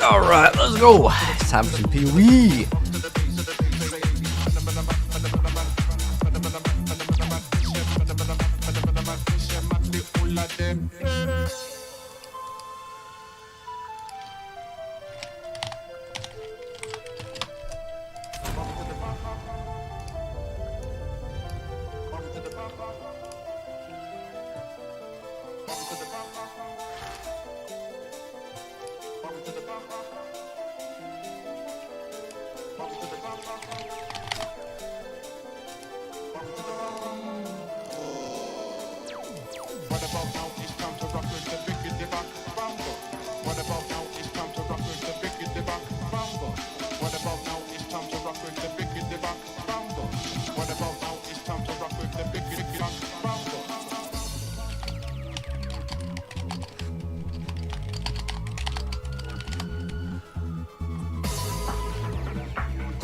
Alright, let's go. It's time for some PoE.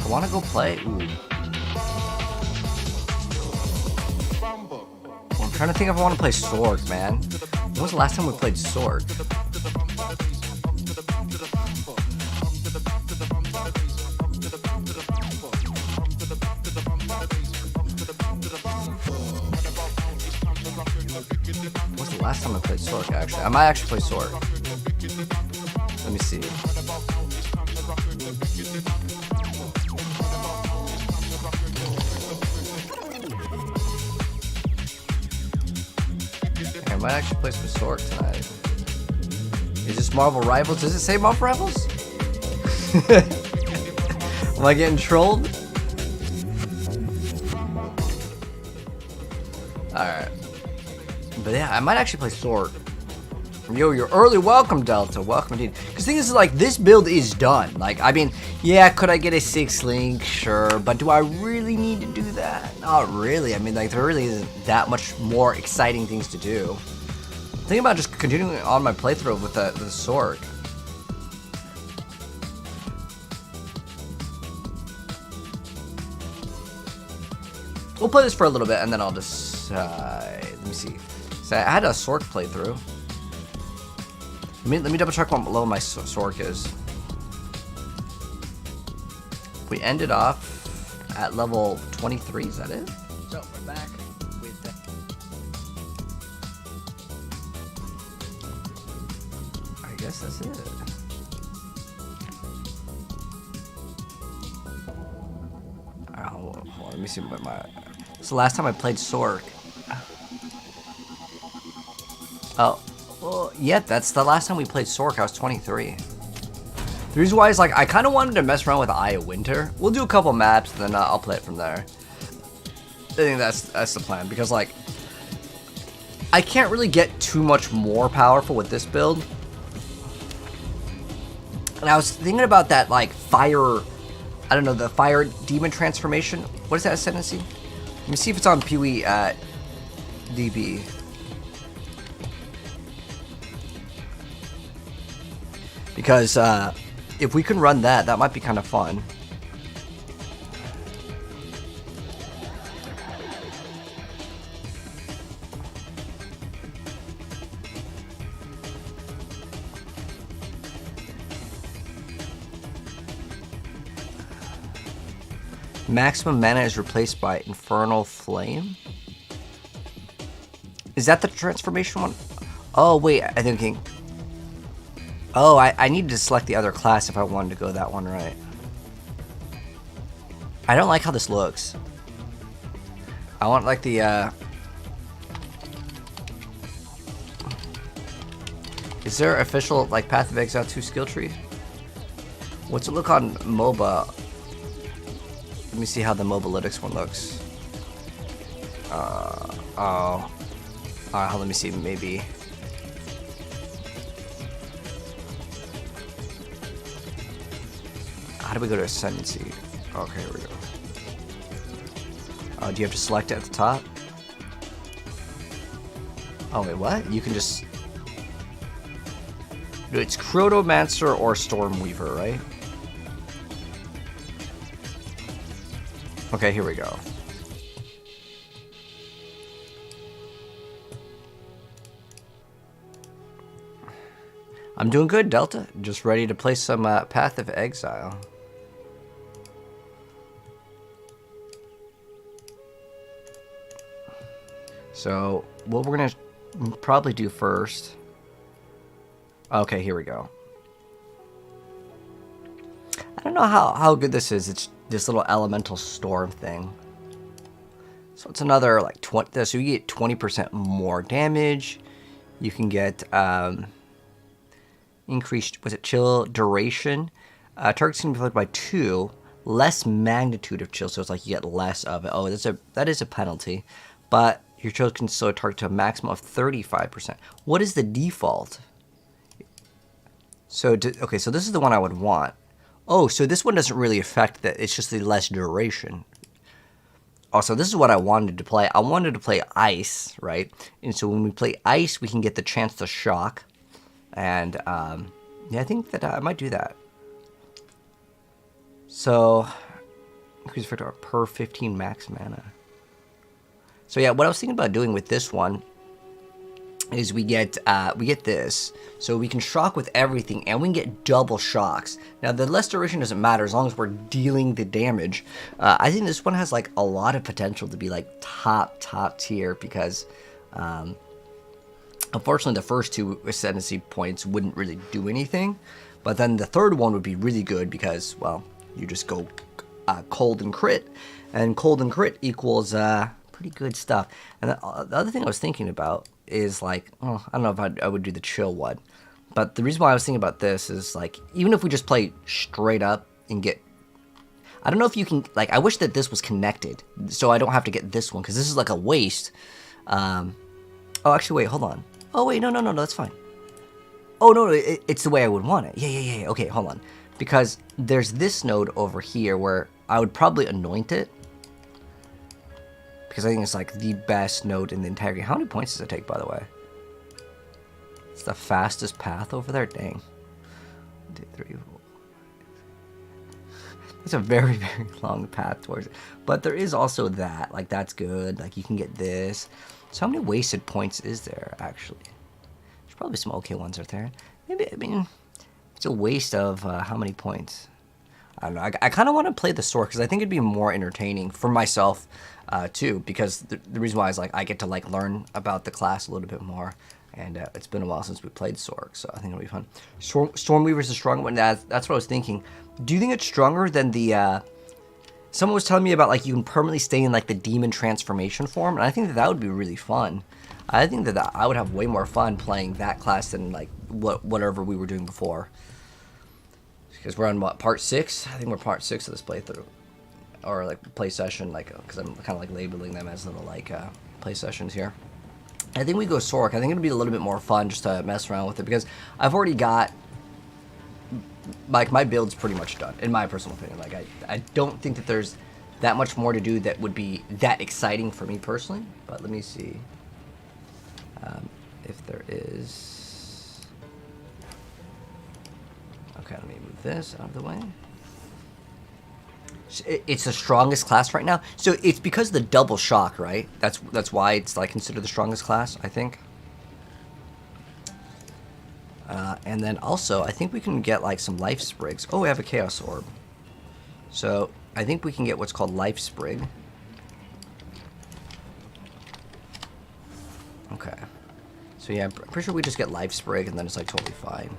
I want to go play. Ooh. Well, I'm trying to think if I want to play Sword, man. When was the last time we played Sword? What's the last time I played Sword, actually? I might actually play Sword. Let me see. I might actually play some Sword tonight. Is this Marvel Rivals? Does it say Marvel Rivals? Am I getting trolled? Alright. But yeah, I might actually play Sword. Yo, you're early. Welcome, Delta. Welcome, indeed. Because the thing is, like, this build is done. Like, I mean, yeah, could I get a 6-link? Sure. But do I really need to do that? Not really. I mean, like, there really isn't that much more exciting things to do. I'm thinking about just continuing on my playthrough with the Sword. We'll play this for a little bit, and then I'll decide. Let me see. So I had a Sorc playthrough. Let me double check what level my Sorc is. We ended off at level 23, is that it? So we're back with I guess that's it. Hold on, let me see what my... So last time I played Sorc. Oh. Well, yeah, that's the last time we played Sorc. I was 23. The reason why is, like, I kind of wanted to mess around with Eye of Winter. We'll do a couple maps, and then I'll play it from there. I think that's the plan, because, like, I can't really get too much more powerful with this build. And I was thinking about that, like, fire... I don't know, the fire demon transformation. What is that, Ascendancy? Let me see if it's on PoE at DB. Because if we can run that, that might be kind of fun. Maximum mana is replaced by Infernal Flame. Is that the transformation one? Oh, wait, I'm thinking... Oh, I needed to select the other class if I wanted to go that one right. I don't like how this looks. I want, like, the, Is there official, like, Path of Exile 2 skill tree? What's it look on MOBA? Let me see how the Mobalytics one looks. Oh. Alright, let me see, maybe... How do we go to Ascendancy? Okay, here we go. Oh, do you have to select it at the top? Oh, wait, what? You can just... It's Chronomancer or Stormweaver, right? Okay, here we go. I'm doing good, Delta. Just ready to play some Path of Exile. So, what we're going to probably do first... Okay, here we go. I don't know how good this is. It's this little elemental storm thing. So it's another like 20. So you get 20% more damage. You can get increased, was it chill duration? Targets can be affected by 2, less magnitude of chill. So it's like you get less of it. Oh, that is a penalty. But your chill can still target to a maximum of 35%. What is the default? So okay, so this is the one I would want. Oh, so this one doesn't really affect that. It's just the less duration. Also, this is what I wanted to play. I wanted to play Ice, right? And so when we play Ice, we can get the chance to shock. And, yeah, I think that I might do that. So, increase effect per 15 max mana. So, yeah, what I was thinking about doing with this one is we get this. So we can shock with everything, and we can get double shocks. Now, the less duration doesn't matter as long as we're dealing the damage. I think this one has, like, a lot of potential to be, like, top tier because, unfortunately, the first 2 Ascendancy points wouldn't really do anything. But then the third one would be really good because, well, you just go cold and crit. And cold and crit equals pretty good stuff. And the other thing I was thinking about is like, oh, I don't know if I would do the chill one. But the reason why I was thinking about this is like, even if we just play straight up and get... I don't know if you can... Like, I wish that this was connected so I don't have to get this one because this is like a waste. Oh, actually, wait, hold on. Oh, wait, no, that's fine. Oh, no, it's the way I would want it. Yeah. Okay, hold on. Because there's this node over here where I would probably anoint it. Because I think it's like the best node in the entire game. How many points does it take, by the way? It's the fastest path over there? Dang. 1, 2, 3, 4. It's a very, very long path towards it. But there is also that. Like, that's good. Like, you can get this. So how many wasted points is there, actually? There's probably some okay ones right there. Maybe, I mean, it's a waste of how many points? I don't know. I kind of want to play the sword because I think it'd be more entertaining for myself too. Because the reason why is like I get to like learn about the class a little bit more, and it's been a while since we played Sorc, so I think it'll be fun. Stormweaver's a strong one. That's what I was thinking. Do you think it's stronger than the? Someone was telling me about like you can permanently stay in like the demon transformation form, and I think that would be really fun. I think that I would have way more fun playing that class than like whatever we were doing before. Because we're on what, part 6? I think we're part 6 of this playthrough, or like play session, like because I'm kind of like labeling them as little like play sessions here. I think we go Sorc. I think it'll be a little bit more fun just to mess around with it because I've already got like my build's pretty much done in my personal opinion. Like I don't think that there's that much more to do that would be that exciting for me personally. But let me see if there is. Okay, let me move this out of the way. It's the strongest class right now. So it's because of the double shock, right? That's why it's like considered the strongest class, I think. And then also, I think we can get like some life sprigs. Oh, we have a chaos orb. So I think we can get what's called life sprig. Okay. So yeah, I'm pretty sure we just get life sprig and then it's like totally fine.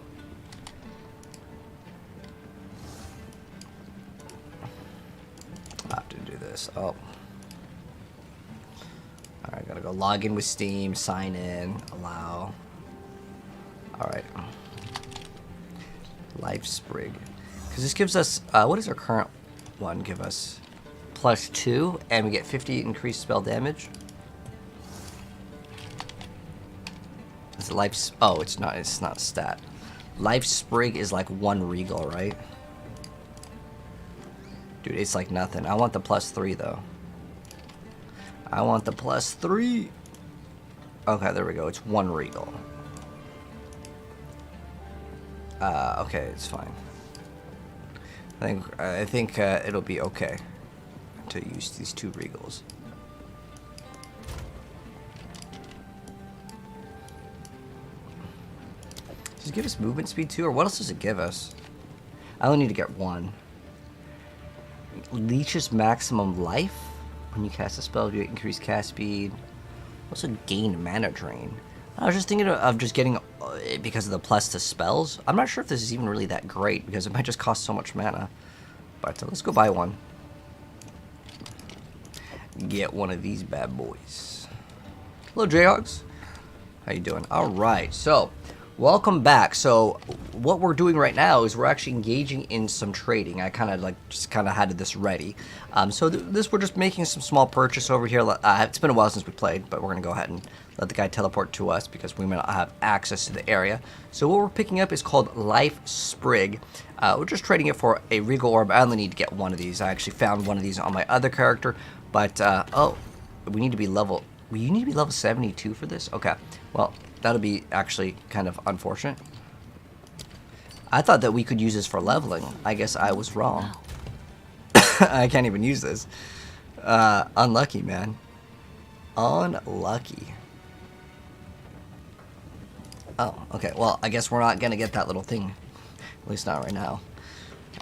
Oh. Alright, gotta go log in with Steam, sign in, allow. Alright. Life sprig. Because this gives us, what does our current one give us? +2, and we get 50 increased spell damage. Is it life, oh, it's not a stat. Life sprig is like 1 regal, right? Dude, it's like nothing. I want the +3 though. I want the +3. Okay, there we go. It's 1 regal. Okay, it's fine. I think it'll be okay to use these 2 regals. it give us movement speed too, or what else does it give us? I only need to get one. Leeches maximum life. When you cast a spell, you increase cast speed. Also gain mana drain. I was just thinking of just getting, because of the plus to spells. I'm not sure if this is even really that great, because it might just cost so much mana. But let's go buy one. Get one of these bad boys. Hello, Jayhogs. How you doing? All right, so welcome back. So what we're doing right now is we're actually engaging in some trading. I kind of just had this ready. So we're just making some small purchase over here. It's been a while since we played, but we're gonna go ahead and let the guy teleport to us because we may not have access to the area. So what we're picking up is called Life Sprig. We're just trading it for a Regal Orb. I only need to get one of these. I actually found one of these on my other character, but oh, we need to be level. You need to be level 72 for this? Okay, well, that'll be actually kind of unfortunate. I thought that we could use this for leveling. I guess I was wrong. I can't even use this. Unlucky, man. Unlucky. Oh, okay. Well, I guess we're not going to get that little thing. At least not right now.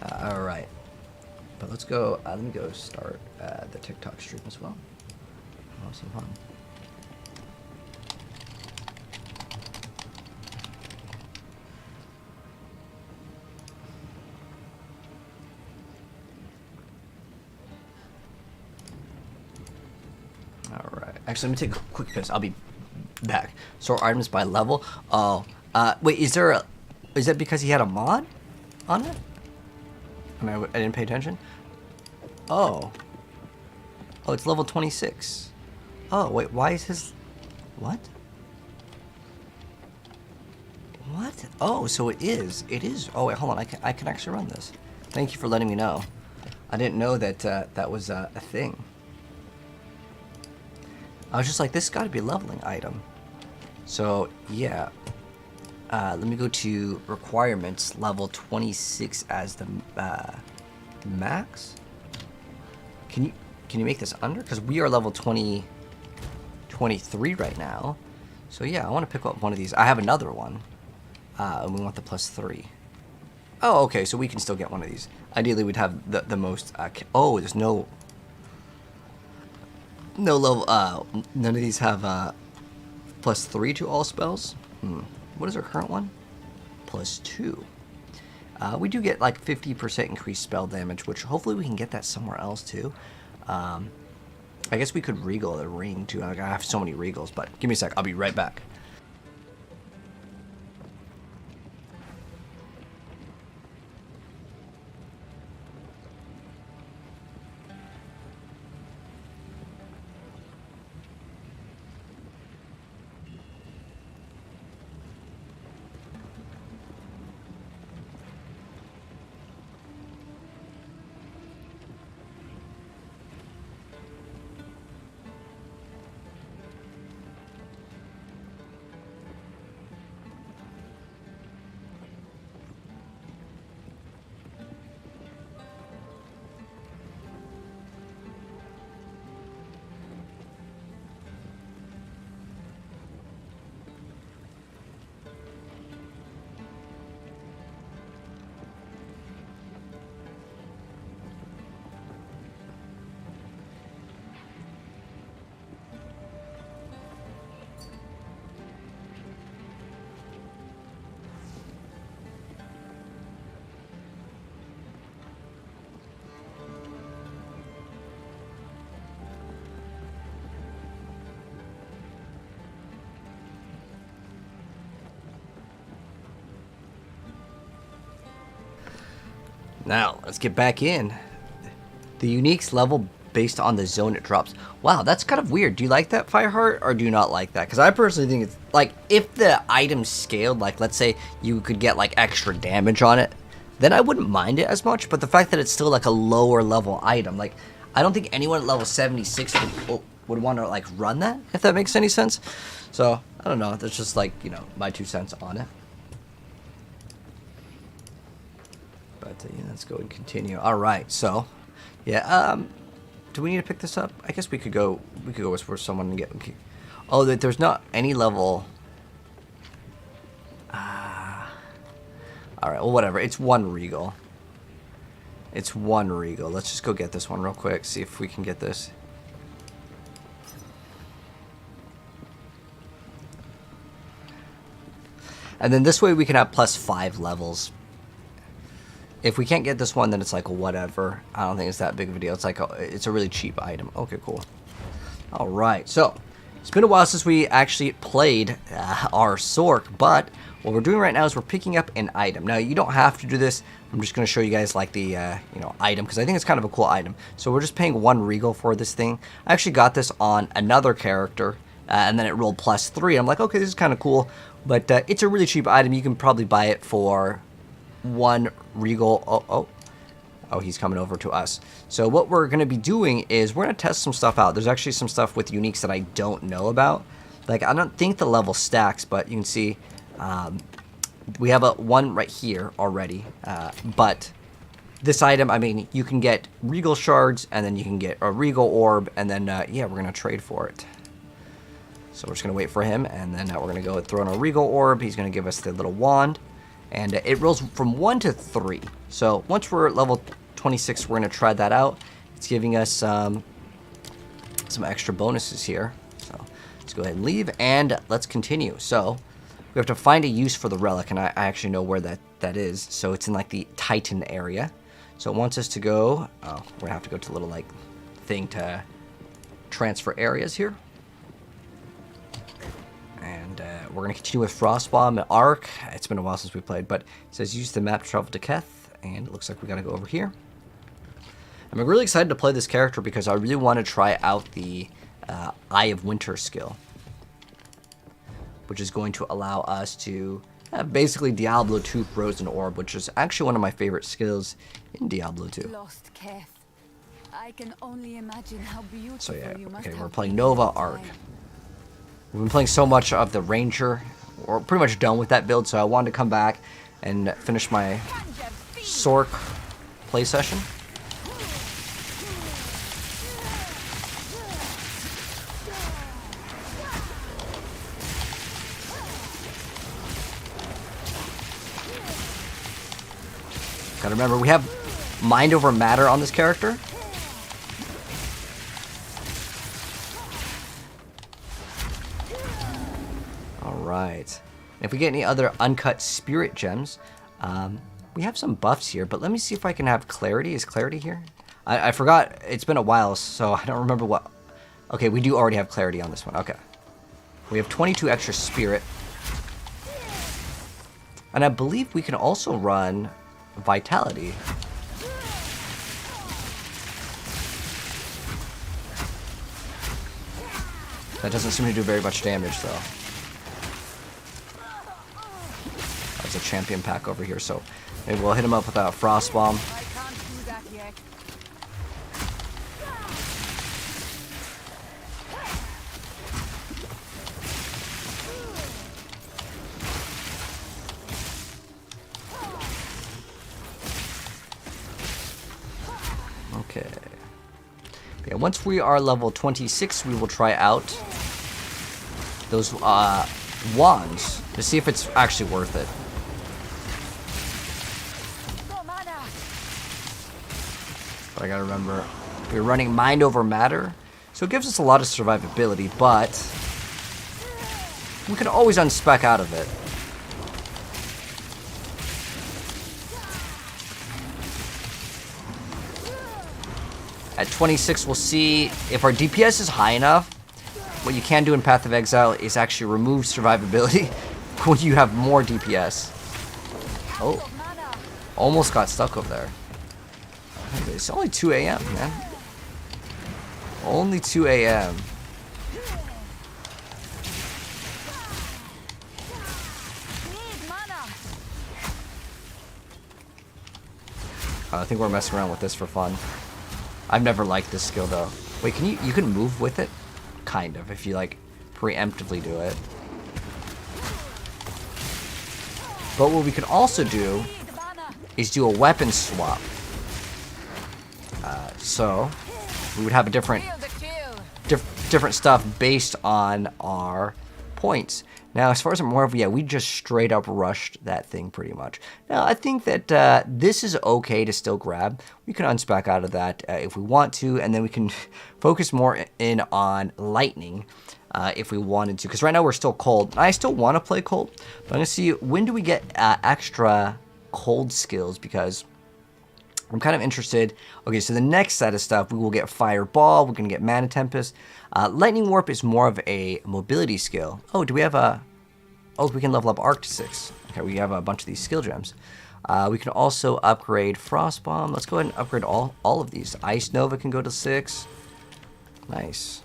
Alright. But let's go. Let me go start the TikTok stream as well. Have some fun. Alright. Actually, let me take a quick piss. I'll be back. Sort items by level. Oh. Wait, is that because he had a mod on it? I didn't pay attention. Oh. Oh, it's level 26. Oh, wait, why is his... What? What? Oh, so it is. It is. Oh, wait, hold on. I can actually run this. Thank you for letting me know. I didn't know that that was a thing. I was just like, this has got to be a leveling item. So, yeah. Let me go to requirements, level 26 as the max. Can you make this under? Because we are level 23 right now. So yeah, I want to pick up one of these. I have another one. And we want the +3. Oh, okay, so we can still get one of these. Ideally, we'd have the most... oh, there's no level... none of these have +3 to all spells. What is our current one? +2. We do get like 50% increased spell damage, which hopefully we can get that somewhere else too. I guess we could regal the ring too. I have so many regals, but give me a sec. I'll be right back. Now, let's get back in. The uniques level based on the zone it drops. Wow, that's kind of weird. Do you like that, Fireheart, or do you not like that? Because I personally think it's, like, if the item scaled, like, let's say you could get, like, extra damage on it, then I wouldn't mind it as much. But the fact that it's still, like, a lower level item, like, I don't think anyone at level 76 would want to, like, run that, if that makes any sense. So, I don't know. That's just, like, you know, my 2 cents on it. But yeah, let's go and continue. All right, so yeah, do we need to pick this up? I guess we could go for someone and get. Okay. Oh, there's not any level. Alright, well, whatever. It's one regal. It's one regal. Let's just go get this one real quick. See if we can get this. And then this way we can have +5 levels. If we can't get this one, then it's like whatever. I don't think it's that big of a deal. It's like it's a really cheap item. Okay, cool. All right, so it's been a while since we actually played our Sork, but what we're doing right now is we're picking up an item. Now, you don't have to do this. I'm just going to show you guys like the item, because I think it's kind of a cool item. So we're just paying 1 regal for this thing. I actually got this on another character, and then it rolled +3. I'm like, okay, this is kind of cool, but it's a really cheap item. You can probably buy it for 1 regal. Oh, he's coming over to us. So what we're going to be doing is we're going to test some stuff out. There's actually some stuff with uniques that I don't know about. Like, I don't think the level stacks, but you can see we have one right here already. But this item, I mean, you can get regal shards, and then you can get a regal orb, and then, yeah, we're going to trade for it. So we're just going to wait for him, and then we're going to go and throw in a regal orb. He's going to give us the little wand. And it rolls from 1 to 3. So once we're at level 26, we're going to try that out. It's giving us some extra bonuses here. So let's go ahead and leave, and let's continue. So we have to find a use for the relic, and I actually know where that is. So it's in like the Titan area. So it wants us to go. Oh, we're going to have to go to a little like thing to transfer areas here. And we're going to continue with Frostbomb and Arc. It's been a while since we played, but it says use the map to travel to Keth, and it looks like we got to go over here. I'm really excited to play this character because I really want to try out the Eye of Winter skill, which is going to allow us to have basically Diablo 2 Frozen Orb, which is actually one of my favorite skills in Diablo 2. Lost Keth. I can only imagine how beautiful. So yeah, you must okay, we're have playing been Nova at the Arc. time. We've been playing so much of the Ranger. We're pretty much done with that build, so I wanted to come back and finish my Sork play session. Gotta remember, we have Mind over Matter on this character. Alright. If we get any other uncut spirit gems, we have some buffs here, but let me see if I can have clarity. Is clarity here? I forgot. It's been a while, so I don't remember what... Okay, we do already have clarity on this one. Okay. We have 22 extra spirit. And I believe we can also run vitality. That doesn't seem to do very much damage, though. There's a champion pack over here, so maybe we'll hit him up with a frost bomb. I can't do that yet. Okay. Yeah, once we are level 26, we will try out those wands to see if it's actually worth it. But I gotta remember, we're running Mind over Matter, so it gives us a lot of survivability, but we can always unspec out of it. At 26, we'll see if our DPS is high enough. What you can do in Path of Exile is actually remove survivability when you have more DPS. Oh, almost got stuck over there. It's only 2 a.m., man. Only 2 a.m. I think we're messing around with this for fun. I've never liked this skill though. Wait, you can move with it? Kind of, if you like preemptively do it. But what we could also do is do a weapon swap. So we would have a different stuff based on our points. Now, as far as more of, yeah, we just straight up rushed that thing pretty much. Now, I think that this is okay to still grab. We can unspec out of that if we want to, and then we can focus more in on lightning if we wanted to. Because right now we're still cold. I still want to play cold, but I'm going to see when do we get extra cold skills, because I'm kind of interested. Okay, so the next set of stuff, we will get Fireball. We're going to get Mana Tempest. Lightning Warp is more of a mobility skill. Oh, do we have a... Oh, we can level up Arc to 6. Okay, we have a bunch of these skill gems. We can also upgrade Frost Bomb. Let's go ahead and upgrade all of these. Ice Nova can go to 6. Nice.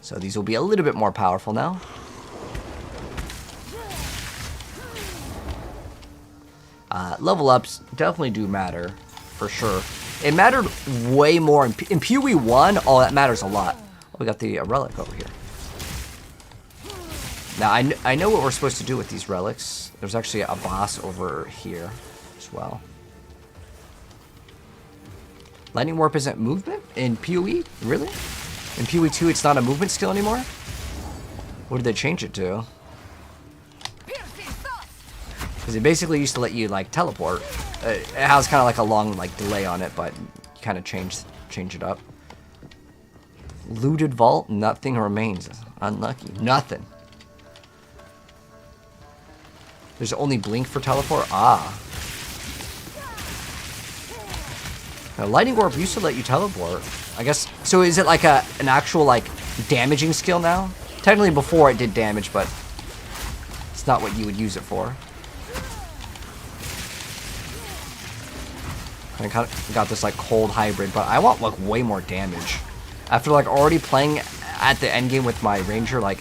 So these will be a little bit more powerful now. Level ups definitely do matter, for sure. It mattered way more in PoE 1. Oh, that matters a lot. Oh, we got the relic over here. Now, I know what we're supposed to do with these relics. There's actually a boss over here as well. Lightning Warp isn't movement in PoE? Really? In PoE 2, it's not a movement skill anymore? What did they change it to? Because it basically used to let you, like, teleport. It has kind of like a long, like, delay on it, but you kind of change it up. Looted vault, nothing remains. Unlucky. Nothing. There's only blink for teleport? Ah. Now, Lightning Warp used to let you teleport. I guess, so is it like an actual, like, damaging skill now? Technically before it did damage, but it's not what you would use it for. I kind of got this, like, cold hybrid, but I want, like, way more damage. After, like, already playing at the end game with my ranger, like,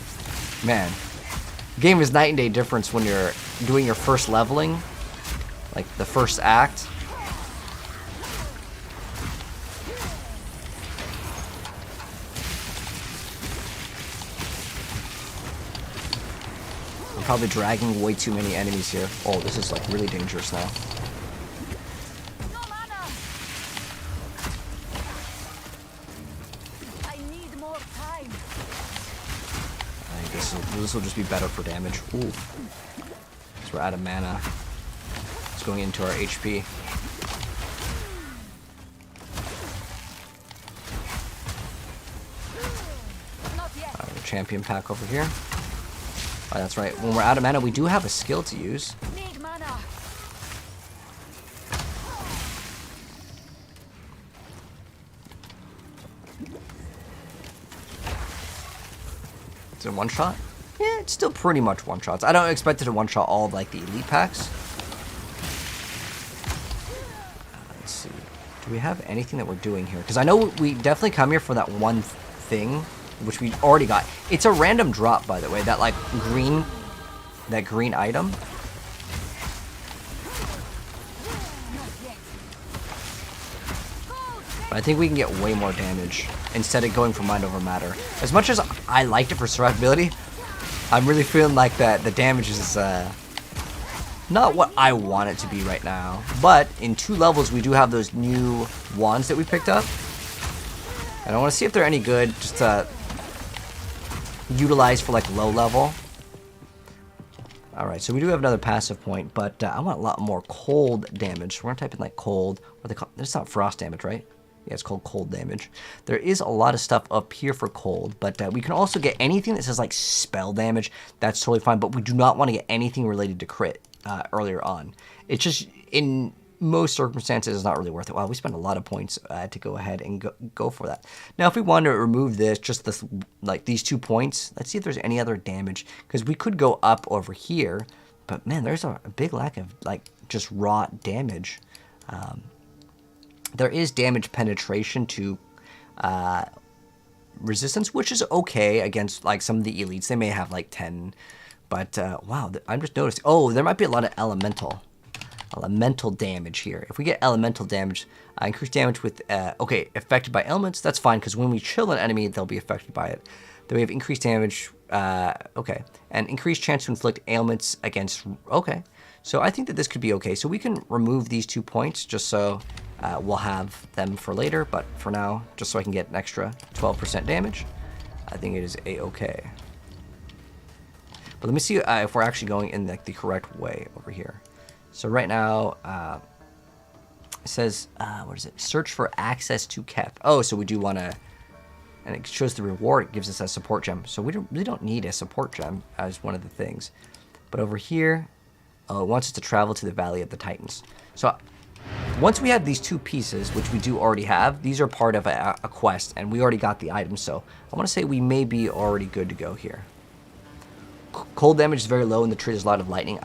man, game is night and day difference when you're doing your first leveling, like the first act. I'm probably dragging way too many enemies here. Oh, this is like really dangerous now. This will just be better for damage. Ooh. So we're out of mana. It's going into our HP. Champion pack over here. Oh, that's right. When we're out of mana, we do have a skill to use. Is it one shot? Yeah, it's still pretty much one shots. I don't expect it to one shot all of like the elite packs. Let's see. Do we have anything that we're doing here? Because I know we definitely come here for that one thing, which we already got. It's a random drop, by the way. That like green item. But I think we can get way more damage instead of going for mind over matter. As much as I liked it for survivability, I'm really feeling like that the damage is not what I want it to be right now. But in 2 levels, we do have those new wands that we picked up. And I want to see if they're any good just to utilize for like low level. Alright, so we do have another passive point, but I want a lot more cold damage. So we're going to type in like cold. What they call it's not frost damage, right? Yeah, it's called cold damage. There is a lot of stuff up here for cold, but we can also get anything that says like spell damage. That's totally fine, but we do not want to get anything related to crit earlier on. It's just, in most circumstances, it's not really worth it. Wow, we spent a lot of points to go ahead and go for that. Now, if we want to remove this, just this, like these 2 points, let's see if there's any other damage, because we could go up over here, but man, there's a big lack of like just raw damage. There is damage penetration to resistance, which is okay against like some of the elites. They may have like 10, but wow, I'm just noticing. Oh, there might be a lot of elemental damage here. If we get elemental damage, increased damage with okay, affected by elements. That's fine, because when we chill an enemy, they'll be affected by it. Then we have increased damage. Okay, and increased chance to inflict ailments against. Okay, so I think that this could be okay. So we can remove these 2 points just so. We'll have them for later, but for now, just so I can get an extra 12% damage, I think it is a-okay. But let me see if we're actually going in like the correct way over here. So right now, it says, what is it? Search for access to Keth. Oh, so we do want to, and it shows the reward. It gives us a support gem. So we really don't need a support gem as one of the things. But over here, it wants us to travel to the Valley of the Titans. So once we have these 2 pieces, which we do already have, these are part of a quest, and we already got the items. So I want to say we may be already good to go here. Cold damage is very low, and the tree has a lot of lightning.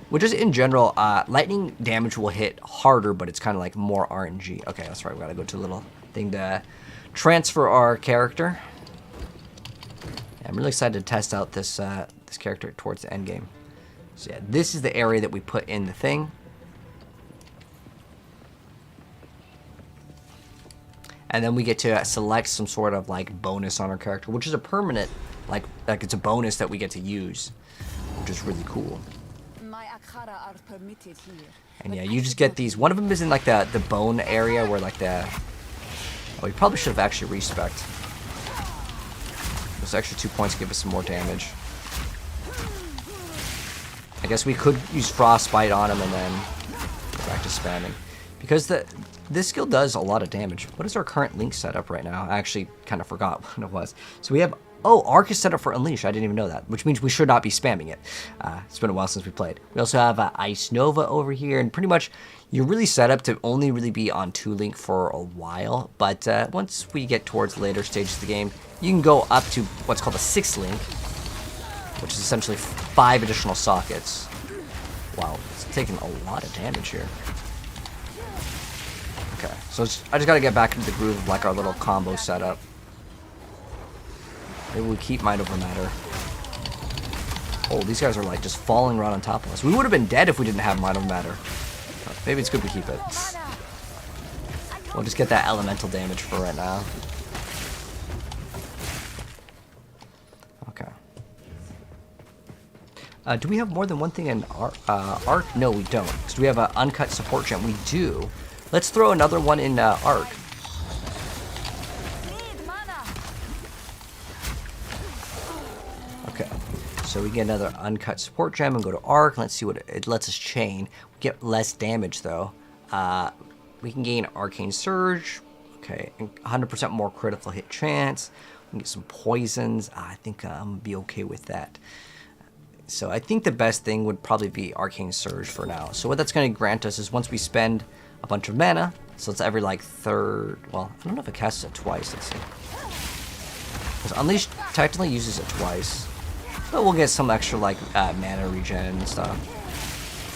Which is, in general, lightning damage will hit harder, but it's kind of like more RNG. Okay, that's right. We got to go to a little thing to transfer our character. Yeah, I'm really excited to test out this this character towards the end game. So yeah, this is the area that we put in the thing. And then we get to select some sort of like bonus on our character, which is a permanent, like it's a bonus that we get to use, which is really cool. Are permitted here. And yeah, you just get these. One of them is in like the bone area where like the... Oh, we probably should have actually respect. Those extra 2 points give us some more damage. I guess we could use frostbite on him and then go back to spamming. Because this skill does a lot of damage. What is our current link setup right now? I actually kind of forgot what it was. So we have... Oh, Arc is set up for Unleash. I didn't even know that, which means we should not be spamming it. It's been a while since we played. We also have Ice Nova over here, and pretty much you're really set up to only really be on 2-link for a while. But once we get towards later stages of the game, you can go up to what's called a 6-link, which is essentially 5 additional sockets. Wow, it's taking a lot of damage here. Okay, so I just got to get back into the groove of like our little combo setup. Maybe we keep Mind Over Matter. Oh, these guys are like just falling right on top of us. We would have been dead if we didn't have Mind Over Matter. Maybe it's good we keep it. We'll just get that elemental damage for right now. Okay. Do we have more than one thing in Arc? No, we don't. So do we have an uncut support gem? We do. Let's throw another one in Arc. Okay, so we get another uncut support gem and go to Arc. Let's see what it lets us chain. We get less damage though. We can gain Arcane Surge. Okay, 100% more critical hit chance. We can get some poisons. I think I'm gonna be okay with that. So I think the best thing would probably be Arcane Surge for now. So what that's going to grant us is once we spend a bunch of mana, so it's every like third. Well, I don't know if it casts it twice. Let's see. Because Unleash technically uses it twice. But we'll get some extra like mana regen and stuff.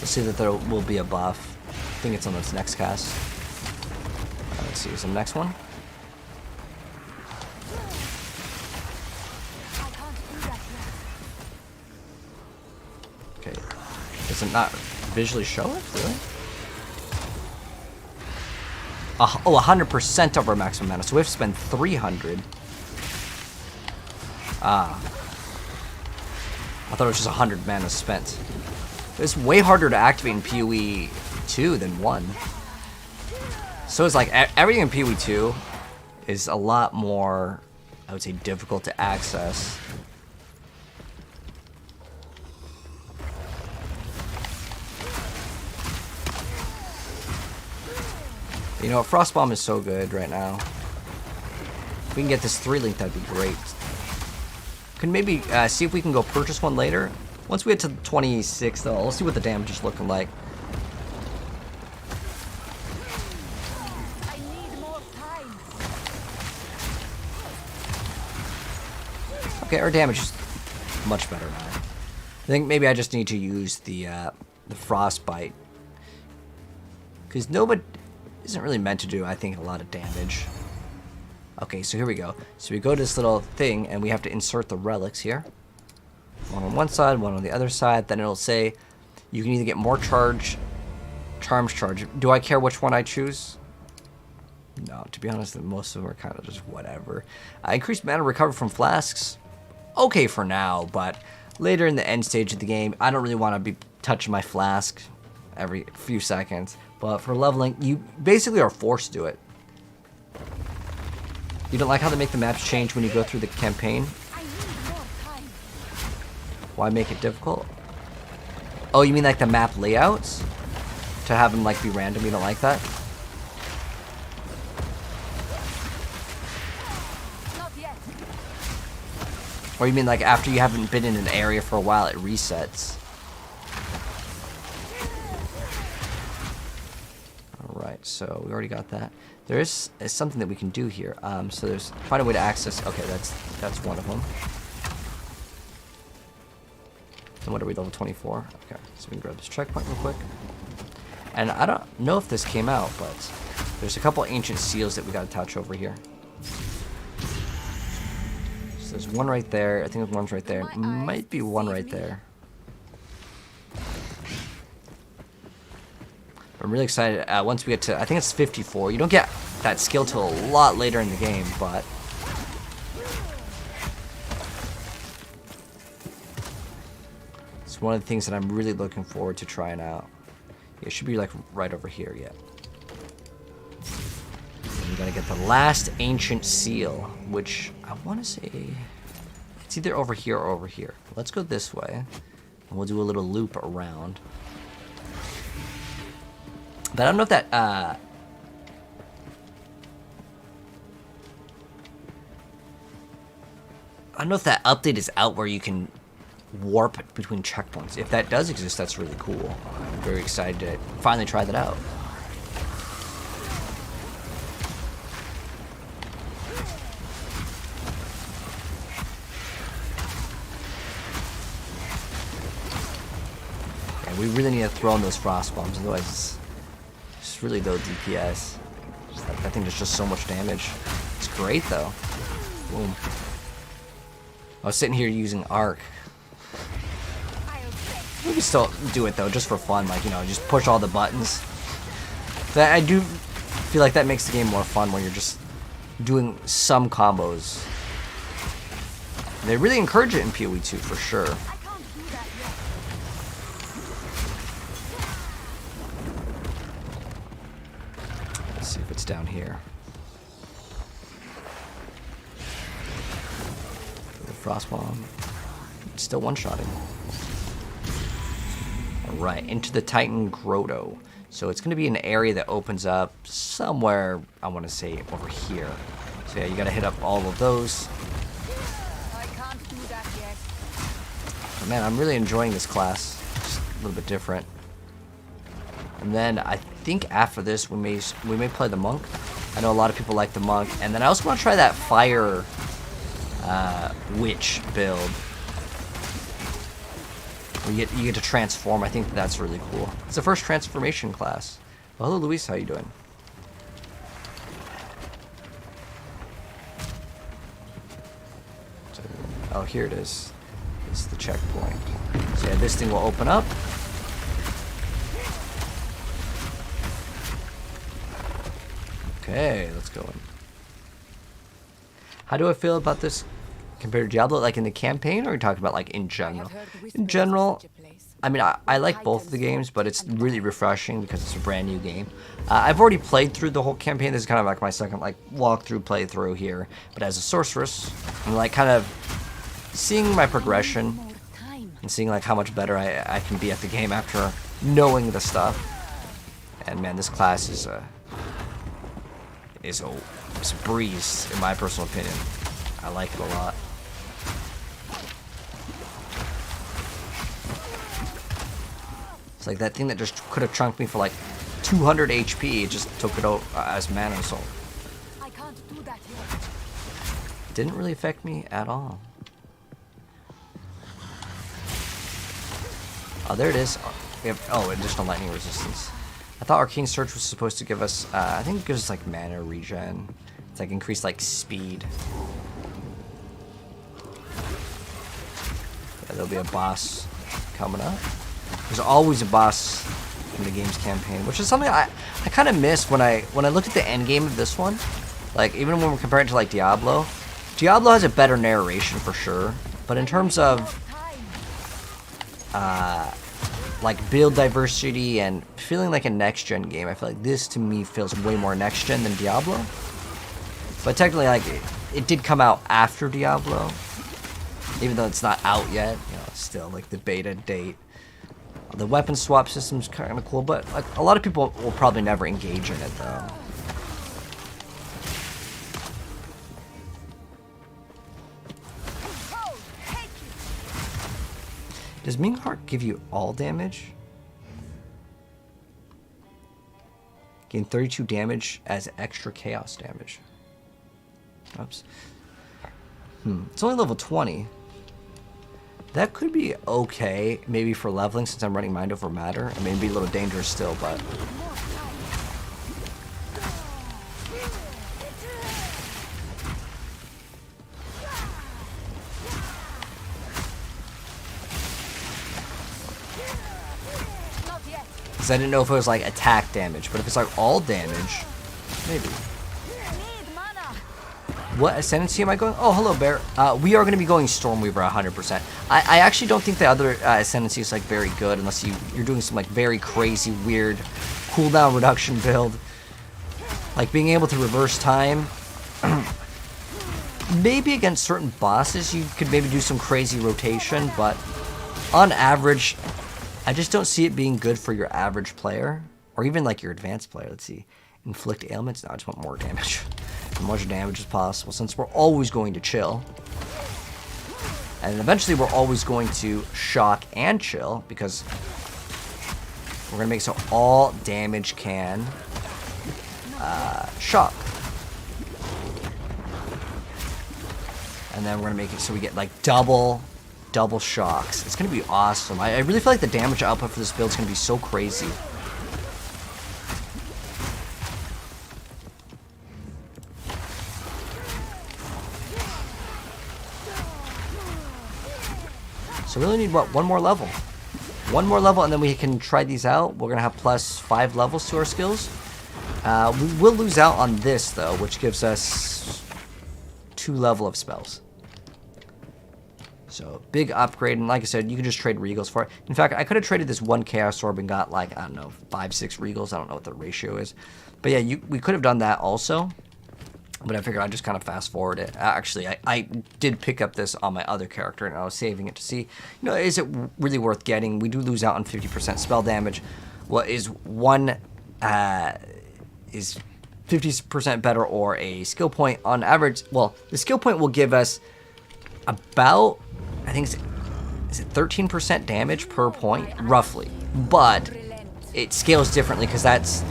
Let's see that there will be a buff. I think it's on this next cast. Let's see, is the next one? Okay. Does it not visually show it? Really? Oh, 100% of our maximum mana. So we have to spend 300. I thought it was just 100 mana spent. It's way harder to activate in PoE 2 than 1. So it's like everything in PoE 2 is a lot more, I would say, difficult to access. You know, Frostbomb is so good right now. If we can get this 3-link, that'd be great. Can maybe see if we can go purchase one later. Once we get to 26, though, let's see what the damage is looking like. I need more time. Okay, our damage is much better now. I think maybe I just need to use the frostbite, because Nova isn't really meant to do, I think, a lot of damage. Okay, so here we go. So we go to this little thing, and we have to insert the relics here. One on one side, one on the other side. Then it'll say you can either get more charge, charms charge. Do I care which one I choose? No, to be honest, most of them are kind of just whatever. Increased mana recovery from flasks. Okay for now, but later in the end stage of the game, I don't really want to be touching my flask every few seconds. But for leveling, you basically are forced to do it. You don't like how they make the maps change when you go through the campaign? I need more time. Why make it difficult? Oh, you mean like the map layouts? To have them like be random, you don't like that? Not yet. Or you mean like after you haven't been in an area for a while, it resets? Alright, so we already got that. There is something that we can do here. So there's find a way to access. Okay, that's one of them. And what are we, level 24? Okay, so we can grab this checkpoint real quick. And I don't know if this came out, but there's a couple ancient seals that we gotta touch over here. So there's one right there. I think there's one's right there. Might be one right there. I'm really excited. Once we get to, I think it's 54. You don't get that skill till a lot later in the game, but it's one of the things that I'm really looking forward to trying out. It should be like right over here, yeah. And you gotta get the last ancient seal, which I want to say it's either over here or over here. Let's go this way, and we'll do a little loop around. But I don't know if that I don't know if that update is out where you can warp between checkpoints. If that does exist, that's really cool. I'm very excited to finally try that out. And we really need to throw in those frost bombs, otherwise it's really low DPS. That thing does just so much damage. It's great though. Boom. I was sitting here using arc. We can still do it though, just for fun, like, you know, just push all the buttons. That I do feel like that makes the game more fun when you're just doing some combos. They really encourage it in PoE 2 for sure. Let's see if it's down here. The frost bomb. It's still one-shotting. Right, into the Titan Grotto. So it's going to be an area that opens up somewhere, I want to say, over here. So yeah, you got to hit up all of those. I can't do that yet. But man, I'm really enjoying this class. Just a little bit different. And then I think after this, we may play the monk. I know a lot of people like the monk. And then I also want to try that fire witch build. You get to transform. I think that's really cool. It's the first transformation class. Well, hello, Luis. How you doing? So, oh, here it is. It's the checkpoint. So yeah, this thing will open up. Okay, let's go in. How do I feel about this compared to Diablo, like in the campaign, or are you talking about like in general? In general, I mean, I like both of the games, but it's really refreshing because it's a brand new game. I've already played through the whole campaign. This is kind of like my second like walkthrough playthrough here. But as a sorceress, I'm like kind of seeing my progression and seeing like how much better I can be at the game after knowing the stuff. And man, this class is a breeze in my personal opinion. I like it a lot. It's like that thing that just could have chunked me for like 200 HP. It just took it out as mana assault. I can't do that yet. Didn't really affect me at all. Oh, there it is. We have, additional lightning resistance. I thought Arcane Search was supposed to give us, I think it gives us like mana regen. It's like increased like speed. Yeah, there'll be a boss coming up. There's always a boss in the game's campaign, which is something I kind of miss when I looked at the end game of this one. Like, even when we're comparing it to like Diablo has a better narration for sure, but in terms of like build diversity and feeling like a next gen game, I feel like this to me feels way more next gen than Diablo. But technically, like, it did come out after Diablo. Even though it's not out yet, you know, still like the beta date. The weapon swap system's kind of cool, but like a lot of people will probably never engage in it though. Does Ming Heart give you all damage? Gain 32 damage as extra chaos damage. Oops. It's only level 20. That could be okay, maybe for leveling since I'm running Mind Over Matter. I mean, it'd be a little dangerous still, but... Because I didn't know if it was like attack damage, but if it's like all damage, maybe. What Ascendancy am I going? Oh, hello, Bear. We are going to be going Stormweaver 100%. I actually don't think the other Ascendancy is like very good unless you're doing some like very crazy, weird cooldown reduction build. Like being able to reverse time. Maybe against certain bosses you could maybe do some crazy rotation, but on average, I just don't see it being good for your average player. Or even like your advanced player. Let's see. Inflict ailments? No, I just want more damage. As much damage as possible, since we're always going to chill. And eventually we're always going to shock and chill, because we're going to make so all damage can shock. And then we're going to make it so we get like double shocks. It's going to be awesome. I really feel like the damage output for this build is going to be so crazy. So we really need, what, one more level? One more level, and then we can try these out. We're going to have plus 5 levels to our skills. We will lose out on this, though, which gives us 2 level of spells. So, big upgrade, and like I said, you can just trade Regals for it. In fact, I could have traded this 1 Chaos Orb and got, like, I don't know, 5, 6 Regals. I don't know what the ratio is. But yeah, we could have done that also. But I figured I'd just kind of fast forward it. Actually, I did pick up this on my other character, and I was saving it to see, you know, is it really worth getting? We do lose out on 50% spell damage. What is is 50% better or a skill point on average? Well, the skill point will give us about, I think, is it 13% damage per point, roughly. But it scales differently because that's...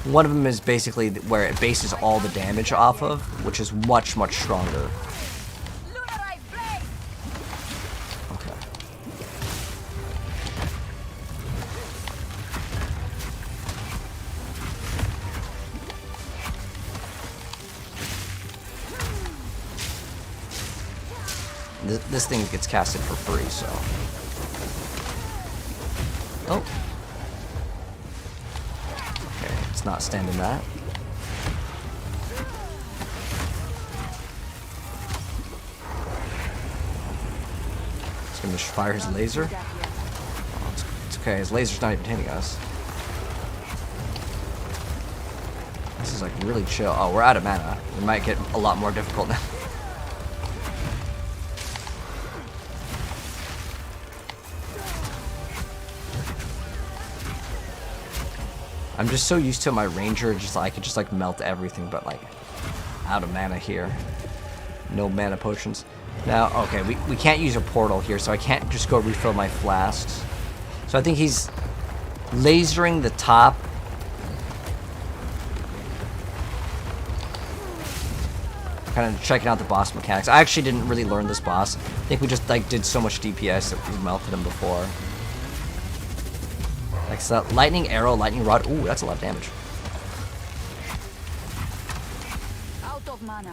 One of them is basically where it bases all the damage off of, which is much, much stronger. Okay. This thing gets casted for free, so... Oh. It's not standing that. He's gonna just fire his laser. Oh, it's okay, his laser's not even hitting us. This is like really chill. Oh, we're out of mana. It might get a lot more difficult now. I'm just so used to my ranger, just like I could just like melt everything, but like out of mana here. No mana potions. Now, okay, we can't use a portal here, so I can't just go refill my flasks. So I think he's lasering the top. Kind of checking out the boss mechanics. I actually didn't really learn this boss. I think we just like did so much DPS that we melted him before. Like so, lightning arrow, lightning rod. Ooh, that's a lot of damage. Out of mana.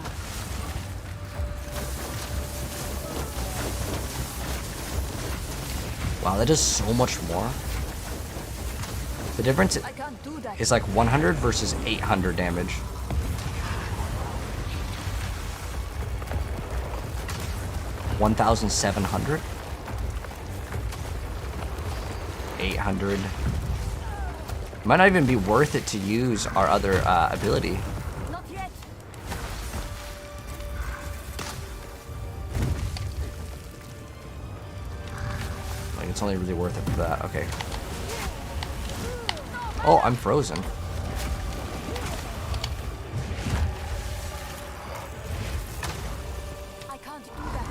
Wow, that does so much more. The difference is like 100 versus 800 damage. $1,700. 800. Might not even be worth it to use our other ability. Not yet. it's only really worth it for that. Okay. Oh, I'm frozen. I can't do that.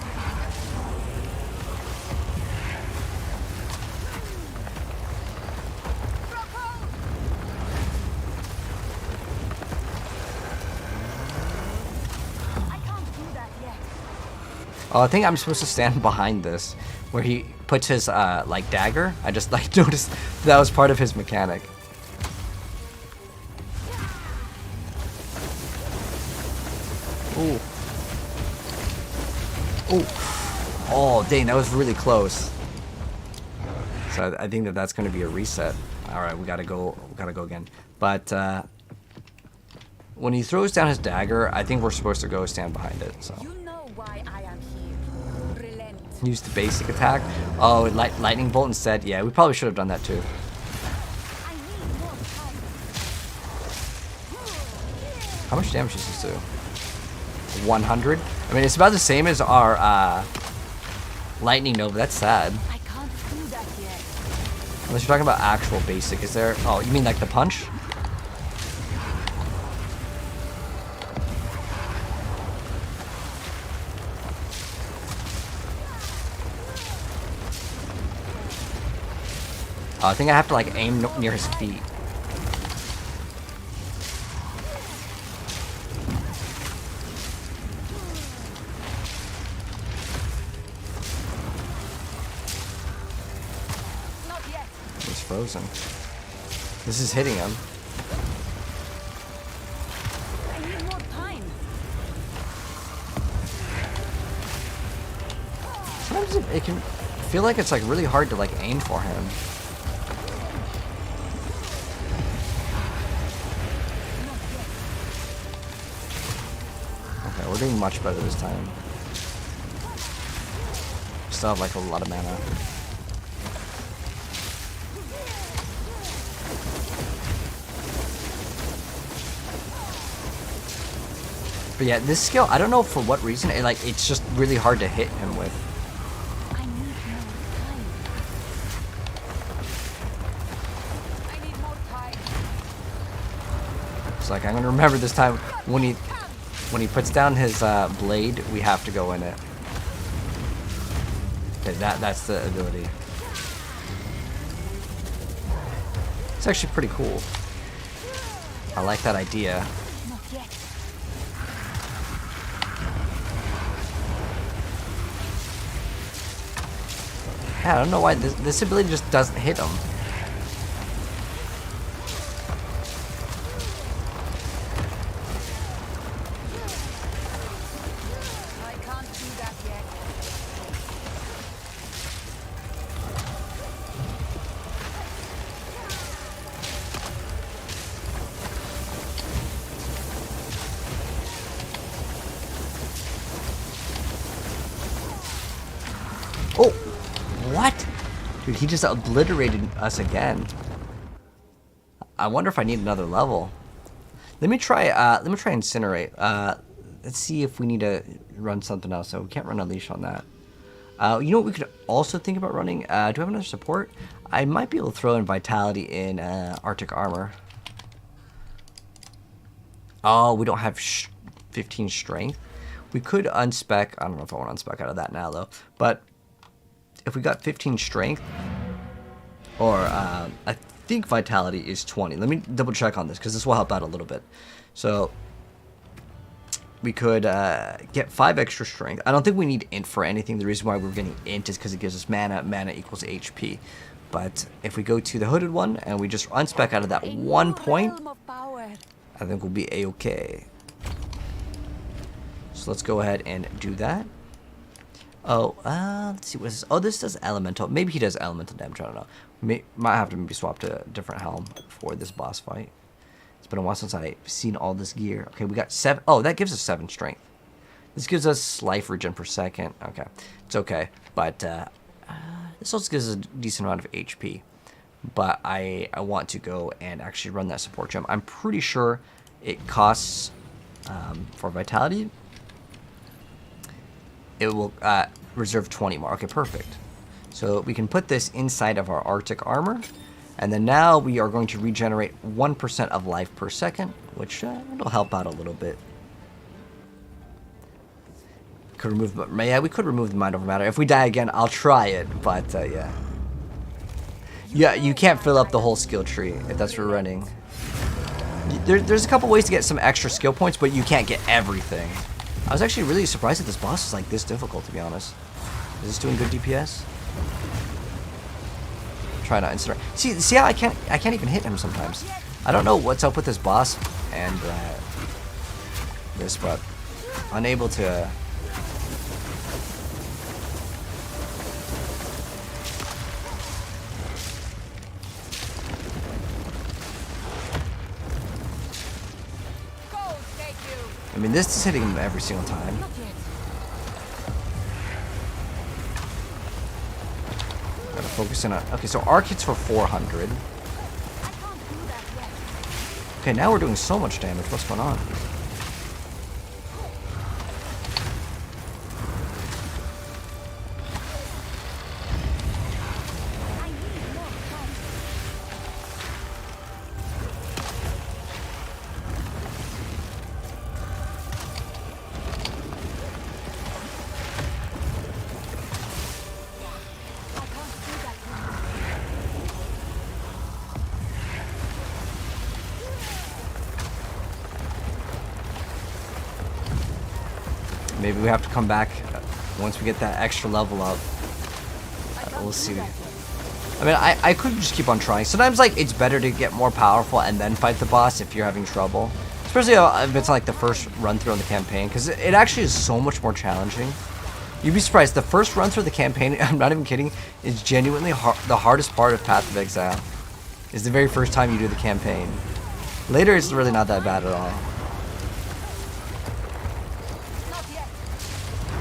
I can't do that yet. Oh, I think I'm supposed to stand behind this, where he puts his like dagger. I just like noticed that was part of his mechanic. Ooh. Ooh. Oh, dang, that was really close. So I think that that's going to be a reset. All right, we gotta go. We gotta go again. But when he throws down his dagger, I think we're supposed to go stand behind it. So You know why I am here. Relent. use the basic attack. Oh, lightning bolt instead. Yeah, we probably should have done that too. I need more time. How much damage does this do? 100. I mean, it's about the same as our lightning nova. That's sad. I can't do that yet. Unless you're talking about actual basic. Is there? Oh, you mean like the punch? I think I have to like aim near his feet. Not yet. He's frozen. This is hitting him. I need more time. Sometimes it can feel like it's like really hard to like aim for him. Okay, we're doing much better this time. Still have like a lot of mana. But yeah, this skill, I don't know for what reason, it's just really hard to hit him with. I need more time. I need more time. It's like I'm gonna remember this time when he puts down his blade, we have to go in it. Okay, that's the ability. It's actually pretty cool. I like that idea. Not yet. Yeah, I don't know why this ability just doesn't hit him. I can't do that yet. Oh, what? Dude, he just obliterated us again. I wonder if I need another level. Let me try incinerate. Let's see if we need to run something else. So we can't run Unleash on that. You know what we could also think about running? Do I have another support? I might be able to throw in Vitality in Arctic Armor. Oh, we don't have 15 Strength. We could unspec. I don't know if I want to unspec out of that now, though. But if we got 15 Strength, or I think Vitality is 20. Let me double check on this, because this will help out a little bit. So we could get 5 extra Strength. I don't think we need Int for anything. The reason why we're getting Int is because it gives us mana. Mana equals HP. But if we go to the hooded one and we just unspec out of that 1 point, Realm of power. I think we'll be a-okay. So let's go ahead and do that. Oh, let's see what this is. Oh, this does elemental. Maybe he does elemental damage. I don't know. Might have to maybe swap to a different helm for this boss fight. It's been a while since I've seen all this gear. Okay, we got 7. Oh, that gives us 7 strength. This gives us life regen per second. Okay, it's okay. But this also gives us a decent amount of HP. But I want to go and actually run that support gem. I'm pretty sure it costs for Vitality. It will reserve 20 more. Okay, perfect. So we can put this inside of our Arctic armor. And then now we are going to regenerate 1% of life per second, which will help out a little bit. Could remove, yeah, we could remove the mind over matter. If we die again, I'll try it, but yeah. Yeah, you can't fill up the whole skill tree if that's what we're running. There's a couple ways to get some extra skill points, but you can't get everything. I was actually really surprised that this boss is like this difficult, to be honest. Is this doing good DPS? Try not instant. See how I can't even hit him sometimes. I don't know what's up with this boss and this, but unable to. I mean, this is hitting him every single time. Gotta focus in on. Okay, so arc hits for 400. Okay, now we're doing so much damage. What's going on? Maybe we have to come back once we get that extra level up. We'll see. I mean, I could just keep on trying. Sometimes, like, it's better to get more powerful and then fight the boss if you're having trouble. Especially if it's, like, the first run-through on the campaign. Because it actually is so much more challenging. You'd be surprised. The first run-through of the campaign, I'm not even kidding, is genuinely the hardest part of Path of Exile. Is the very first time you do the campaign. Later, it's really not that bad at all.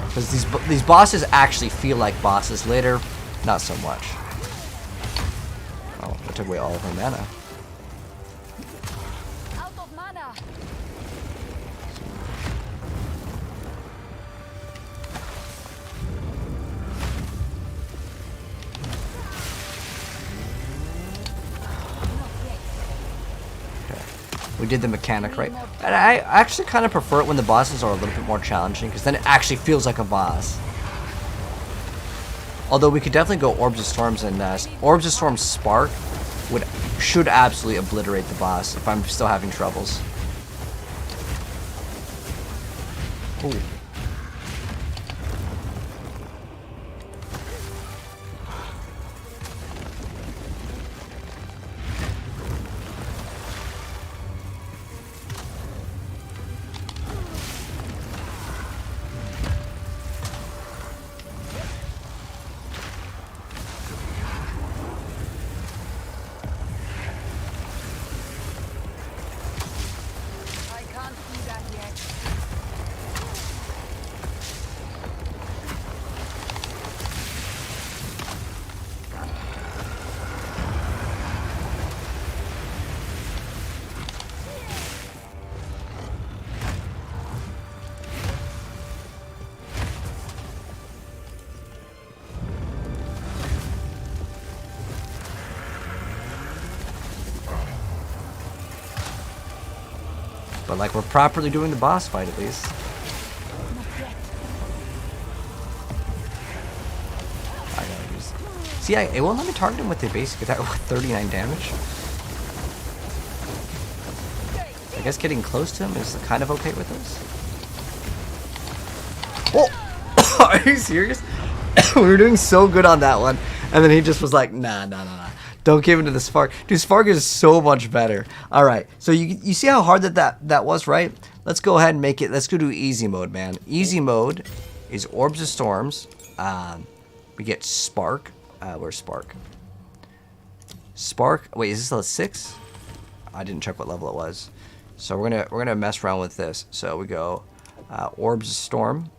Because these bosses actually feel like bosses. Later, not so much. Oh, I took away all of her mana. Out of mana. We did the mechanic right, and I actually kind of prefer it when the bosses are a little bit more challenging, because then it actually feels like a boss. Although we could definitely go Orbs of Storms, and Orbs of Storms Spark should absolutely obliterate the boss if I'm still having troubles. Ooh. But like, we're properly doing the boss fight at least. I gotta use. See, it won't let me target him with the basic attack with 39 damage. I guess getting close to him is kind of okay with this. Oh, are you serious? We were doing so good on that one, and then he just was like, nah. Don't give in to the Spark. Dude, Spark is so much better. Alright, so you see how hard that was, right? Let's go ahead and make it. Let's go to easy mode, man. Easy mode is Orbs of Storms. We get Spark. Where's Spark? Spark. Wait, is this level 6? I didn't check what level it was. So we're gonna mess around with this. So we go Orbs of Storm.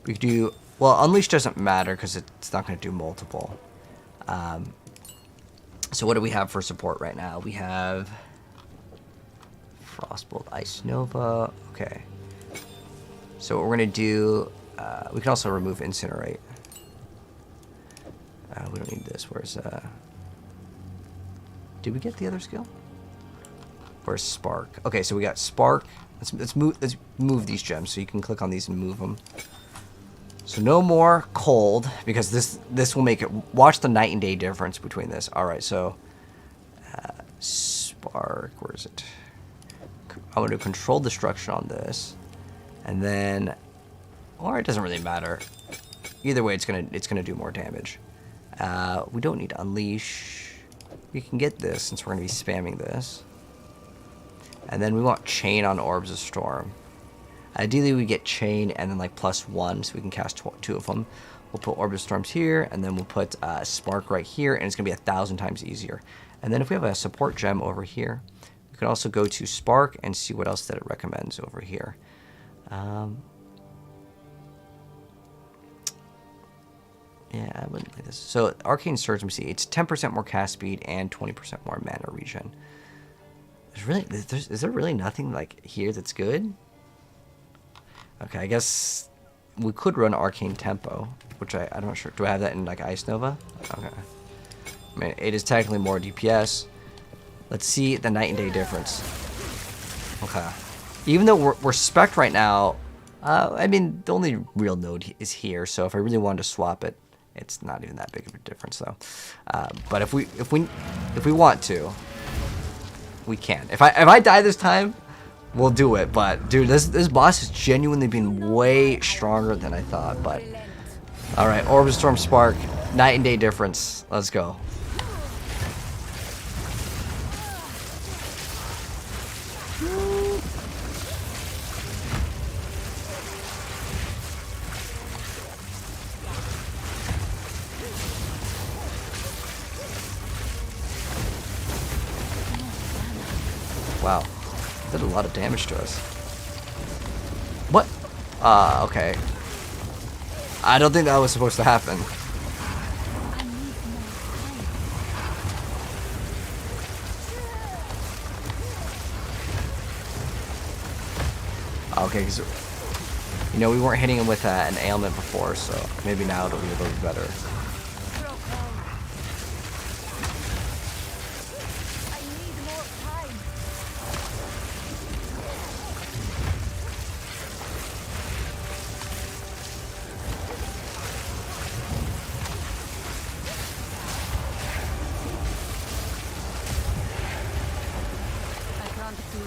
We could do. Well, Unleash doesn't matter because it's not going to do multiple. So what do we have for support right now? We have Frostbolt, Ice Nova. Okay. So what we're going to do, We can also remove Incinerate. We don't need this. Where's did we get the other skill? Where's Spark? Okay, so we got Spark. Let's move these gems so you can click on these and move them. So no more cold, because this will make it. Watch the night and day difference between this. All right, so Spark. Where is it? I'm going to control destruction on this, and then, or it doesn't really matter. Either way, it's gonna do more damage. We don't need Unleash. We can get this since we're gonna be spamming this. And then we want Chain on Orbs of Storm. Ideally, we get Chain and then like +1, so we can cast 2 of them. We'll put Orb of Storms here, and then we'll put Spark right here, and it's gonna be 1,000 times easier. And then if we have a support gem over here, we can also go to Spark and see what else that it recommends over here. Yeah, I wouldn't play this. So Arcane Surge, let me see. It's 10% more cast speed and 20% more mana regen. Is there really nothing like here that's good? Okay, I guess we could run Arcane Tempo, which I'm not sure. Do I have that in like Ice Nova? Okay. I mean, it is technically more DPS. Let's see the night and day difference. Okay. Even though we're spec'd right now, I mean, the only real node is here. So if I really wanted to swap it, it's not even that big of a difference though. But if we want to, we can. If I die this time, we'll do it. But dude, this boss has genuinely been way stronger than I thought. But all right, Orb of Storm, Spark, night and day difference. Let's go. Wow, did a lot of damage to us. What? Okay. I don't think that was supposed to happen. Okay, because, you know, we weren't hitting him with an ailment before, so maybe now it'll be a little bit better.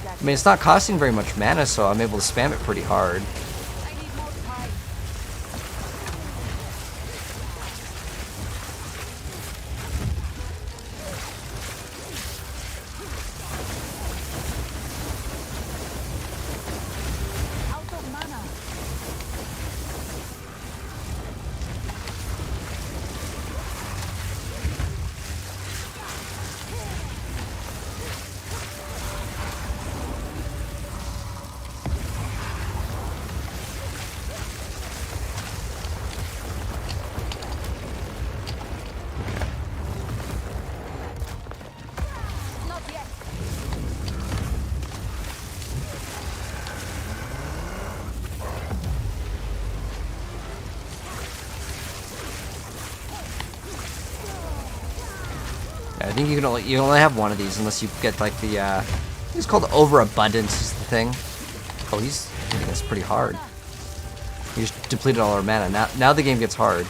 I mean, it's not costing very much mana, so I'm able to spam it pretty hard. I think you only have one of these unless you get like the I think it's called overabundance is the thing. Oh, he's hitting us pretty hard. We just depleted all our mana. Now the game gets hard.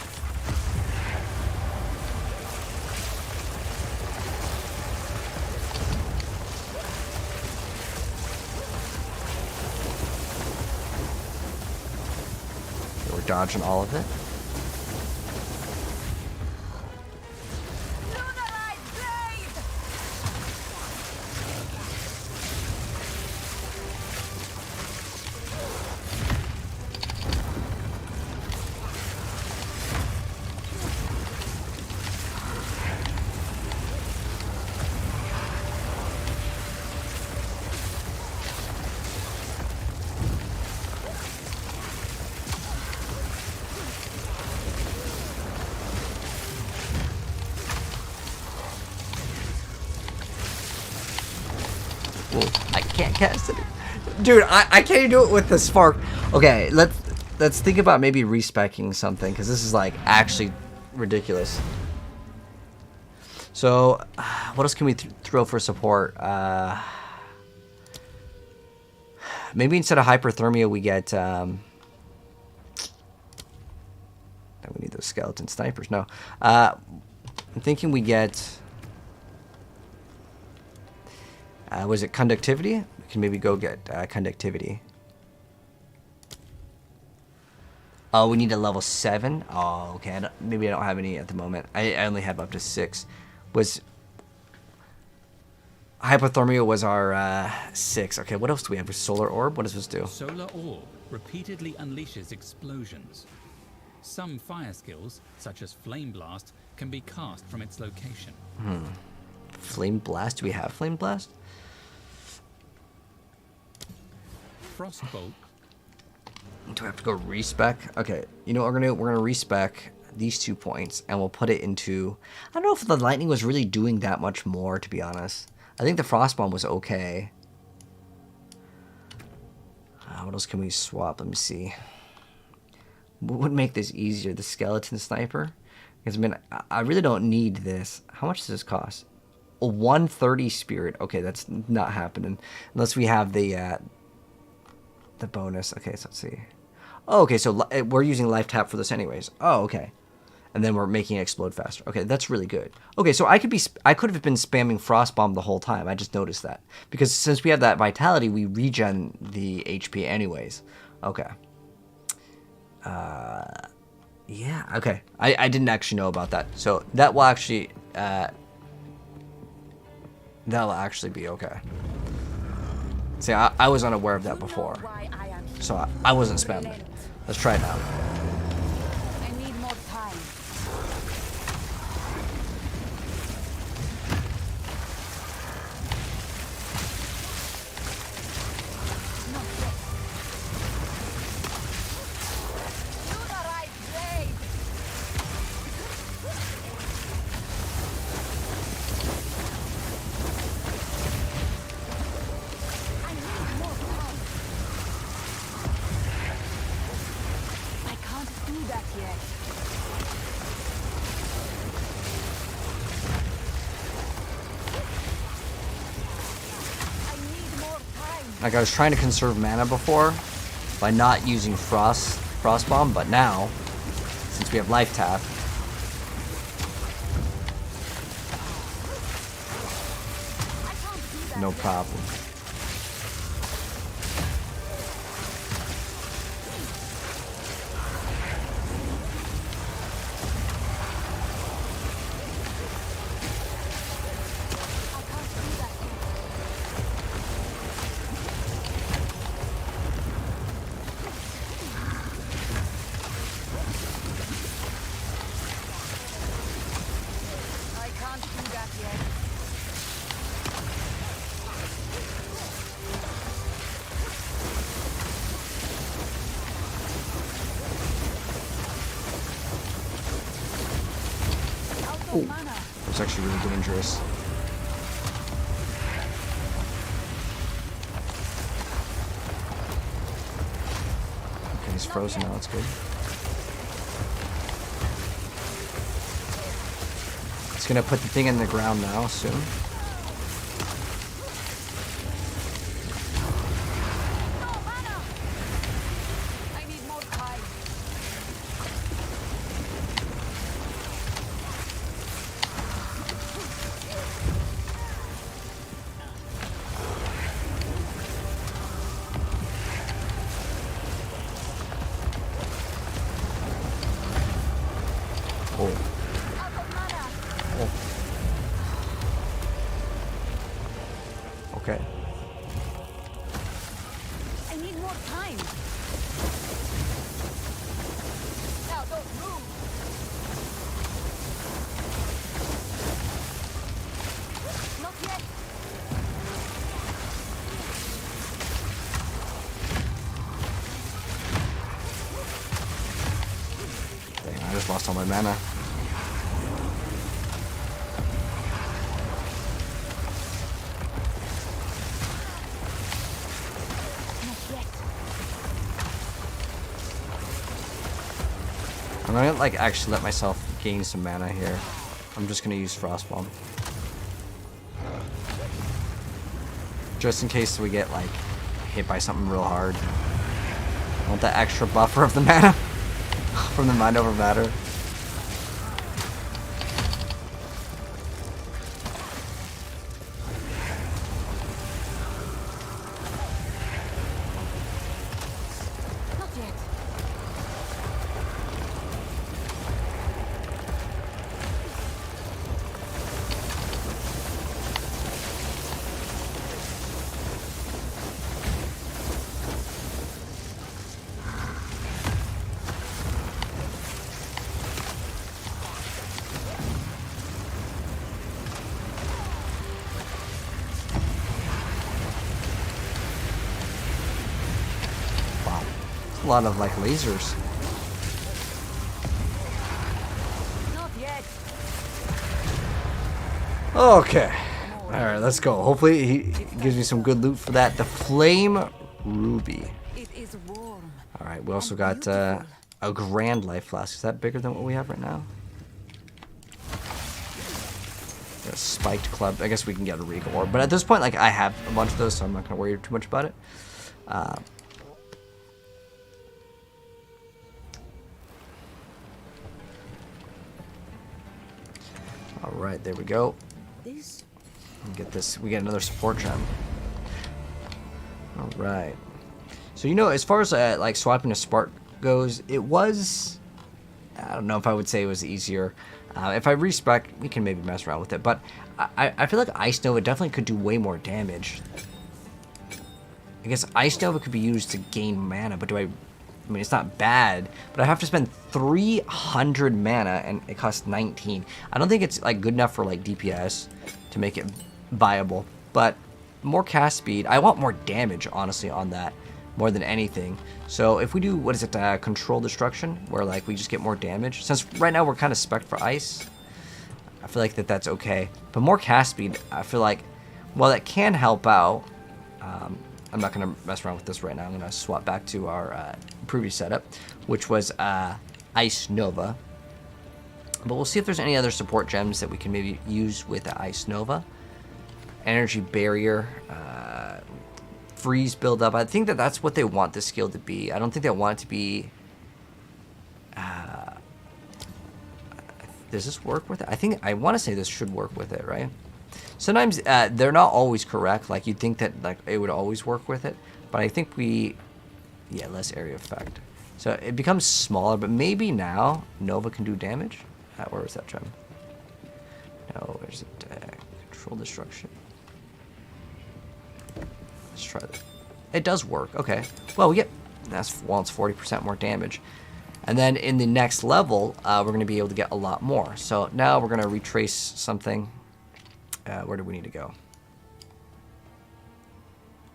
Okay, we're dodging all of it. I can't cast it. Dude, I can't do it with the spark. Okay, let's think about maybe respecking something, because this is like actually ridiculous. So, what else can we throw for support? Maybe instead of hyperthermia, we get. We need those skeleton snipers. No, I'm thinking we get. Was it conductivity? We can maybe go get conductivity. Oh, we need a level 7. Oh, okay. Maybe I don't have any at the moment. I only have up to 6. Was hypothermia was our 6. Okay, what else do we have? Solar orb. What does this do? Solar orb repeatedly unleashes explosions. Some fire skills, such as flame blast, can be cast from its location. Flame blast. Do we have flame blast? Frostbolt. Do I have to go respec? Okay, you know what we're gonna do? We're gonna respec these 2 points, and we'll put it into. I don't know if the lightning was really doing that much more, to be honest. I think the frost bomb was okay. What else can we swap? Let me see. What would make this easier? The skeleton sniper? Because I mean, I really don't need this. How much does this cost? A 130 spirit. Okay, that's not happening unless we have the bonus. Okay, so let's see. Oh, okay, so we're using life tap for this anyways. Oh, okay. And then we're making it explode faster. Okay, that's really good. Okay, so I could have been spamming frost bomb the whole time. I just noticed that because since we have that vitality, we regen the HP anyways. Okay. Yeah. Okay. I didn't actually know about that. So that will actually be okay. See, I was unaware of that before. So I wasn't spamming it. Let's try it now. I need more time. Not yet. To the right place. I need more time. I can't do that yet. I need more time. Like I was trying to conserve mana before by not using frost bomb, but now since we have life tap, I can't do that no yet. problem. I can't do that yet. I can't do that yet. Out of mana. It's actually really dangerous. Okay, he's frozen now. That's good. It's gonna put the thing in the ground now soon. No mana. I need more time. Oh, Out of mana. okay. I need more time. Now don't move. Not yet. Dang, I just lost all my mana. Not yet. I'm gonna like actually let myself gain some mana here. I'm just gonna use Frostbomb. Just in case we get like hit by something real hard. I want that extra buffer of the mana from the mind over matter. Not yet. Wow. A lot of like lasers. Not yet. Okay. Alright, let's go. Hopefully he gives me some good loot for that. The Flame Ruby. It is warm. Alright, we also got a Grand Life Flask. Is that bigger than what we have right now? Got a Spiked Club. I guess we can get a Regal Orb. But at this point, like, I have a bunch of those, so I'm not going to worry too much about it. Alright, there we go. This Get this. We get another support gem. All right. So you know, as far as like swapping a spark goes, it was. I don't know if I would say it was easier. If I respec, we can maybe mess around with it. But I feel like Ice Nova definitely could do way more damage. I guess Ice Nova could be used to gain mana, but do I mean, it's not bad, but I have to spend 300 mana and it costs 19. I don't think it's like good enough for like DPS to make it viable, but more cast speed. I want more damage, honestly, on that more than anything. So if we do, what is it, Control Destruction, where like we just get more damage, since right now we're kind of spec'd for ice, I feel like that's okay. But more cast speed, I feel like, while that can help out, I'm not going to mess around with this right now. I'm going to swap back to our previous setup, which was Ice Nova. But we'll see if there's any other support gems that we can maybe use with the Ice Nova. Energy Barrier, Freeze build-up. I think that that's what they want this skill to be. I don't think they want it to be... does this work with it? I want to say this should work with it, right? Sometimes they're not always correct. Like, you'd think that like it would always work with it, but I think yeah, less area effect. So it becomes smaller, but maybe now Nova can do damage. Where was that gem? No, where's it? Control Destruction. Let's try that. It does work. Okay. Well, we get it's 40% more damage, and then in the next level, we're going to be able to get a lot more. So now we're going to retrace something. Where do we need to go?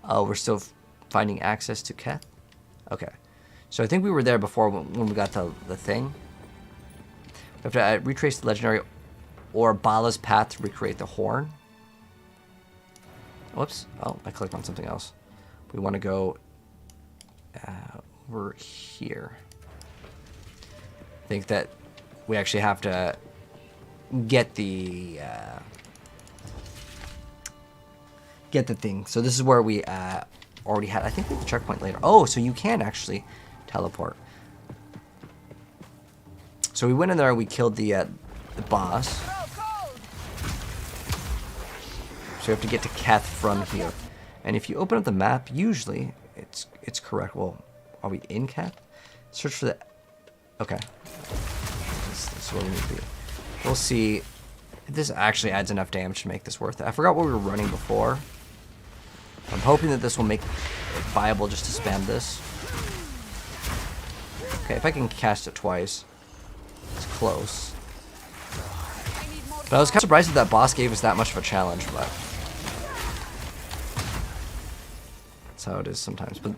Oh, we're still finding access to Keth? Okay. So I think we were there before when we got the thing. We have to retrace the legendary or Bala's path to recreate the horn. Whoops. Oh, I clicked on something else. We want to go over here. I think that we actually have to get the thing. So this is where we already had, I think we have the checkpoint later. Oh, so you can actually teleport. So we went in there and we killed the boss. So we have to get to Keth from here. And if you open up the map, usually it's correct. Well, are we in Keth? Search for the... Okay. This is where we need to be. We'll see if this actually adds enough damage to make this worth it. I forgot what we were running before. I'm hoping that this will make it viable just to spam this. Okay, if I can cast it twice. It's close. But I was kind of surprised that boss gave us that much of a challenge, but... that's how it is sometimes. But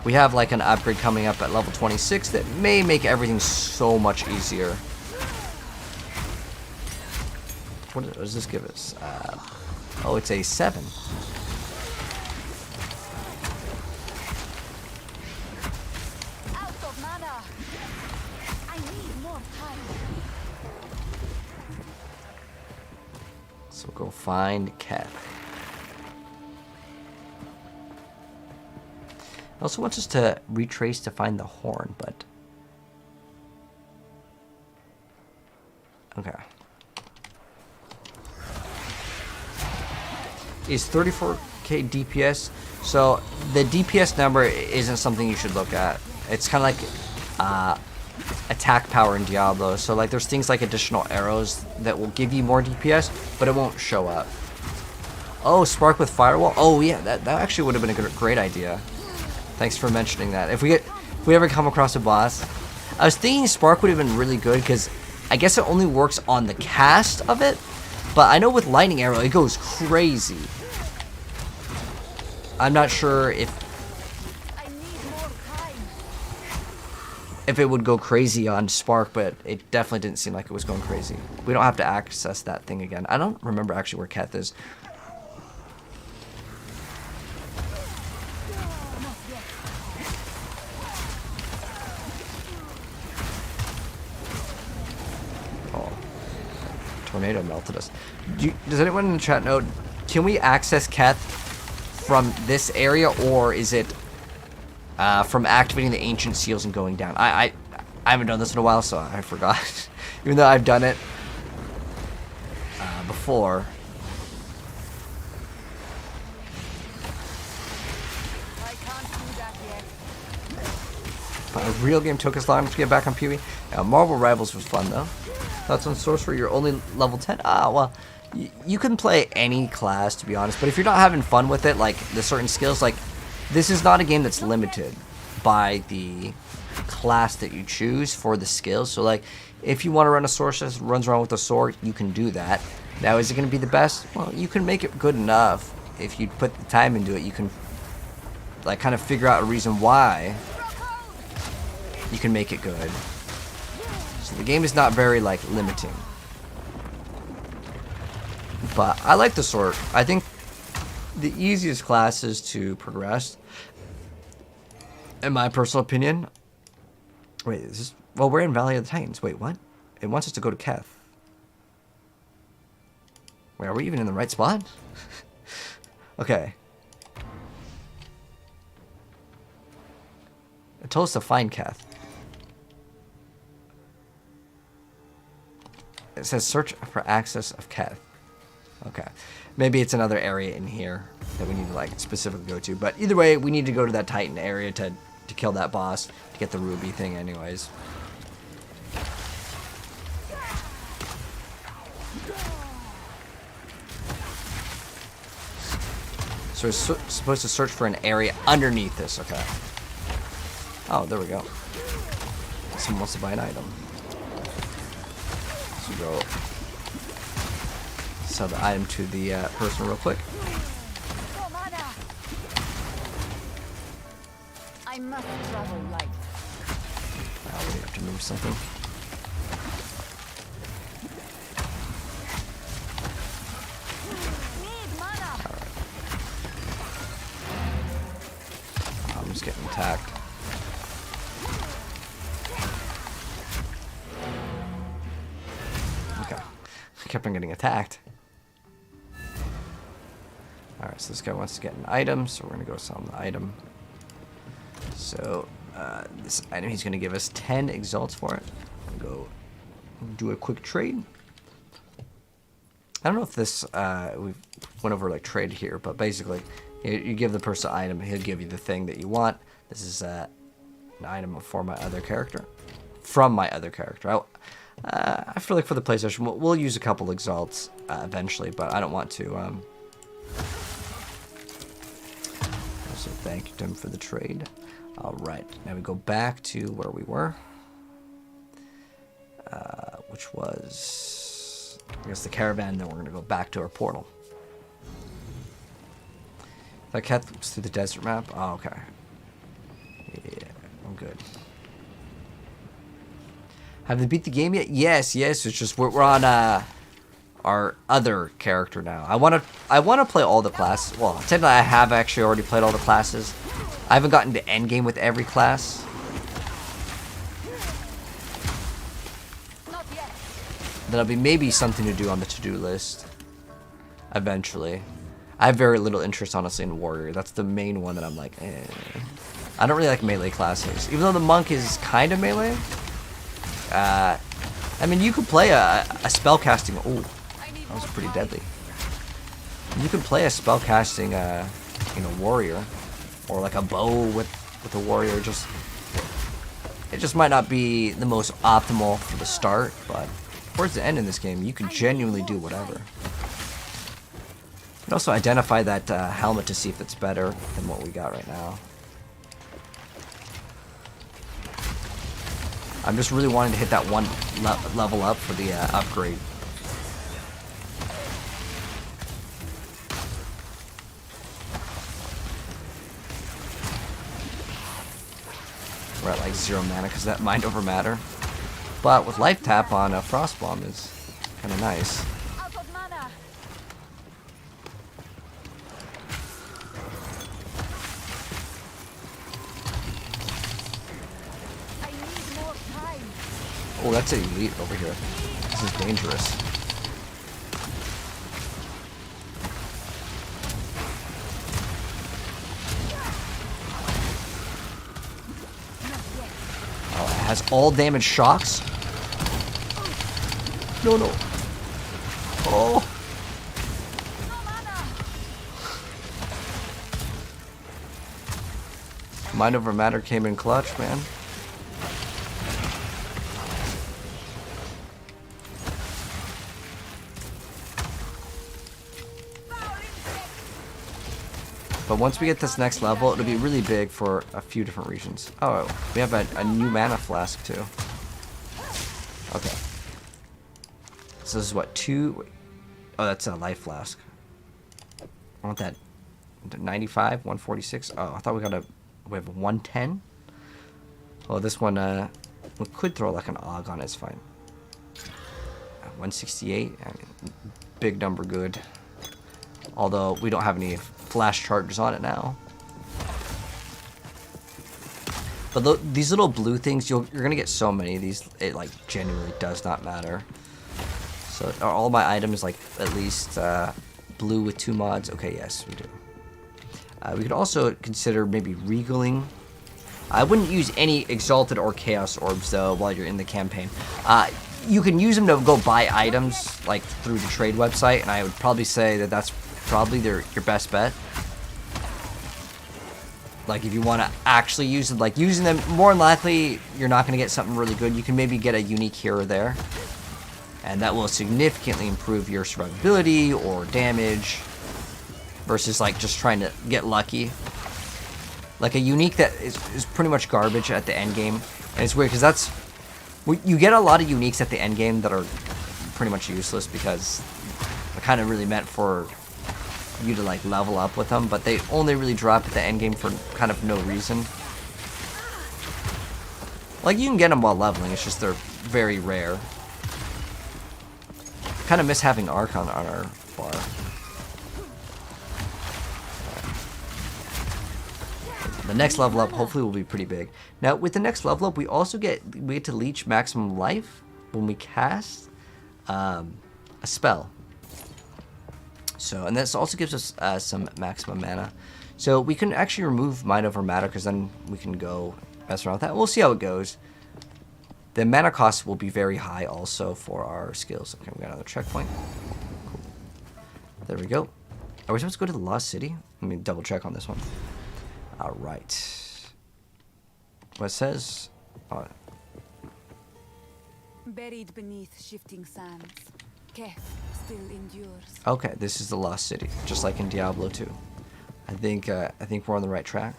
we have like an upgrade coming up at level 26 that may make everything so much easier. What does this give us? Oh, it's a 7. Out of mana. I need So we'll go find Keth. It also wants us to retrace to find the horn, but... Okay. Is 34k DPS. So the DPS number isn't something you should look at. It's kind of like attack power in Diablo. So like there's things like additional arrows that will give you more DPS, but it won't show up. Oh, Spark with Firewall. Oh yeah, that actually would have been a great idea. Thanks for mentioning that. If we ever come across a boss, I was thinking Spark would have been really good because I guess it only works on the cast of it, but I know with Lightning Arrow it goes crazy. I'm not sure if it would go crazy on Spark, but it definitely didn't seem like it was going crazy. We don't have to access that thing again. I don't remember actually where Keth is. Tornado melted us. Does anyone in the chat know, can we access Keth from this area, or is it from activating the ancient seals and going down? I haven't done this in a while, so I forgot. Even though I've done it before. I can't do that yet. But a real game took us long to get back on PoE. Marvel Rivals was fun though. Thoughts on Sorcerer? You're only level 10? Ah, well, you can play any class, to be honest. But if you're not having fun with it, like the certain skills, like this is not a game that's limited by the class that you choose for the skills. So like, if you want to run a Sorcerer that runs around with a sword, you can do that. Now, is it going to be the best? Well, you can make it good enough. If you put the time into it, you can like kind of figure out a reason why you can make it good. So the game is not very like limiting, but I like the sword. I think the easiest classes to progress, in my personal opinion. Wait, is this? Well, we're in Valley of the Titans. Wait, what? It wants us to go to Keth. Wait, are we even in the right spot? Okay. It told us to find Keth. It says search for access of Keth. Okay. Maybe it's another area in here that we need to like specifically go to. But either way, we need to go to that Titan area to kill that boss, to get the ruby thing anyways. So we're supposed to search for an area underneath this, okay. Oh, there we go. Someone wants to buy an item. So go sell the item to the person real quick. I must travel light. Oh, we have to move something. Need mana. Alright. I'm just getting attacked. Okay. I kept on getting attacked. Alright, so this guy wants to get an item, so we're going to go sell him the item. So, this item, he's going to give us 10 exalts for it. I'm going to go do a quick trade. I don't know if this, we went over like trade here, but basically, you give the person an item, he'll give you the thing that you want. This is an item for my other character. From my other character. I feel like for the PlayStation, we'll use a couple exalts eventually, but I don't want to. Also, thank you, Tim, for the trade. Alright, now we go back to where we were. Which was, I guess, the caravan, then we're going to go back to our portal. That cat was through the desert map? Oh, okay. Yeah, I'm good. Have they beat the game yet? Yes, yes. It's just we're on our other character now. I want to play all the classes. Well, technically I have actually already played all the classes. I haven't gotten to endgame with every class. Not yet. That'll be maybe something to do on the to-do list. eventually. I have very little interest, honestly, in warrior. That's the main one that I'm like, eh. I don't really like melee classes. Even though the monk is kind of melee. I mean, you could play a spellcasting. Oh, that was pretty deadly. You could play a spellcasting, you know, warrior, or like a bow with a warrior. It just might not be the most optimal for the start, but towards the end in this game, you can genuinely do whatever. You can also identify that helmet to see if it's better than what we got right now. I'm just really wanting to hit that one level up for the upgrade. We're at like 0 mana because that mind over matter. But with life tap on a frost bomb is kind of nice. Out of mana. I need more time. Oh, that's an elite over here. This is dangerous. Oh, it has all damage shocks. No, no. Oh. No mana. Mind over matter came in clutch, man. But once we get this next level, it'll be really big for a few different regions. Oh, we have a new mana flask too. Okay. So this is what, 2? Wait. Oh, that's a life flask. I want that 95, 146. Oh, I thought we have a 110. Oh, this one, we could throw like an AUG on it, it's fine. 168, I mean, big number good. Although we don't have any flash charges on it now. But these little blue things, you're gonna get so many of these, it like genuinely does not matter. So are all my items like at least blue with 2 mods? Okay, yes, we do. We could also consider maybe regaling. I wouldn't use any exalted or chaos orbs though while you're in the campaign. You can use them to go buy items like through the trade website, and I would probably say that that's probably your best bet. Like if you want to actually use it, like using them, more than likely you're not going to get something really good. You can maybe get a unique here or there, and that will significantly improve your survivability or damage versus like just trying to get lucky. Like a unique that is pretty much garbage at the end game, and it's weird because you get a lot of uniques at the end game that are pretty much useless because they're kind of really meant for you to like level up with them, but they only really drop at the end game for kind of no reason. Like you can get them while leveling, it's just they're very rare. Kind of miss having Archon on our bar. The next level up hopefully will be pretty big. Now with the next level up, we get to leech maximum life when we cast a spell. So, and this also gives us some maximum mana. So we can actually remove mind over matter because then we can go mess around with that. We'll see how it goes. The mana cost will be very high also for our skills. Okay, we got another checkpoint. Cool. There we go. Are we supposed to go to the Lost City? Let me double check on this one. All right. What it says? Buried beneath shifting sands, Keth still endures. Okay, this is the Lost City, just like in Diablo 2. I think we're on the right track.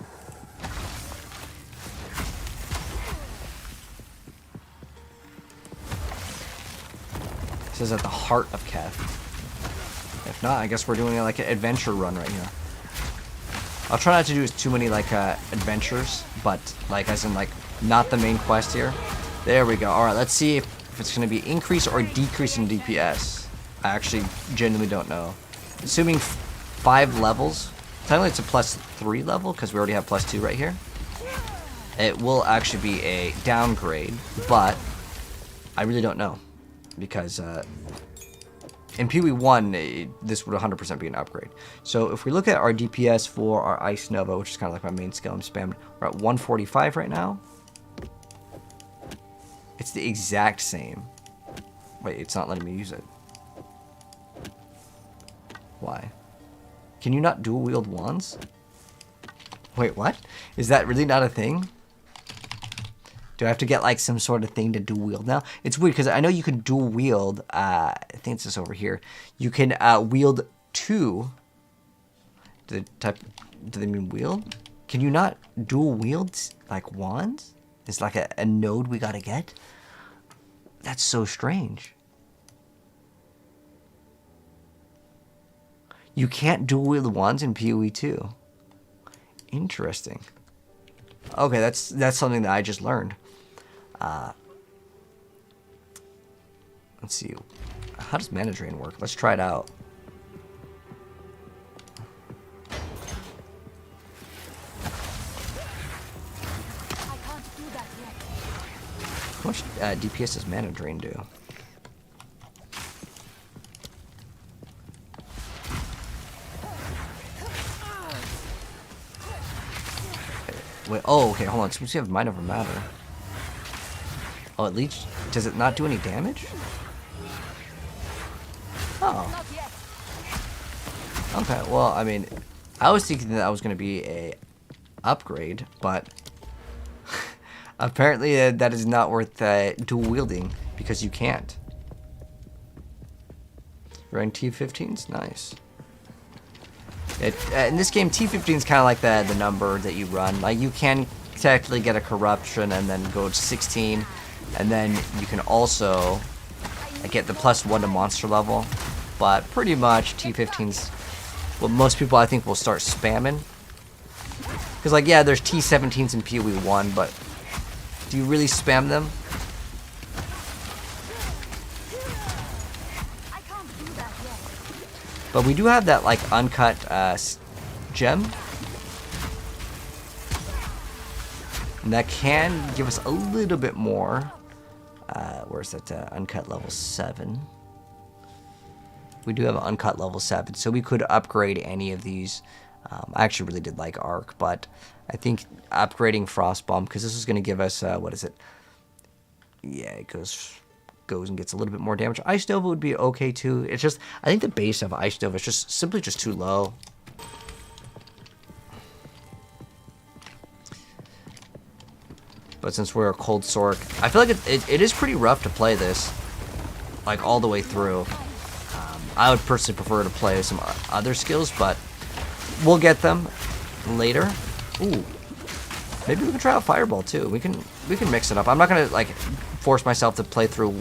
This is at the heart of Keth. If not, I guess we're doing like an adventure run right here. I'll try not to do too many like adventures, but like as in like not the main quest here. There we go. All right, let's see if it's going to be increase or decrease in DPS. I actually genuinely don't know. Assuming 5 levels, technically it's a +3 level because we already have +2 right here. It will actually be a downgrade, but I really don't know because in PoE1, this would 100% be an upgrade. So if we look at our DPS for our Ice Nova, which is kind of like my main skill I'm spammed, we're at 145 right now. It's the exact same. Wait, it's not letting me use it. Why? Can you not dual wield wands? Wait, what? Is that really not a thing? Do I have to get like some sort of thing to dual wield now? It's weird because I know you can dual wield. I think it's just over here. You can wield two. Do they mean wield? Can you not dual wield like wands? It's like a node we gotta get. That's so strange. You can't dual wield wands in PoE 2. Interesting. Okay, that's something that I just learned. Let's see. How does mana drain work? Let's try it out. I can't do that yet. How much DPS does mana drain do? Wait, oh, okay, hold on. Since we have Mind Over Matter. Oh, at least, does it not do any damage? Oh. Not yet. Okay, well, I mean, I was thinking that was going to be a upgrade, but apparently that is not worth dual wielding because you can't. Running T15s? Nice. In this game, T15 is kind of like the number that you run. Like, you can technically get a corruption and then go to 16, and then you can also get the +1 to monster level. But pretty much T15's what most people I think will start spamming. Because like, yeah, there's T17s in PoE 1, but do you really spam them? But we do have that like uncut gem. And that can give us a little bit more. Where's that uncut level 7? We do have an uncut level 7, so we could upgrade any of these. I actually really did like Arc, but I think upgrading Frostbomb, because this is going to give us, what is it? Yeah, it goes and gets a little bit more damage. Ice Nova would be okay too. It's just, I think the base of Ice Nova is just simply just too low. But since we're a cold Sorc, I feel like it is pretty rough to play this, like all the way through. I would personally prefer to play some other skills, but we'll get them later. Ooh, maybe we can try out Fireball too. We can mix it up. I'm not gonna like force myself to play through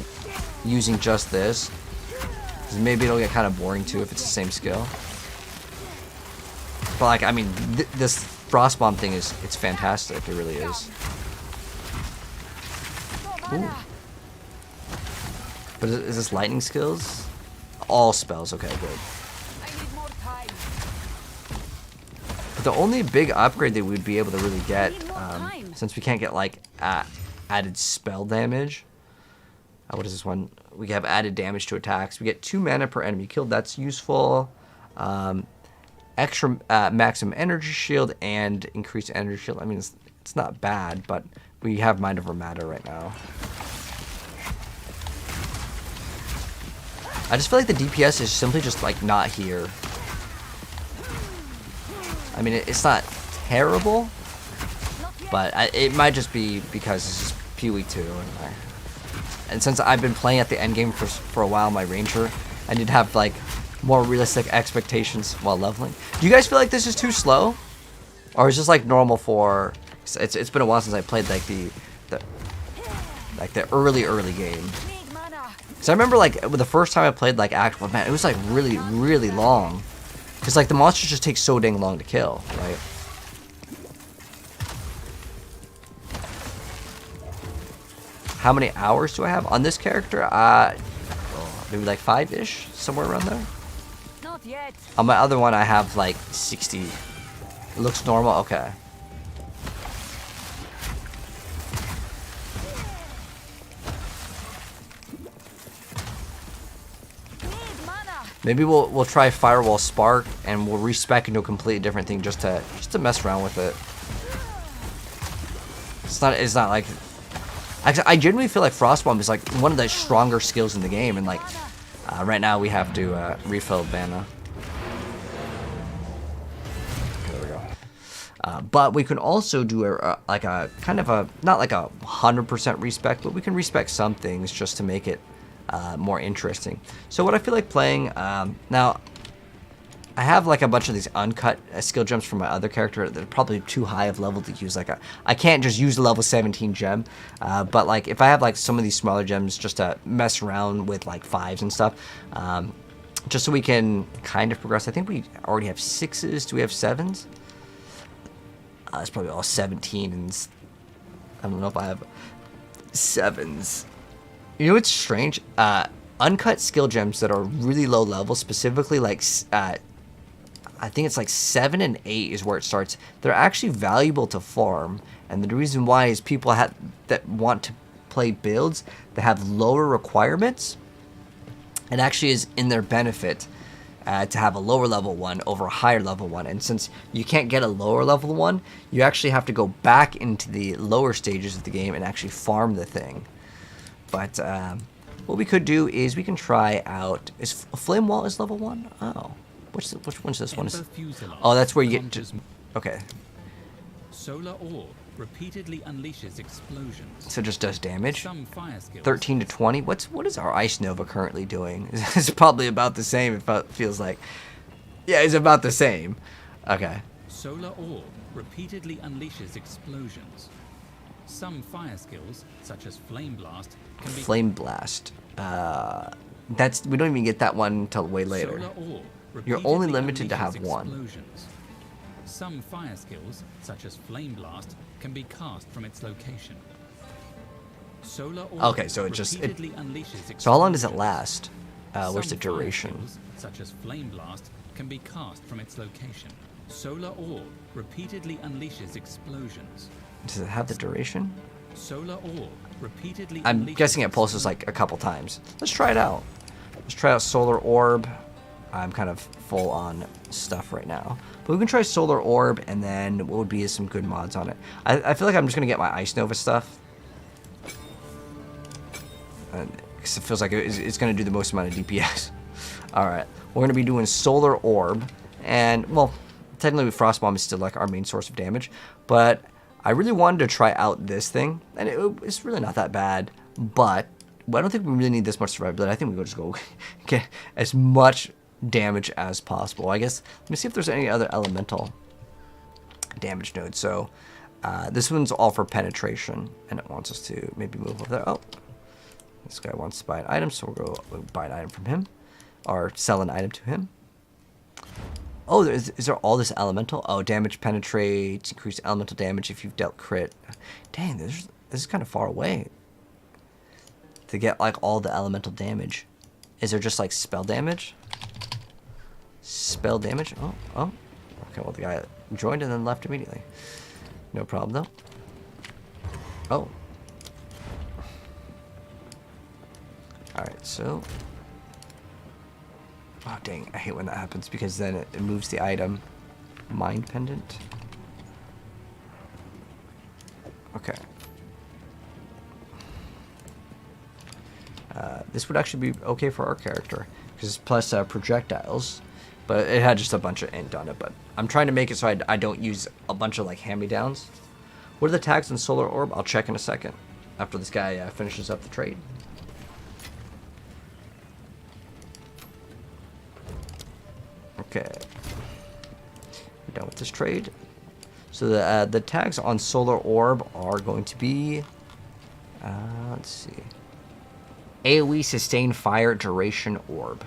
using just this, because maybe it'll get kind of boring too if it's the same skill. But like, I mean, this Frostbomb thing it's fantastic. It really is. Ooh. But is this lightning skills? All spells. Okay, good. I need more time. But the only big upgrade that we'd be able to really get, since we can't get like added spell damage. What is this one? We have added damage to attacks. We get 2 mana per enemy killed. That's useful. Extra maximum energy shield and increased energy shield. I mean, it's not bad, but we have Mind Over Matter right now. I just feel like the DPS is simply just like not here. I mean, it's not terrible, but it might just be because this is PoE 2, and since I've been playing at the end game for a while, my ranger, I need to have like more realistic expectations while leveling. Do you guys feel like this is too slow, or is this like normal for? It's been a while since I played like the early game. Cause I remember like the first time I played like Act 1, man, it was like really long. Cause like the monsters just take so dang long to kill, right? How many hours do I have on this character? Maybe like 5-ish, somewhere around there. Not yet. On my other one, I have like 60. It looks normal. Okay. Need mana. Maybe we'll try Firewall Spark and we'll respec into a completely different thing just to mess around with it. It's not like I genuinely feel like Frost Bomb is like one of the stronger skills in the game, and like right now we have to refill mana. There we go. But we can also do like a kind of a not like a 100% respec, but we can respec some things just to make it more interesting. So what I feel like playing now, I have like a bunch of these uncut skill gems from my other character that are probably too high of level to use. Like I can't just use a level 17 gem, but like if I have like some of these smaller gems just to mess around with like 5s and stuff, just so we can kind of progress. I think we already have 6s. Do we have 7s? It's probably all 17, and I don't know if I have 7s. You know what's strange? Uncut skill gems that are really low level, specifically like I think it's like 7 and 8 is where it starts. They're actually valuable to farm, and the reason why is people that want to play builds that have lower requirements. It actually is in their benefit to have a lower level one over a higher level one. And since you can't get a lower level one, you actually have to go back into the lower stages of the game and actually farm the thing. But what we could do is we can try out. Is Flame Wall is level 1? Oh. Which one's this one? Oh, that's where you get to... Okay. Solar orb repeatedly unleashes explosions. So it just does damage? Some fire skills. 13 to 20? What is our Ice Nova currently doing? It's probably about the same, it feels like. Yeah, it's about the same. Okay. Solar orb repeatedly unleashes explosions. Some fire skills, such as Flame Blast, can be... Flame Blast. We don't even get that one until way later. Solar orb You're only limited to have one. Explosions. Some fire skills, such as Flame Blast, can be cast from its location. Solar orb Okay, so it just... repeatedly unleashes So how long does it last? Where's the Some fire duration? skills, such as Flame Blast, can be cast from its location. Solar orb repeatedly unleashes explosions. Does it have the duration? Solar orb repeatedly I'm guessing it pulses like a couple times. Let's try it out. Let's try out Solar Orb. I'm kind of full on stuff right now. But we can try Solar Orb, and then what would be some good mods on it. I feel like I'm just going to get my Ice Nova stuff. Because it feels like it's going to do the most amount of DPS. Alright, we're going to be doing Solar Orb. And, well, technically Frost Bomb is still like our main source of damage. But I really wanted to try out this thing. And it's really not that bad. But I don't think we really need this much survivability. I think we go just go get as much damage as possible. I guess, let me see if there's any other elemental damage nodes. So, this one's all for penetration. And it wants us to maybe move over there. Oh, this guy wants to buy an item. So we'll go buy an item from him. Or sell an item to him. Oh, is there all this elemental? Oh, damage penetrates, increase elemental damage if you've dealt crit. Dang, this is kind of far away to get like all the elemental damage. Is there just like spell damage? Spell damage? Oh. Okay, well the guy joined and then left immediately. No problem though. Oh. Alright, so... Oh, dang. I hate when that happens because then it moves the item. Mind Pendant. Okay. This would actually be okay for our character because it's plus projectiles, but it had just a bunch of int on it. But I'm trying to make it so I don't use a bunch of like hand-me-downs. What are the tags in Solar Orb? I'll check in a second after this guy finishes up the trade. Okay, we're done with this trade. So the tags on Solar Orb are going to be, let's see, AoE Sustain Fire Duration Orb.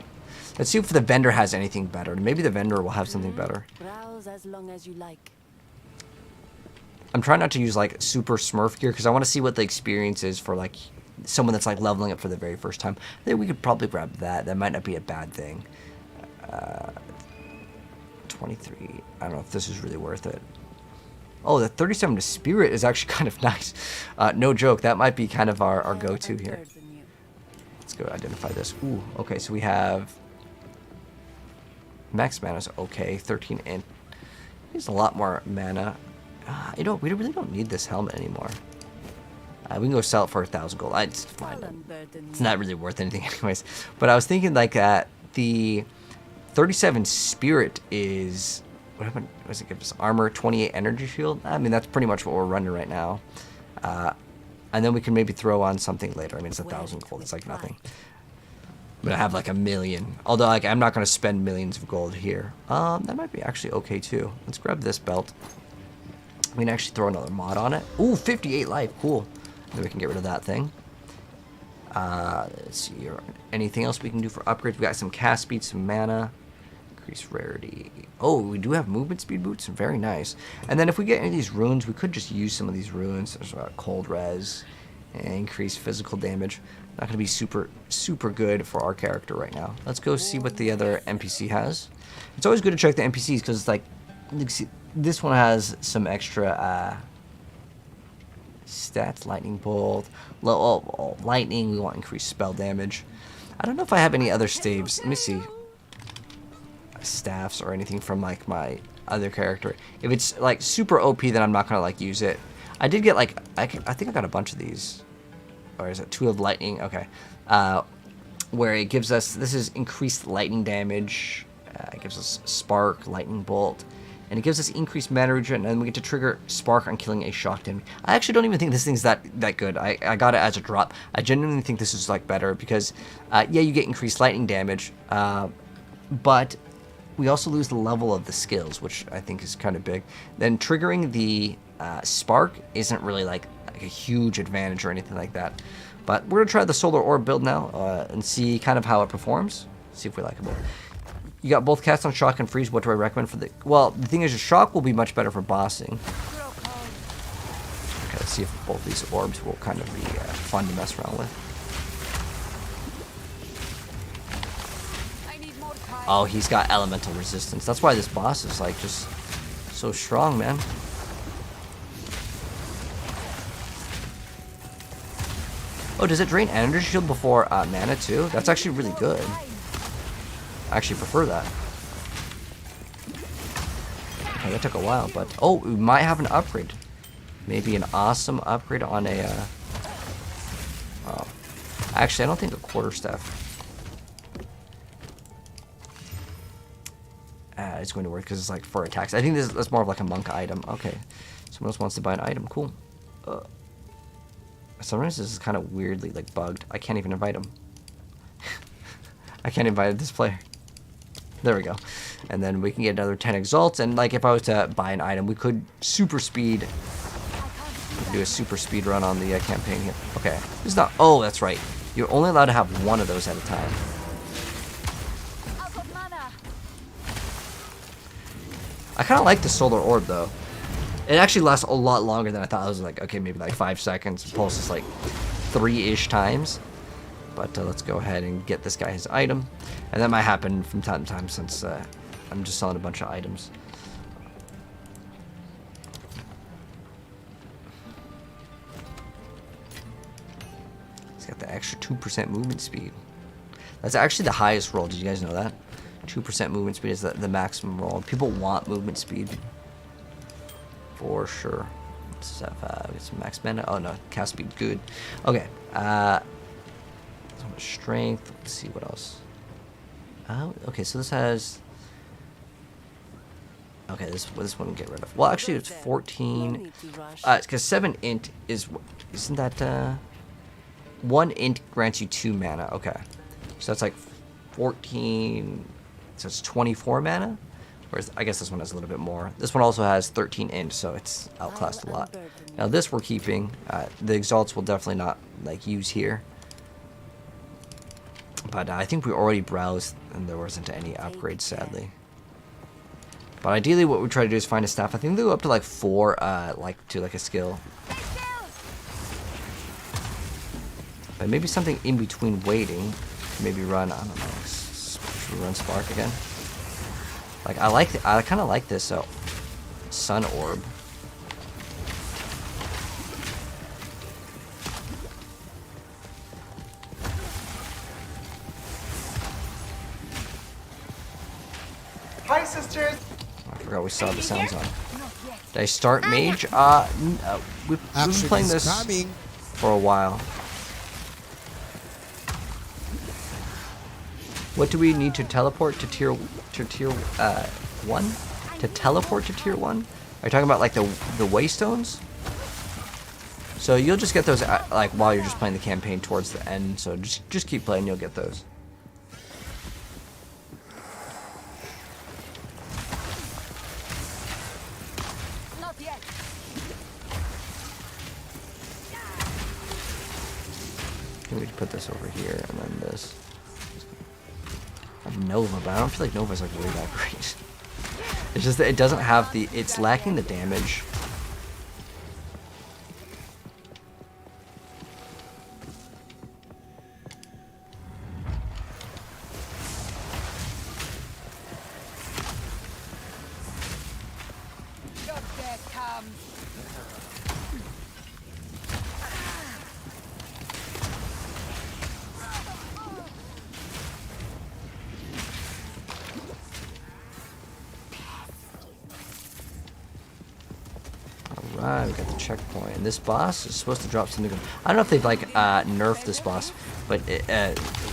Let's see if the vendor has anything better. Maybe the vendor will have something better. Browse as long as you like. I'm trying not to use like super Smurf gear because I want to see what the experience is for like someone that's like leveling up for the very first time. I think we could probably grab that. That might not be a bad thing. 23. I don't know if this is really worth it. Oh, the 37 to Spirit is actually kind of nice. No joke. That might be kind of our go-to here. Let's go identify this. Ooh, okay. So we have Max mana's okay. 13 int. He's a lot more mana. You know, we really don't need this helmet anymore. We can go sell it for 1,000 gold. It's fine. It's not really worth anything anyways. But I was thinking like the 37 spirit is... What happened? What does it give us? Armor, 28 energy shield? I mean, that's pretty much what we're running right now. And then we can maybe throw on something later. I mean, it's 1,000 gold. It's like nothing. But I have like 1,000,000. Although like I'm not going to spend millions of gold here. That might be actually okay too. Let's grab this belt. We can actually throw another mod on it. Ooh, 58 life. Cool. Then we can get rid of that thing. Let's see here. Anything else we can do for upgrades? We got some cast speed, some mana. Increase rarity. Oh, we do have movement speed boots. Very nice. And then if we get any of these runes, we could just use some of these runes. There's cold res. And increase physical damage. Not going to be super good for our character right now. Let's go see what the other NPC has. It's always good to check the NPCs because it's like, this one has some extra stats. Lightning bolt, lightning. We want increased spell damage. I don't know if I have any other staves. Let me see. Staffs or anything from like my other character. If it's like super OP, then I'm not gonna like use it. I did get like I think I got a bunch of these. Or is it 2 of lightning? Okay. Where it gives us, this is increased lightning damage. It gives us spark, lightning bolt, and it gives us increased mana regen, and we get to trigger spark on killing a shocked enemy. I actually don't even think this thing's that good. I got it as a drop. I genuinely think this is like better because yeah, you get increased lightning damage, but we also lose the level of the skills, which I think is kind of big. Then triggering the spark isn't really like a huge advantage or anything like that. But we're gonna try the solar orb build now and see kind of how it performs. See if we like it more. You got both cast on shock and freeze. What do I recommend for the... Well, the thing is, shock will be much better for bossing. Okay, let's see if both these orbs will kind of be fun to mess around with. Oh, he's got elemental resistance. That's why this boss is like just so strong, man. Oh, does it drain energy shield before mana too? That's actually really good. I actually prefer that. Okay, that took a while, but... Oh, we might have an upgrade. Maybe an awesome upgrade on a... Oh. Actually, I don't think a quarterstaff is going to work because it's like for attacks. I think that's more of like a monk item. Okay. Someone else wants to buy an item. Cool. Sometimes this is kind of weirdly like bugged. I can't even invite him. I can't invite this player. There we go. And then we can get another 10 exalts. And like if I was to buy an item, we could super speed. We could do a super speed run on the campaign here. Okay. It's not. Oh, that's right. You're only allowed to have one of those at a time. I kind of like the solar orb though. It actually lasts a lot longer than I thought. I was like, okay, maybe like 5 seconds. Pulses like 3-ish times. But let's go ahead and get this guy his item. And that might happen from time to time since I'm just selling a bunch of items. He's got the extra 2% movement speed. That's actually the highest roll. Did you guys know that? 2% movement speed is the maximum roll. People want movement speed. For sure. Let's have get some max mana. Oh no, cast speed, good. Okay. So much strength. Let's see what else. Okay, so this has. Okay, this one we'll get rid of. Well, actually, it's 14. Because 7 int isn't that 1 int grants you 2 mana. Okay, so that's like 14. So it's 24 mana. Whereas I guess this one has a little bit more. This one also has 13 int, so it's outclassed a lot. Now this we're keeping. The exalts will definitely not like use here. But I think we already browsed and there wasn't any upgrades, sadly. But ideally what we try to do is find a staff. I think they go up to like 4 like to like a skill. But maybe something in between waiting. Maybe run, I don't know, should we run Spark again? Like I kind of like this sun orb. Hi, sisters. I forgot we still have the sounds on. Not yet. Did I start mage? We've been Action playing is this coming. for a while. What do we need to teleport to tier 1? To teleport to tier 1? Are you talking about like the waystones? So you'll just get those like while you're just playing the campaign towards the end. So just keep playing, you'll get those. Not yet. We can put this over here and then this. Nova, but I don't feel like Nova's like really that great. It's just that it doesn't have the, it's lacking the damage. Your death comes. Alright, we got the checkpoint. And this boss is supposed to drop something good. I don't know if they've like nerfed this boss, but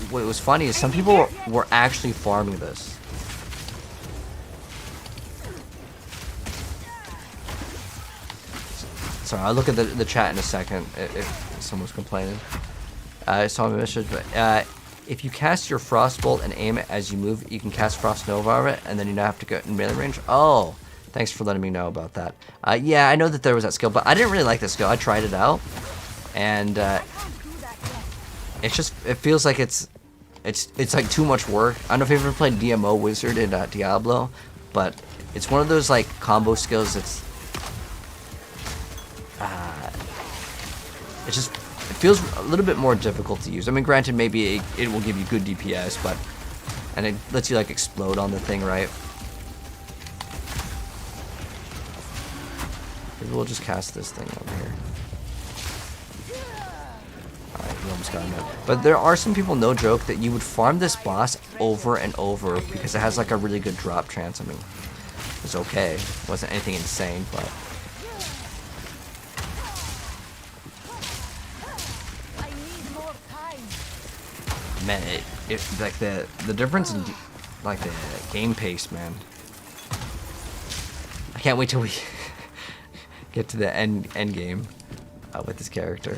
what was funny is some people were actually farming this. Sorry, I'll look at the chat in a second if someone's complaining. I saw a message, but if you cast your Frostbolt and aim it as you move, you can cast Frost Nova on it, and then you don't have to go in melee range. Oh, thanks for letting me know about that. Yeah, I know that there was that skill, but I didn't really like this skill. I tried it out, and it feels like it's like too much work. I don't know if you've ever played DMO Wizard in Diablo, but it's one of those like combo skills that's it feels a little bit more difficult to use. I mean, granted, maybe it will give you good DPS, and it lets you like explode on the thing, right? Maybe we'll just cast this thing over here. Alright, we almost got him. But there are some people, no joke, that you would farm this boss over and over because it has like a really good drop chance. I mean, it's okay. It wasn't anything insane, but I need more time. man, it like the difference in like the game pace, man. I can't wait till we get to the end game with this character.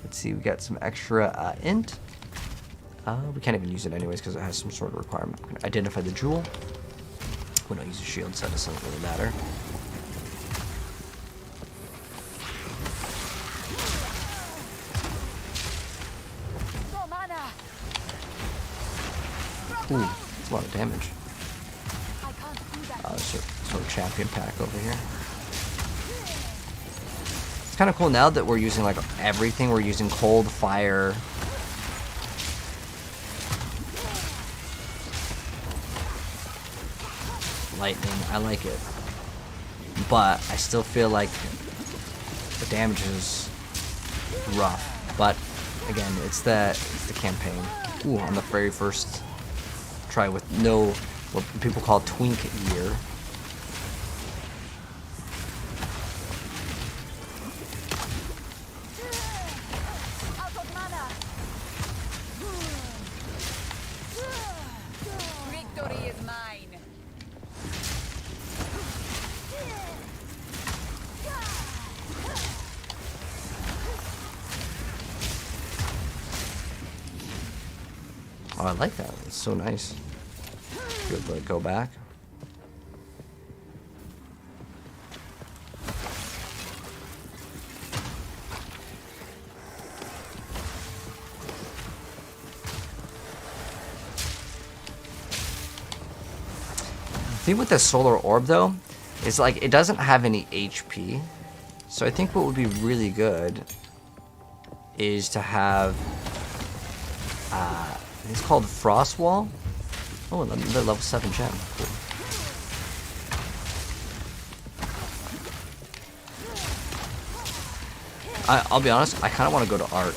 Let's see, we got some extra int. We can't even use it anyways because it has some sort of requirement. We're gonna identify the jewel. We don't use a shield, so it doesn't really matter. No mana. Ooh, that's a lot of damage. I can't do that. Sort of champion pack over here. It's kind of cool now that we're using like everything. We're using cold, fire. Lightning. I like it. But I still feel like the damage is rough. But again, it's the campaign. Ooh, on the very first try with no, what people call twink gear. Out of mana. Victory is mine. Oh, I like that. It's so nice. Be able to go back. The thing with the solar orb though is like it doesn't have any HP. So I think what would be really good is to have it's called Frost Wall. Oh, another level 7 gem. Cool. I'll be honest, I kind of want to go to Arc.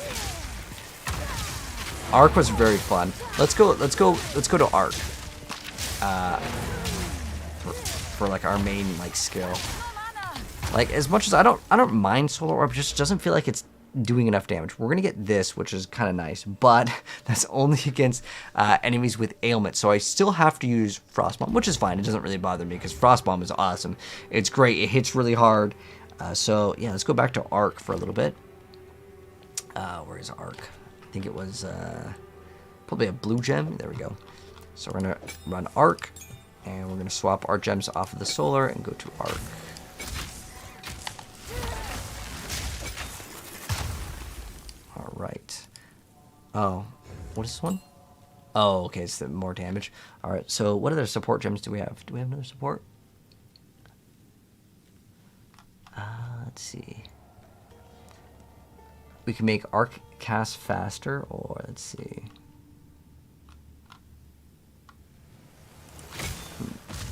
Arc was very fun. Let's go to Arc. for like our main like skill. Like as much as I don't mind Solar Orb, just doesn't feel like it's doing enough damage. We're gonna get this, which is kind of nice, but that's only against enemies with ailment. So I still have to use Frost Bomb, which is fine. It doesn't really bother me because Frost Bomb is awesome. It's great. It hits really hard. So yeah, let's go back to Arc for a little bit. Where is Arc? I think it was probably a blue gem. There we go. So we're gonna run Arc, and we're gonna swap our gems off of the Solar and go to Arc. Alright. Oh, what is this one? Oh, okay, it's the more damage. Alright, so what other support gems do we have? Do we have another support? Let's see. We can make Arc cast faster, or let's see.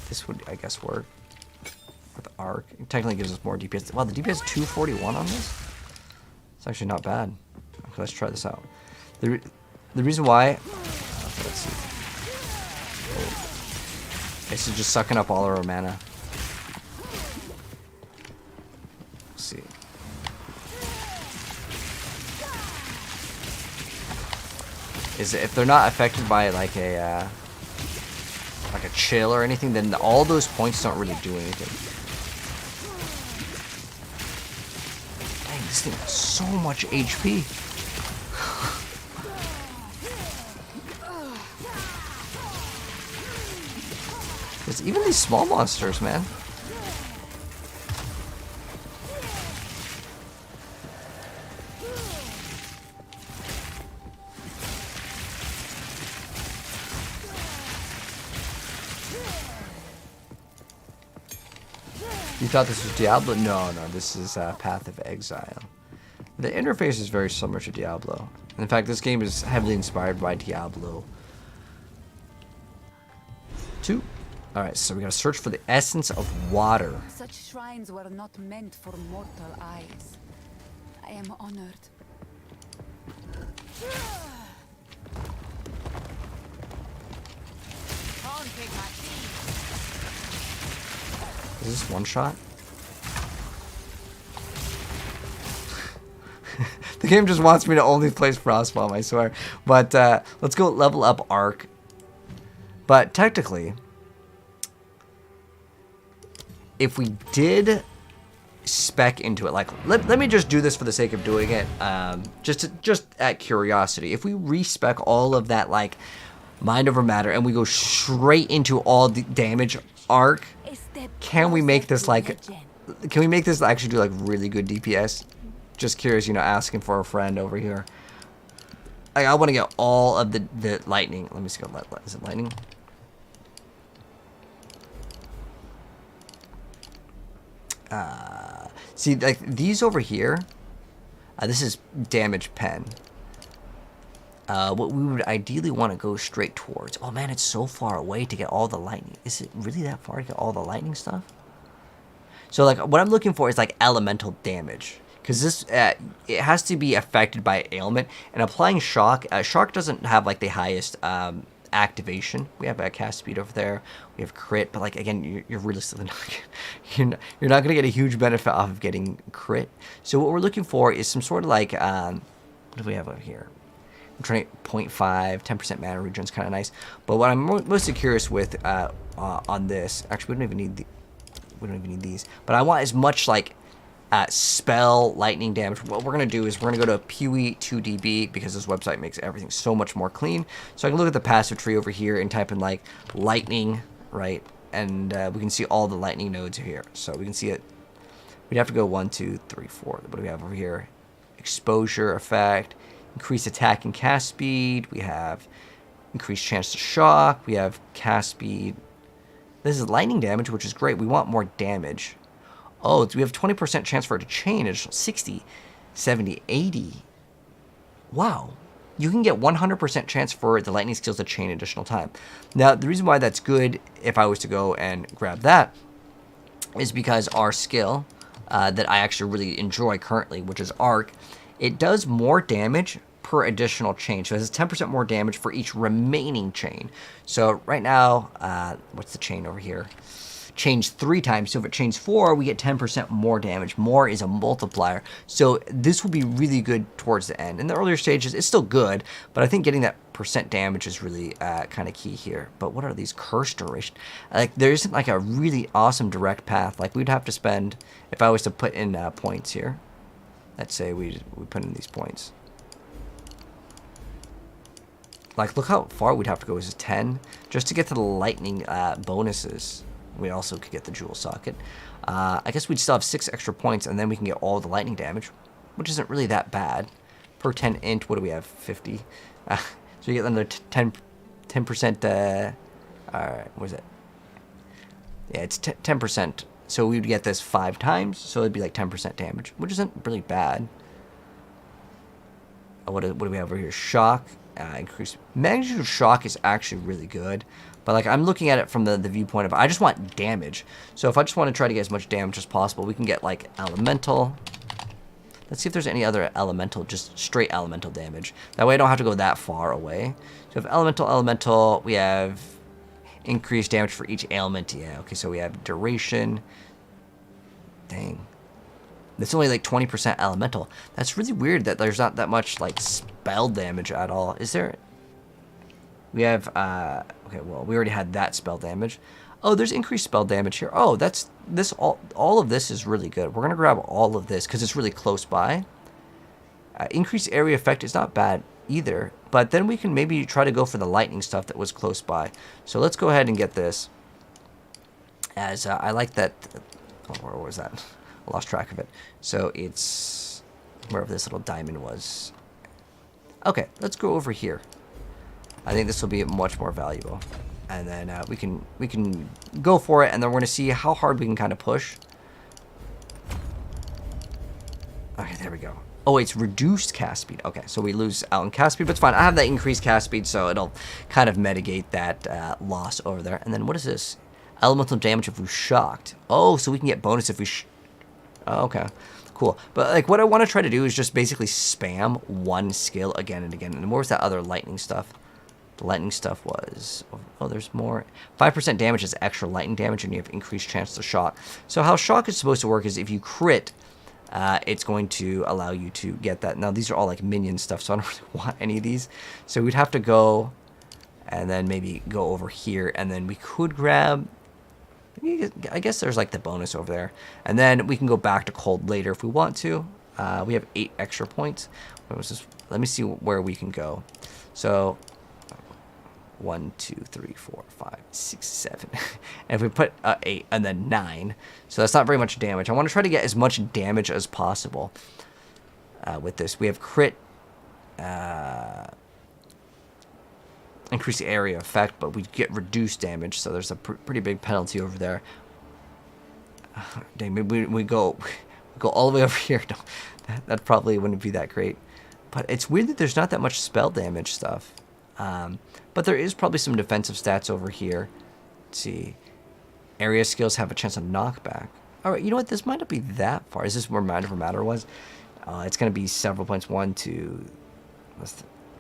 This would, I guess, work with Arc. It technically gives us more DPS. Wow, the DPS is 241 on this? It's actually not bad. Okay, let's try this out. The reason why... let's see. Oh. This is just sucking up all our mana. Let's see. Is if they're not affected by like a chill or anything, then all those points don't really do anything. Dang, this thing has so much HP. It's even these small monsters, man. You thought this was Diablo? No, this is Path of Exile. The interface is very similar to Diablo. In fact, this game is heavily inspired by Diablo 2. Alright, so we gotta search for the essence of water. Such shrines were not meant for mortal eyes. I am honored. Is this one shot? The game just wants me to only place Frostbomb, I swear. But let's go level up Arc. But technically, if we did spec into it, like let me just do this for the sake of doing it, just at curiosity. If we respec all of that like mind over matter and we go straight into all the damage Arc, can we make this like, can we make this actually do like really good DPS? Just curious, you know, asking for a friend over here. I want to get all of the lightning. Let me see. Is it lightning? See, like these over here. This is damage pen. What we would ideally want to go straight towards. Oh man, it's so far away to get all the lightning. Is it really that far to get all the lightning stuff? So like what I'm looking for is like elemental damage. Because this, it has to be affected by ailment. And applying shock, shock doesn't have like the highest activation. We have a cast speed over there. We have crit, but like again, you're realistically not, you're not gonna get a huge benefit off of getting crit. So what we're looking for is some sort of like, what do we have over here? I'm trying to 0.5, 10% mana regen is kind of nice. But what I'm mostly curious with on this, actually we don't even need these. But I want as much like spell lightning damage. What we're gonna do is we're gonna go to PoE 2DB because this website makes everything so much more clean. So I can look at the passive tree over here and type in like lightning, right? And we can see all the lightning nodes here. So we can see it. We'd have to go 1, 2, 3, 4. What do we have over here? Exposure effect, increased attack and cast speed. We have increased chance to shock. We have cast speed. This is lightning damage, which is great. We want more damage. Oh, we have 20% chance for it to chain. It's 60, 70, 80. Wow. You can get 100% chance for the lightning skills to chain additional time. Now, the reason why that's good, if I was to go and grab that, is because our skill that I actually really enjoy currently, which is Arc, it does more damage per additional chain. So it has 10% more damage for each remaining chain. So right now, what's the chain over here? change 3 times. So if it changes 4, we get 10% more damage. More is a multiplier. So this will be really good towards the end. In the earlier stages, it's still good, but I think getting that percent damage is really kind of key here. But what are these curse duration? Like, there isn't like a really awesome direct path. Like, we'd have to spend, if I was to put in points here, let's say we put in these points. Like, look how far we'd have to go. Is it 10? Just to get to the lightning bonuses. We also could get the jewel socket. I guess we'd still have 6 extra points, and then we can get all the lightning damage, which isn't really that bad. Per 10 int, what do we have? 50. So you get another 10%. Alright, what is it? Yeah, it's 10%. So we would get this 5 times, so it'd be like 10% damage, which isn't really bad. What do we have over here? Shock. Increase magnitude of shock is actually really good, but like I'm looking at it from the viewpoint of I just want damage. So if I just want to try to get as much damage as possible, we can get like elemental. Let's see if there's any other elemental, just straight elemental damage. That way I don't have to go that far away. So if elemental, we have increased damage for each ailment. Yeah, okay, so we have duration. Dang. It's only like 20% elemental. That's really weird that there's not that much like spell damage at all. Is there? We have, okay, well, we already had that spell damage. Oh, there's increased spell damage here. Oh, that's, all of this is really good. We're going to grab all of this because it's really close by. Increased area effect is not bad either, but then we can maybe try to go for the lightning stuff that was close by. So let's go ahead and get this. As I like that, oh, where was that? I lost track of it. So it's wherever this little diamond was. Okay, let's go over here. I think this will be much more valuable. And then we can go for it, and then we're going to see how hard we can kind of push. Okay, there we go. Oh, it's reduced cast speed. Okay, so we lose out on cast speed, but it's fine. I have that increased cast speed, so it'll kind of mitigate that loss over there. And then what is this? Elemental damage if we're shocked. Oh, so we can get bonus if we... Oh, okay, cool. But like what I want to try to do is just basically spam one skill again and again. And what was that other lightning stuff? The lightning stuff was, oh, there's more. 5% damage is extra lightning damage, and you have increased chance to shock. So how shock is supposed to work is if you crit, it's going to allow you to get that. Now these are all like minion stuff, so I don't really want any of these. So we'd have to go and then maybe go over here, and then we could grab... I guess there's like the bonus over there. And then we can go back to cold later if we want to. We have 8 extra points. What was this? Let me see where we can go. So 1, 2, 3, 4, 5, 6, 7. And if we put 8 and then 9. So that's not very much damage. I want to try to get as much damage as possible with this. We have crit. Increase the area effect, but we get reduced damage, so there's a pretty big penalty over there. Dang, maybe we go all the way over here. No, that probably wouldn't be that great. But it's weird that there's not that much spell damage stuff. But there is probably some defensive stats over here. Let's see. Area skills have a chance of knockback. Alright, you know what? This might not be that far. Is this where Mind Over Matter was? It's going to be several points. 1, 2...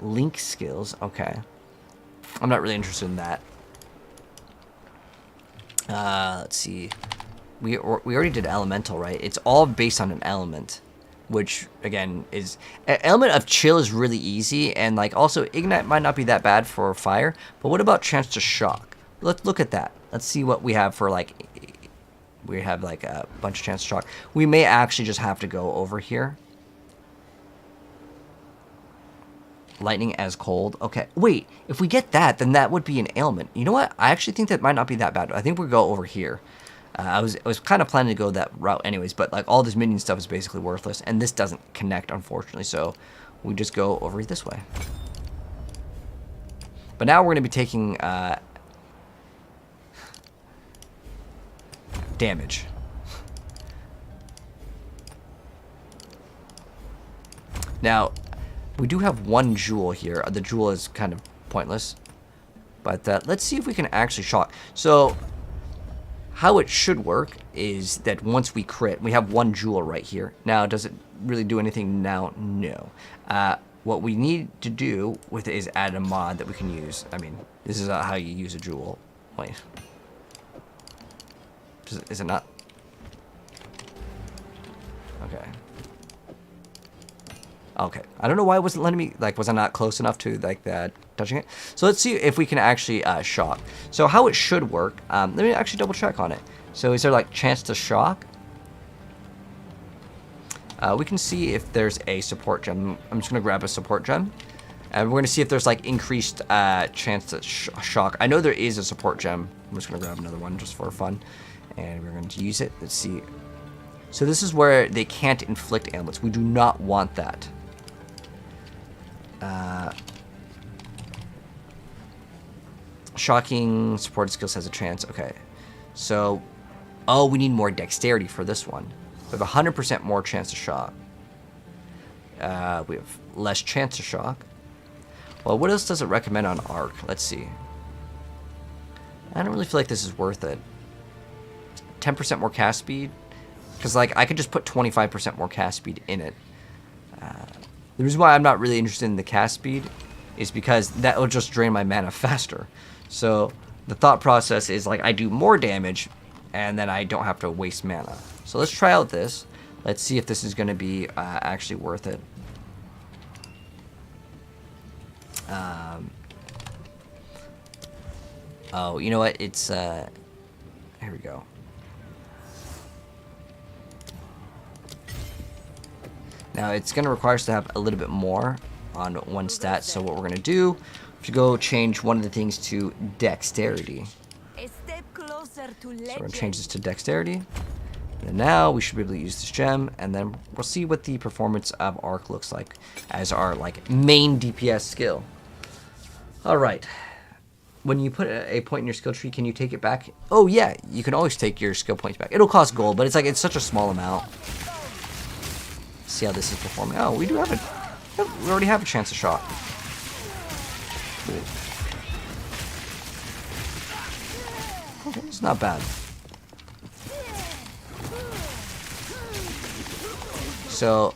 Link skills. Okay. I'm not really interested in that. Let's see. We already did elemental, right? It's all based on an element, which again is element of chill is really easy, and like also ignite might not be that bad for fire. But what about chance to shock? Let's look at that. Let's see what we have for like. We have like a bunch of chance to shock. We may actually just have to go over here. Lightning as cold. Okay, wait. If we get that, then that would be an ailment. You know what? I actually think that might not be that bad. I think we'll go over here. I was kind of planning to go that route anyways, but like all this minion stuff is basically worthless, and this doesn't connect, unfortunately, so we just go over this way. But now we're going to be taking damage. Now, we do have 1 jewel here. The jewel is kind of pointless. But let's see if we can actually shock. So, how it should work is that once we crit, we have 1 jewel right here. Now, does it really do anything now? No. What we need to do with it is add a mod that we can use. I mean, this is how you use a jewel. Wait. Is it not? Okay. Okay. I don't know why it wasn't letting me, like, was I not close enough to, like, that touching it? So let's see if we can actually shock. So how it should work, let me actually double check on it. So is there, like, chance to shock? We can see if there's a support gem. I'm just going to grab a support gem. And we're going to see if there's, like, increased chance to shock. I know there is a support gem. I'm just going to grab another one just for fun. And we're going to use it. Let's see. So this is where they can't inflict ailments. We do not want that. Shocking supported skills has a chance. Okay. So, oh, we need more dexterity for this one. We have 100% more chance to shock. We have less chance to shock. Well, what else does it recommend on arc? Let's see. I don't really feel like this is worth it. 10% more cast speed. Because, like, I could just put 25% more cast speed in it. The reason why I'm not really interested in the cast speed is because that will just drain my mana faster. So, the thought process is, like, I do more damage, and then I don't have to waste mana. So, let's try out this. Let's see if this is going to be actually worth it. Oh, you know what? It's, here we go. Now, it's going to require us to have a little bit more on one stat. So what we're going to do, if you go change one of the things to dexterity. A step closer to So we're going to legend. change this to dexterity. And now we should be able to use this gem. And then we'll see what the performance of Arc looks like as our, like, main DPS skill. All right. When you put a point in your skill tree, can you take it back? Oh, yeah. You can always take your skill points back. It'll cost gold, but it's like, it's such a small amount. See how this is performing. Oh, we do have it. We already have a chance to shock. Cool. Okay, it's not bad. So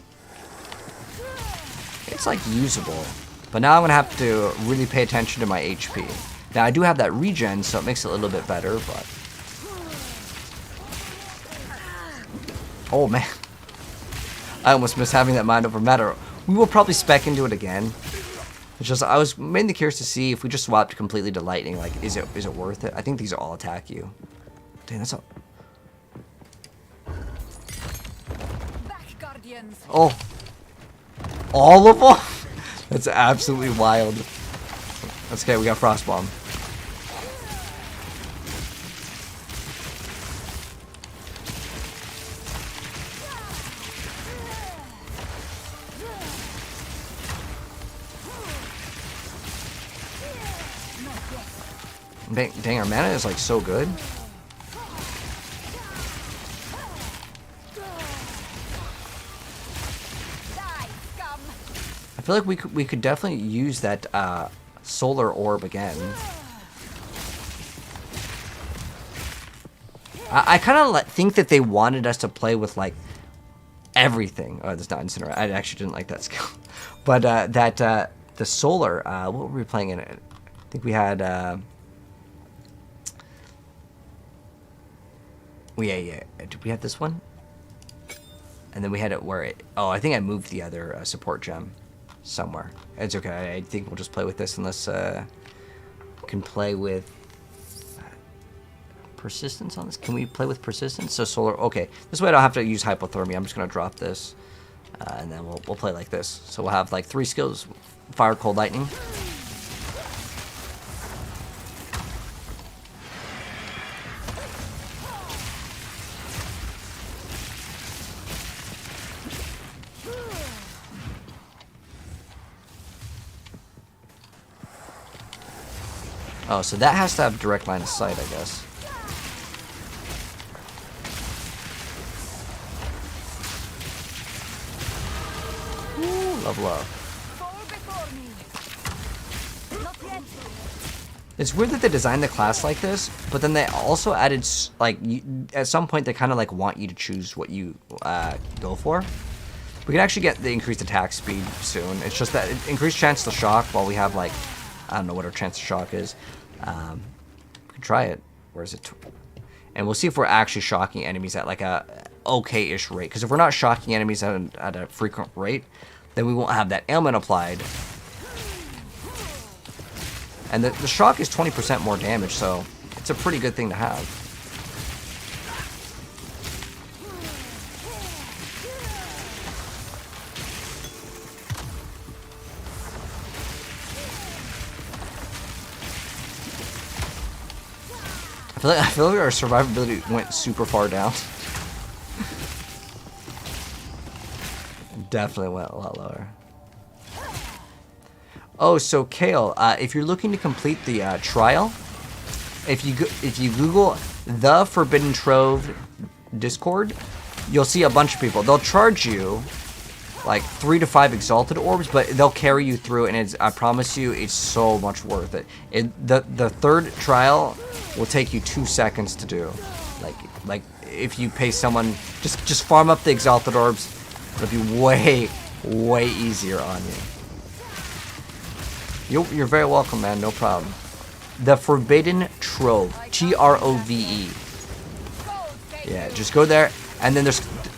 it's like usable, but now I'm gonna have to really pay attention to my HP. Now I do have that regen, so it makes it a little bit better. But oh man. I almost miss having that mind over matter. We will probably spec into it again. It's just I was mainly curious to see if we just swapped completely to lightning. Like, is it worth it? I think these all attack you. Dang, that's all. Back, guardians. Oh, all of them? That's absolutely wild. That's okay. We got frostbomb. Dang, our mana is like so good. I feel like we could definitely use that solar orb again. I kind of think that they wanted us to play with like everything. Oh, that's not incinerate. I actually didn't like that skill, but the solar. What were we playing in it? I think we had. Yeah. Did we have this one? And then we had it where it... Oh, I think I moved the other support gem somewhere. It's okay. I think we'll just play with this unless we can play with persistence on this. Can we play with persistence? So solar... Okay. This way I don't have to use hypothermia. I'm just going to drop this. And then we'll play like this. So we'll have like 3 skills. Fire, cold, lightning. Oh, so that has to have direct line of sight, I guess. Ooh, level up. It's weird that they designed the class like this, but then they also added, like, at some point they kind of like want you to choose what you go for. We can actually get the increased attack speed soon. It's just that increased chance to shock while we have, like, I don't know what our chance to shock is. We can try it. Where is it? and we'll see if we're actually shocking enemies at like a okay-ish rate. Because if we're not shocking enemies at a frequent rate, then we won't have that ailment applied. And the shock is 20% more damage, so it's a pretty good thing to have. I feel like our survivability went super far down. Definitely went a lot lower. Oh, so Kale, if you're looking to complete the trial, if you Google the Forbidden Trove Discord, you'll see a bunch of people. They'll charge you like 3 to 5 exalted orbs, but they'll carry you through, and I promise you, it's so much worth it. The third trial will take you 2 seconds to do. Like if you pay someone, just farm up the exalted orbs, it'll be way easier on you. You're very welcome, man. No problem. The Forbidden Trove, Trove. Yeah, just go there, and then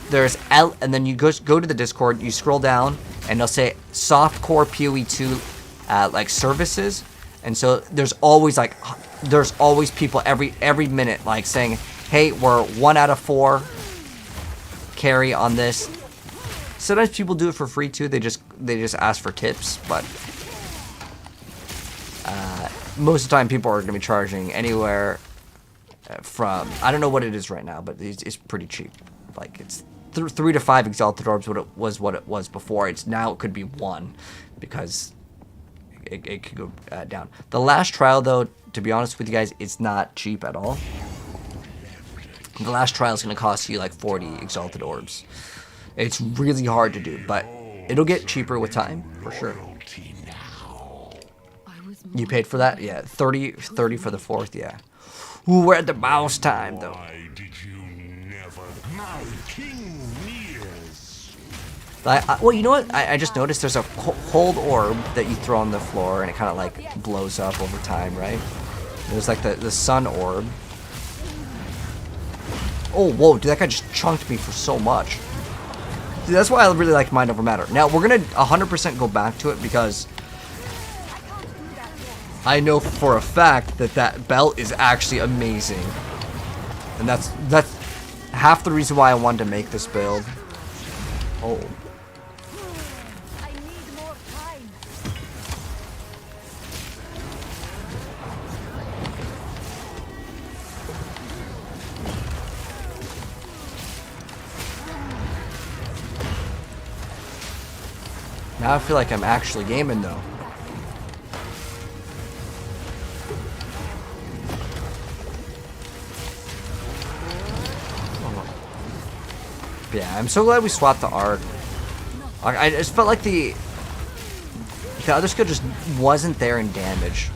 there's L, and then you go to the Discord. You scroll down, and they'll say Softcore PoE2 like services, and so there's always people every minute like saying, hey, we're 1 out of 4 carry on this. Sometimes people do it for free too. They just ask for tips, but most of the time people are going to be charging anywhere from, I don't know what it is right now, but it's pretty cheap. Like it's 3 to 5 exalted orbs what it was before. Now it could be 1 because it could go down. The last trial though, to be honest with you guys, it's not cheap at all. The last trial is going to cost you like 40 exalted orbs. It's really hard to do, but it'll get cheaper with time for sure. You paid for that? Yeah, 30 for the 4th, yeah. Ooh, we're at the mouse time though. Well, you know what? I just noticed there's a cold orb that you throw on the floor, and it kind of like blows up over time, right? There's like the sun orb. Oh, whoa, dude, that guy just chunked me for so much. Dude, that's why I really like Mind Over Matter. Now, we're going to 100% go back to it because I know for a fact that belt is actually amazing. And that's half the reason why I wanted to make this build. Oh. I need more time. Now I feel like I'm actually gaming though. Yeah, I'm so glad we swapped the arc. I just felt like the other skill just wasn't there in damage.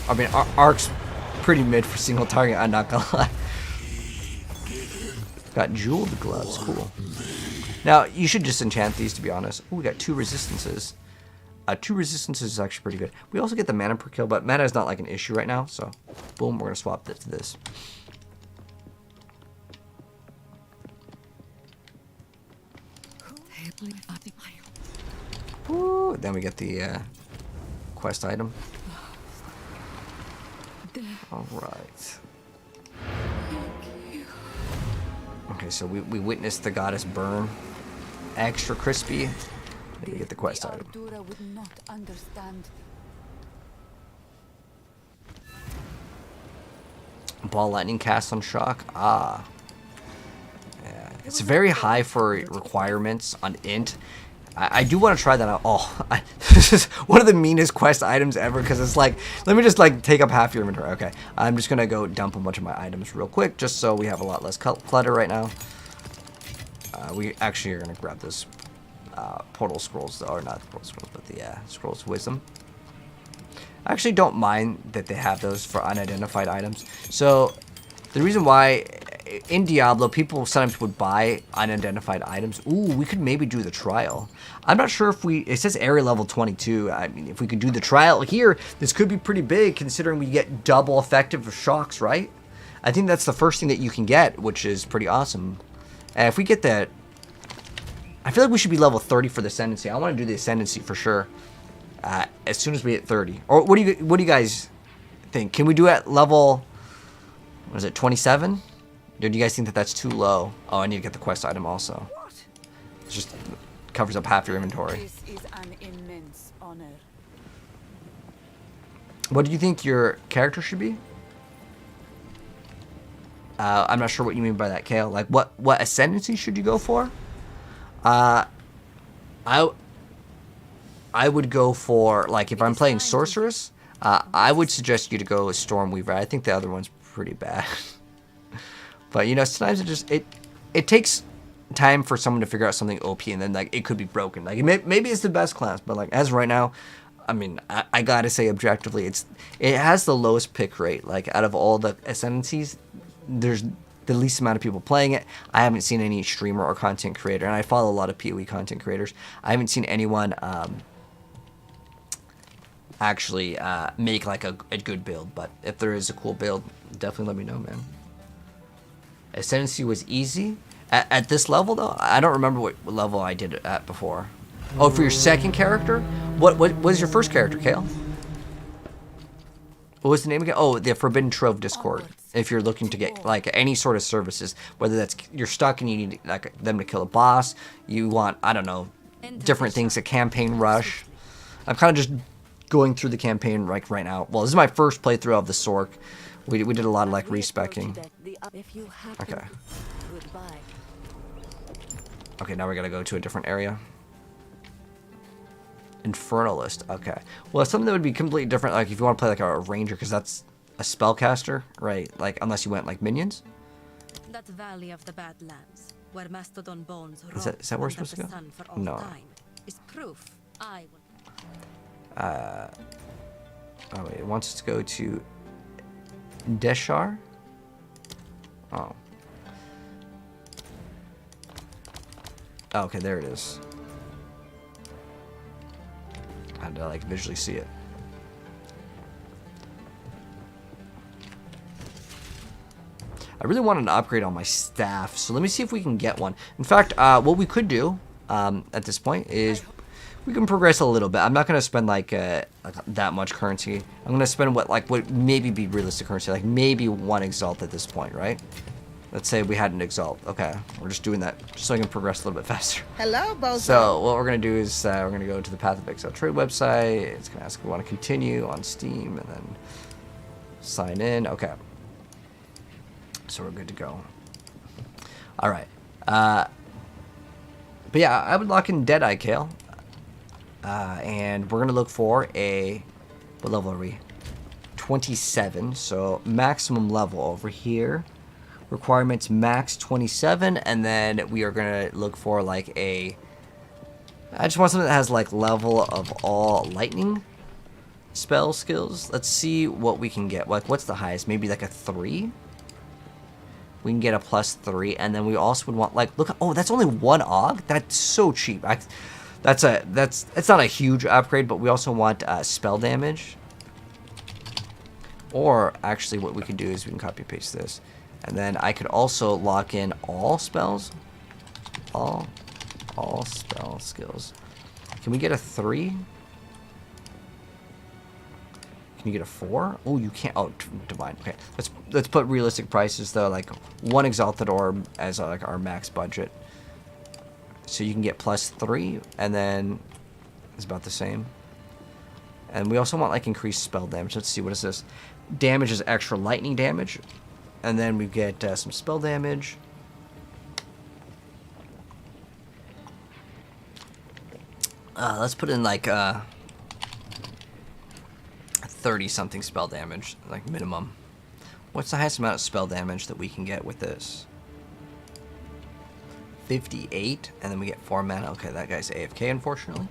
I mean, arc's pretty mid for single target, I'm not gonna lie. Got jeweled gloves, cool. Now, you should just enchant these, to be honest. Ooh, we got 2 resistances. 2 resistances is actually pretty good. We also get the mana per kill, but mana is not like an issue right now, so boom, we're gonna swap this to this. Ooh, then we get the quest item. All right. Okay, so we witnessed the goddess burn. Extra crispy. You get the quest item. Would not understand. Ball lightning cast on shock. Ah. Yeah. It's very high for requirements on int. I do want to try that out. Oh, this is one of the meanest quest items ever because it's like, let me just like take up half your inventory. Okay, I'm just gonna go dump a bunch of my items real quick just so we have a lot less clutter right now. We actually are gonna grab this portal scrolls, or not the portal scrolls, but the scrolls of wisdom. I actually don't mind that they have those for unidentified items. So the reason why in Diablo, people sometimes would buy unidentified items. Ooh, we could maybe do the trial. I'm not sure if it says area level 22. I mean, if we could do the trial here, this could be pretty big considering we get double effective shocks, right? I think that's the first thing that you can get, which is pretty awesome. And if we get that, I feel like we should be level 30 for the Ascendancy. I want to do the Ascendancy for sure. As soon as we hit 30. Or what do you guys think? Can we do at level, what is it, 27? Or do you guys think that that's too low? Oh, I need to get the quest item also. It just covers up half your inventory. This is an immense honor. What do you think your character should be? I'm not sure what you mean by that, Kale. Like, what Ascendancy should you go for? I would go for, like, if I'm playing Sorceress, I would suggest you to go with Stormweaver. I think the other one's pretty bad. But, you know, sometimes it takes time for someone to figure out something OP, and then, like, it could be broken. Like, maybe it's the best class, but, like, as right now, I mean, I gotta say objectively, it has the lowest pick rate. Like, out of all the Ascendancies, there's the least amount of people playing it. I haven't seen any streamer or content creator, and I follow a lot of PoE content creators. I haven't seen anyone actually make like a good build, but if there is a cool build, definitely let me know, man. Ascendancy was easy. At this level, though, I don't remember what level I did it at before. Oh, for your second character? What was your first character, Kale? What was the name again? Oh, the Forbidden Trove Discord. If you're looking to get like any sort of services, whether that's you're stuck and you need like them to kill a boss, you want, I don't know, different things, a campaign rush. I'm kind of just going through the campaign like right now. Well, this is my first playthrough of the Sorc. We did a lot of like respecking. Okay. Okay, now we gotta go to a different area. Infernalist. Okay. Well, it's something that would be completely different. Like if you want to play like a ranger, because that's a spellcaster, right? Like unless you went like minions. That valley of the Badlands, where mastodon bones Is that where we're supposed to go? No. Is proof I will. Oh wait, it wants us to go to Deshar. Oh. Oh, okay, there it is. I had to like visually see it. I really want an upgrade on my staff, so let me see if we can get one. In fact, what we could do at this point is we can progress a little bit. I'm not going to spend like that much currency. I'm going to spend what maybe be realistic currency, like maybe one exalt at this point, right? Let's say we had an exalt. Okay, we're just doing that just so I can progress a little bit faster. Hello, Bozo. So what we're going to do is we're going to go to the Path of Exile trade website. It's going to ask if we want to continue on Steam and then sign in. Okay. So we're good to go. All right. But yeah, I would lock in Deadeye, Kale. And we're going to look for what level are we? 27. So maximum level over here. Requirements max 27. And then we are going to look for like I just want something that has like level of all lightning spell skills. Let's see what we can get. Like what's the highest? Maybe like a 3? We can get a +3, and then we also would want like look. Oh, that's only 1 AUG. That's so cheap. It's not a huge upgrade, but we also want spell damage. Or actually, what we can do is we can copy paste this, and then I could also lock in all spells, all spell skills. Can we get a 3? Can you get a 4? Oh, you can't. Oh, divine. Okay, let's put realistic prices though, like 1 exalted orb as like our max budget. So you can get +3, and then it's about the same. And we also want like increased spell damage. Let's see, what is this? Damage is extra lightning damage, and then we get some spell damage. Let's put in like 30-something spell damage, like minimum. What's the highest amount of spell damage that we can get with this? 58, and then we get 4 mana. Okay, that guy's AFK, unfortunately.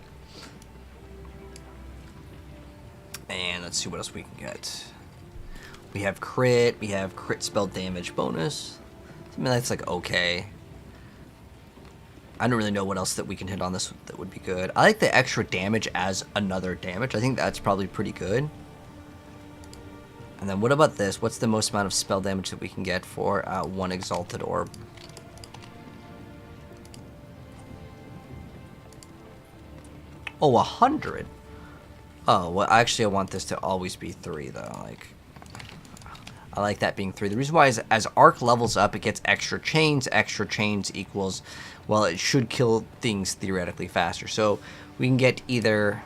And let's see what else we can get. We have crit spell damage bonus. I mean, that's like okay. I don't really know what else that we can hit on this that would be good. I like the extra damage as another damage. I think that's probably pretty good. And then what about this? What's the most amount of spell damage that we can get for one Exalted Orb? Oh, 100. Oh, well, actually, I want this to always be 3, though. Like, I like that being 3. The reason why is as Arc levels up, it gets extra chains. Extra chains equals, well, it should kill things theoretically faster. So we can get either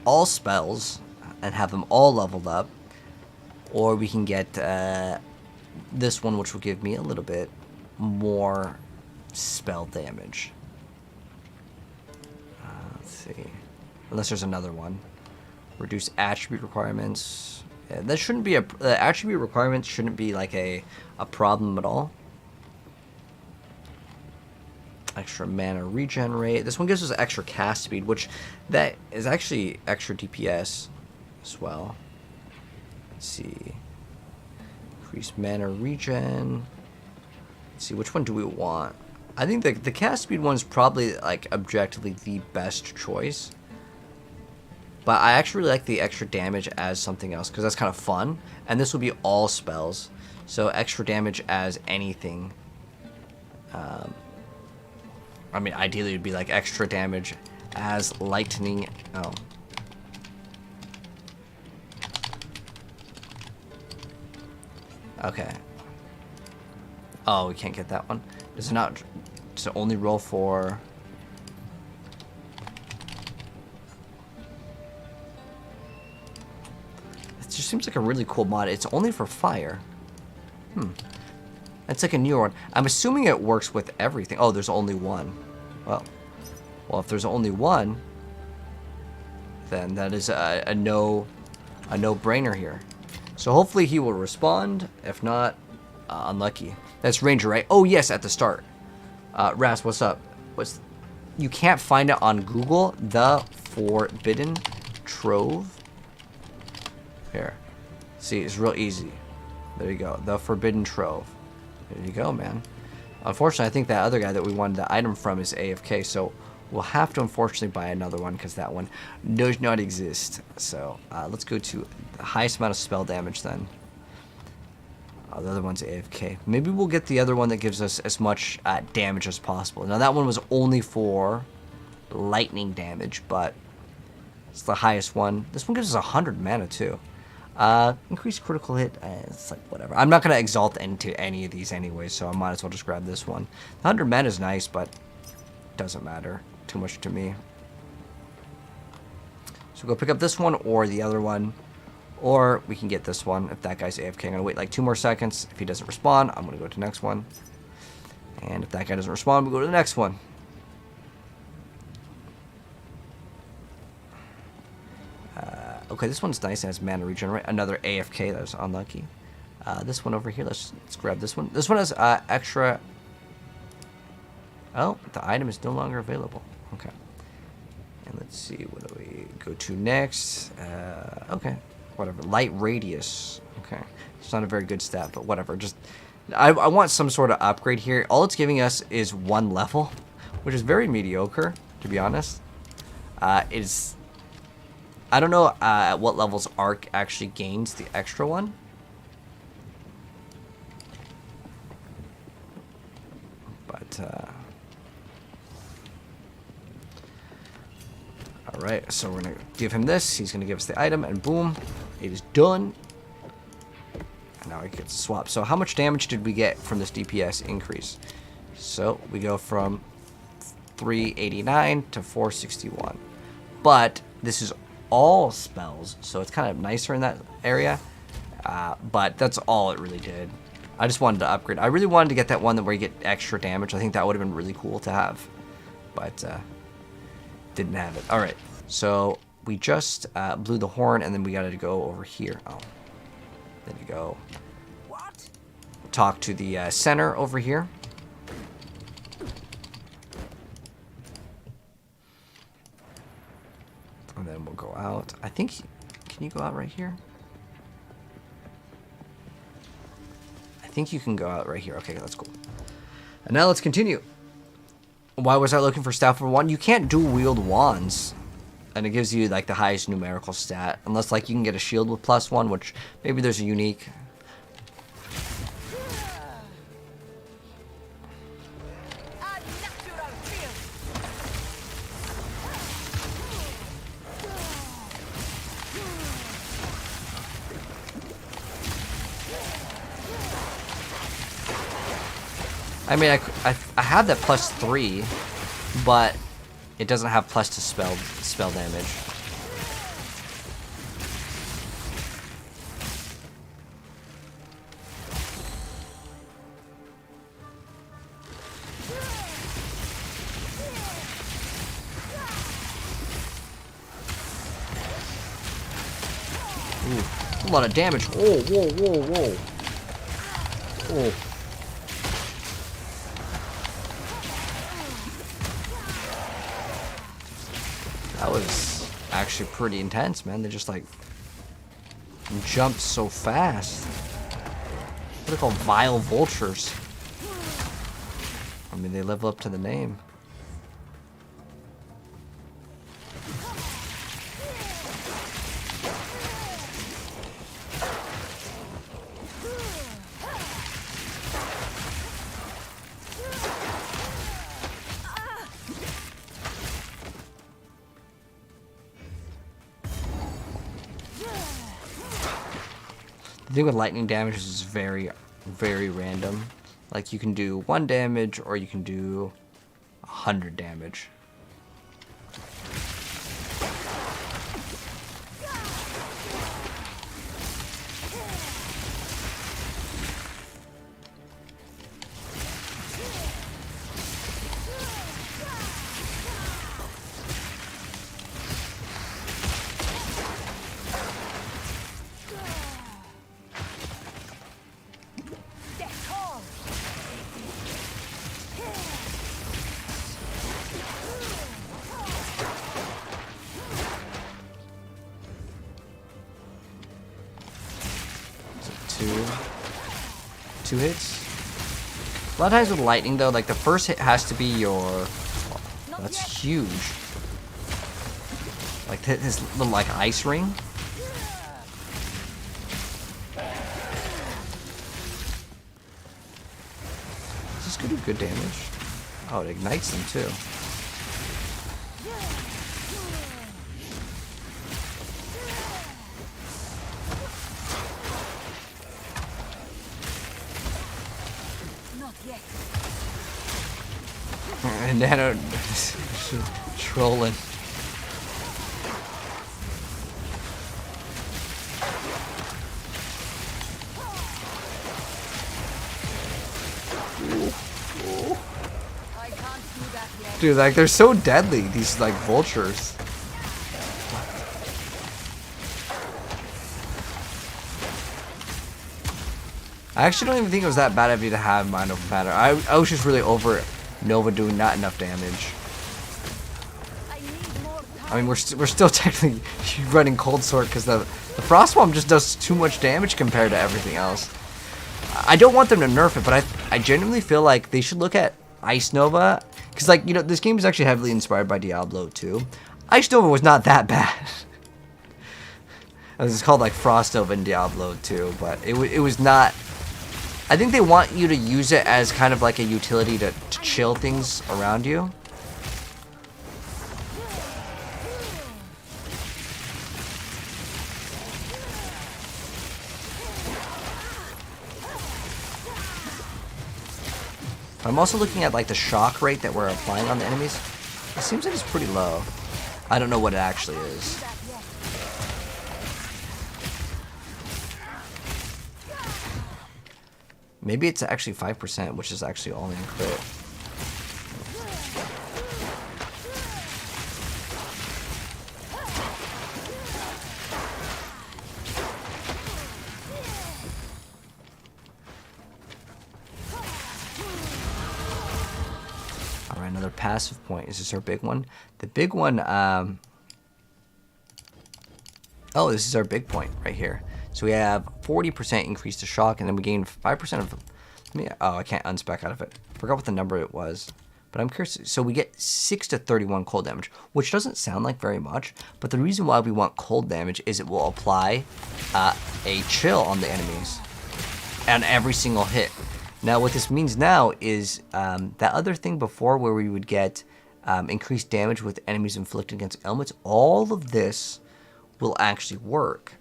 all spells and have them all leveled up, or we can get this one, which will give me a little bit more spell damage. Let's see. Unless there's another one. Reduce attribute requirements. Yeah, that shouldn't be the attribute requirements shouldn't be like a problem at all. Extra mana regenerate. This one gives us extra cast speed, which that is actually extra DPS as well. Let's see. Increase mana regen. Let's see, which one do we want? I think the cast speed one is probably like objectively the best choice. But I actually really like the extra damage as something else because that's kind of fun. And this will be all spells. So extra damage as anything. I mean, ideally it would be like extra damage as lightning. Oh. Okay. Oh, we can't get that one. Does it not? Does it only roll for? It just seems like a really cool mod. It's only for fire. That's like a newer one. I'm assuming it works with everything. Oh, there's only one. Well, if there's only one, then that is a no-brainer here. So hopefully he will respond. If not, unlucky. That's Ranger, right? Oh yes, at the start. Ras, what's up? You can't find it on Google. The Forbidden Trove. Here. See, it's real easy. There you go. The Forbidden Trove. There you go, man. Unfortunately, I think that other guy that we wanted the item from is AFK, so we'll have to unfortunately buy another one because that one does not exist. So let's go to the highest amount of spell damage then. The other one's AFK. Maybe we'll get the other one that gives us as much damage as possible. Now that one was only for lightning damage, but it's the highest one. This one gives us 100 mana too. Increased critical hit, it's like whatever. I'm not going to exalt into any of these anyway, so I might as well just grab this one. 100 mana is nice, but doesn't matter too much to me. So go pick up this one or the other one, or we can get this one if that guy's AFK. I'm going to wait like 2 more seconds. If he doesn't respond, I'm going to go to the next one. And if that guy doesn't respond, we'll go to the next one. Okay, this one's nice. It has mana regenerate. Another AFK. That was unlucky. This one over here. Let's grab this one. This one has extra. Oh, the item is no longer available. Okay. And let's see. What do we go to next? Okay. Whatever. Light radius. Okay. It's not a very good stat, but whatever. Just I want some sort of upgrade here. All it's giving us is 1 level, which is very mediocre, to be honest. I don't know at what levels Arc actually gains the extra one. But, alright, so we're going to give him this. He's going to give us the item, and boom, it is done. And now I get to swap. So how much damage did we get from this DPS increase? So we go from 389 to 461. But this is all spells, so it's kind of nicer in that area, but that's all it really did. I just wanted to upgrade. I really wanted to get that one where you get extra damage. I think that would have been really cool to have, but didn't have it. All right, so we just blew the horn, and then we got to go over here. Oh, there you go. What? Talk to the center over here. And then we'll go out. I think, can you go out right here? I think you can go out right here. Okay, that's cool. And now let's continue. Why was I looking for staff for 1? You can't dual wield wands. And it gives you like the highest numerical stat. Unless like you can get a shield with +1, which maybe there's a unique. I mean, I have that +3, but it doesn't have plus to spell damage. Ooh, a lot of damage. Oh, whoa, whoa, whoa. Oh. That was actually pretty intense, man. They just like jumped so fast. They're called vile vultures. I mean, they live up to the name. The thing with lightning damage is very, very random. Like you can do 1 damage or you can do 100 damage. Two hits. A lot of times with lightning though, like the first hit has to be your. Oh, that's huge. Like his little like ice ring. Is this gonna do good damage? Oh, it ignites them too. And Nano trolling. Dude, like they're so deadly, these like vultures. I actually don't even think it was that bad of you to have Mind Over Matter. I was just really over it. Nova doing not enough damage. I mean, we're still technically running Cold Sword because the Frost Bomb just does too much damage compared to everything else. I don't want them to nerf it, but I genuinely feel like they should look at Ice Nova because, like, you know, this game is actually heavily inspired by Diablo 2. Ice Nova was not that bad. It's called like Frost Nova in Diablo 2, but it was not. I think they want you to use it as kind of like a utility to chill things around you. I'm also looking at like the shock rate that we're applying on the enemies. It seems like it's pretty low. I don't know what it actually is. Maybe it's actually 5%, which is actually only in crit. Alright, another passive point. Is this our big one? The big one, oh, this is our big point right here. So we have 40% increase to shock, and then we gain 5% of. Oh, I can't unspec out of it. forgot what the number it was. But I'm curious. So we get 6 to 31 cold damage, which doesn't sound like very much. But the reason why we want cold damage is it will apply a chill on the enemies on every single hit. Now, what this means now is that other thing before where we would get increased damage with enemies inflicted against elements, all of this will actually work.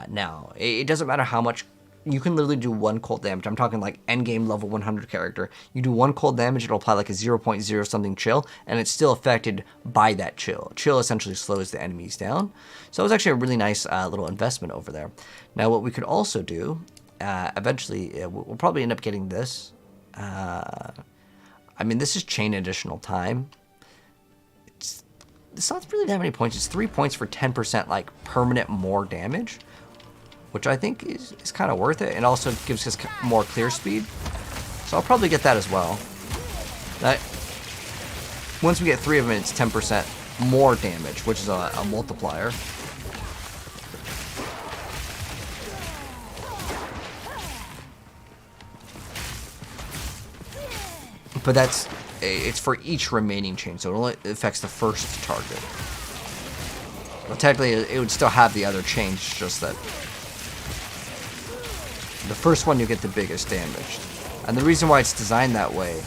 Now, it doesn't matter how much. You can literally do 1 cold damage. I'm talking like endgame level 100 character. You do 1 cold damage, it'll apply like a 0.0 something chill, and it's still affected by that chill. Chill essentially slows the enemies down. So it was actually a really nice little investment over there. Now, what we could also do, eventually, we'll probably end up getting this. I mean, this is chain additional time. It's not really that many points. It's 3 points for 10% like permanent more damage, which I think is kind of worth it. And also gives us more clear speed. So I'll probably get that as well. That, once we get 3 of them, it's 10% more damage, which is a multiplier. But it's for each remaining chain, so it only affects the first target. Well, technically, it would still have the other chains, just that the first one you get the biggest damage. And the reason why it's designed that way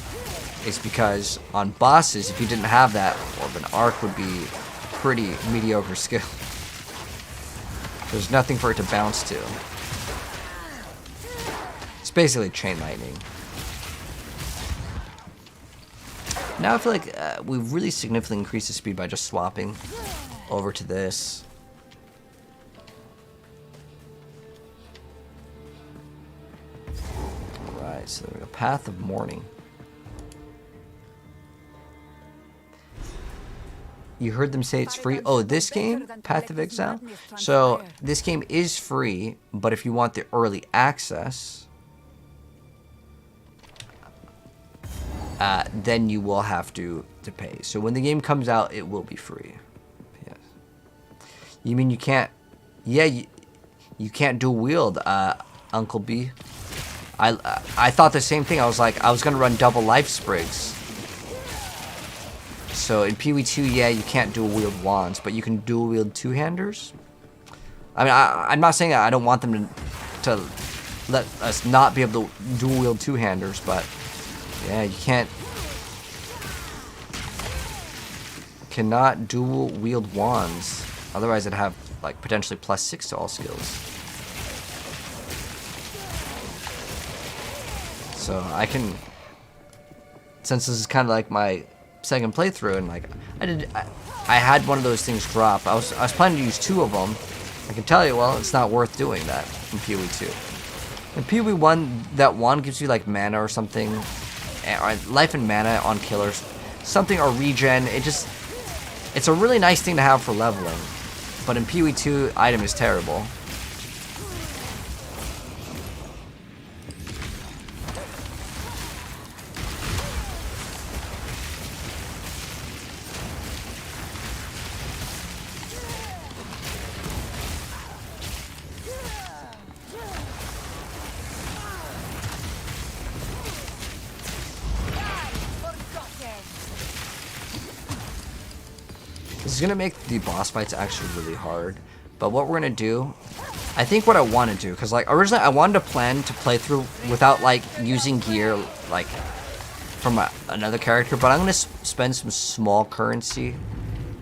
is because on bosses, if you didn't have that, Orb and Arc would be pretty mediocre skill. There's nothing for it to bounce to. It's basically chain lightning. Now I feel like we've really significantly increased the speed by just swapping over to this. Alright, so there we go. Path of Mourning. You heard them say it's free. Oh, this game, Path of Exile. So this game is free, but if you want the early access, then you will have to pay. So when the game comes out, it will be free. Yes. You mean you can't? Yeah, you can't dual wield, Uncle B. I thought the same thing. I was like, I was gonna run double life sprigs. So in PoE2, yeah, you can't dual wield wands, but you can dual wield two-handers. I mean, I'm not saying I don't want them to let us not be able to dual wield two-handers, but yeah, you cannot dual wield wands. Otherwise, it'd have like potentially +6 to all skills. So I can, since this is kind of like my second playthrough, and like I had one of those things drop. I was planning to use 2 of them. I can tell you, well, it's not worth doing that in PoE2. In PoE1, that wand gives you like mana or something, or life and mana on killers, something, or regen. It's a really nice thing to have for leveling, but in PoE2, item is terrible. This is going to make the boss fights actually really hard. But what we're going to do, I think what I want to do, because like originally I wanted to plan to play through without like using gear like from another character, but I'm going to spend some small currency,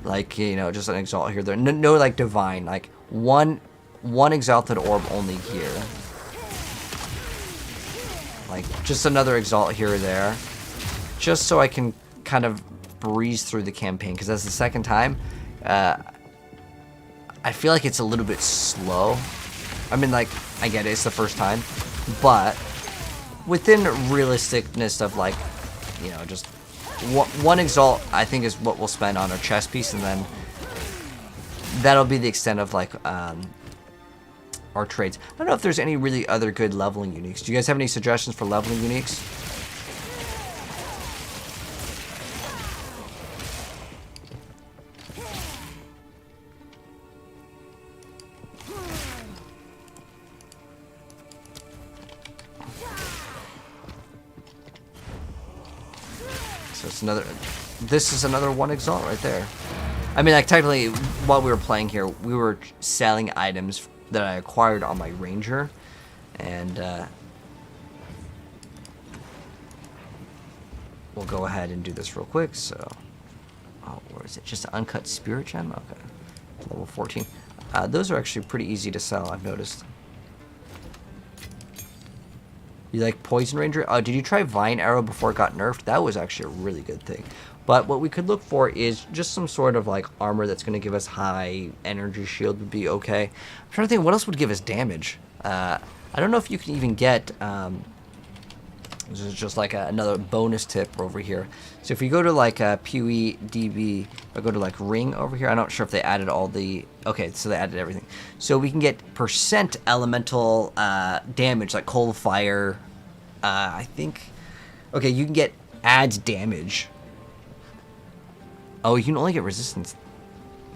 like, you know, just an exalt here, there. No like divine, like one exalted orb only here. Like just another exalt here or there, just so I can kind of breeze through the campaign, because that's the second time. I feel like it's a little bit slow. I mean, like, I get it, it's the first time, but within realisticness of like, you know, just one exalt, I think is what we'll spend on our chess piece, and then that'll be the extent of like our trades. I don't know if there's any really other good leveling uniques. Do you guys have any suggestions for leveling uniques? So it's another. This is another 1 exalt right there. I mean, like, technically, while we were playing here, we were selling items that I acquired on my ranger, and we'll go ahead and do this real quick. So, oh, where is it? Just an uncut spirit gem. Okay, level 14. Those are actually pretty easy to sell, I've noticed. You like Poison Ranger? Oh, did you try Vine Arrow before it got nerfed? That was actually a really good thing. But what we could look for is just some sort of like armor that's going to give us high energy shield would be okay. I'm trying to think what else would give us damage. I don't know if you can even get... this is just like another bonus tip over here. So if you go to like PoE DB, or go to like Ring over here, I'm not sure if they added all the... Okay, so they added everything. So we can get percent elemental damage, like cold fire. I think... Okay, you can get adds damage. Oh, you can only get resistance.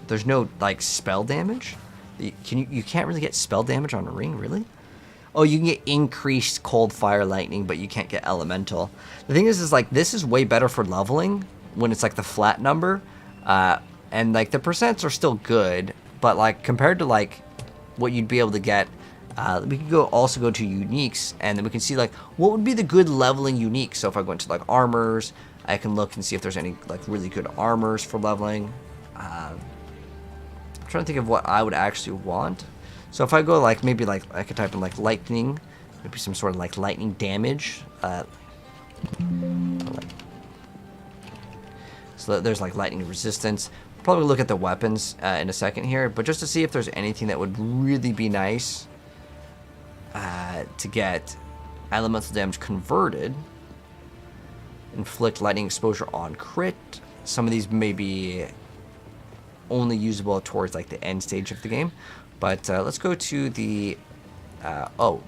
There's no like spell damage. You can't really get spell damage on a ring, really? Oh, you can get increased cold fire lightning, but you can't get elemental. The thing is like this is way better for leveling when it's like the flat number, and like the percents are still good, but like compared to like what you'd be able to get, we can also go to uniques, and then we can see like what would be the good leveling unique. So if I go into like armors, I can look and see if there's any like really good armors for leveling. I'm trying to think of what I would actually want. So if I go like maybe like I could type in like lightning, maybe some sort of like lightning damage. So there's like lightning resistance. Probably look at the weapons in a second here, but just to see if there's anything that would really be nice to get elemental damage converted. Inflict lightning exposure on crit. Some of these may be only usable towards like the end stage of the game. But let's go to the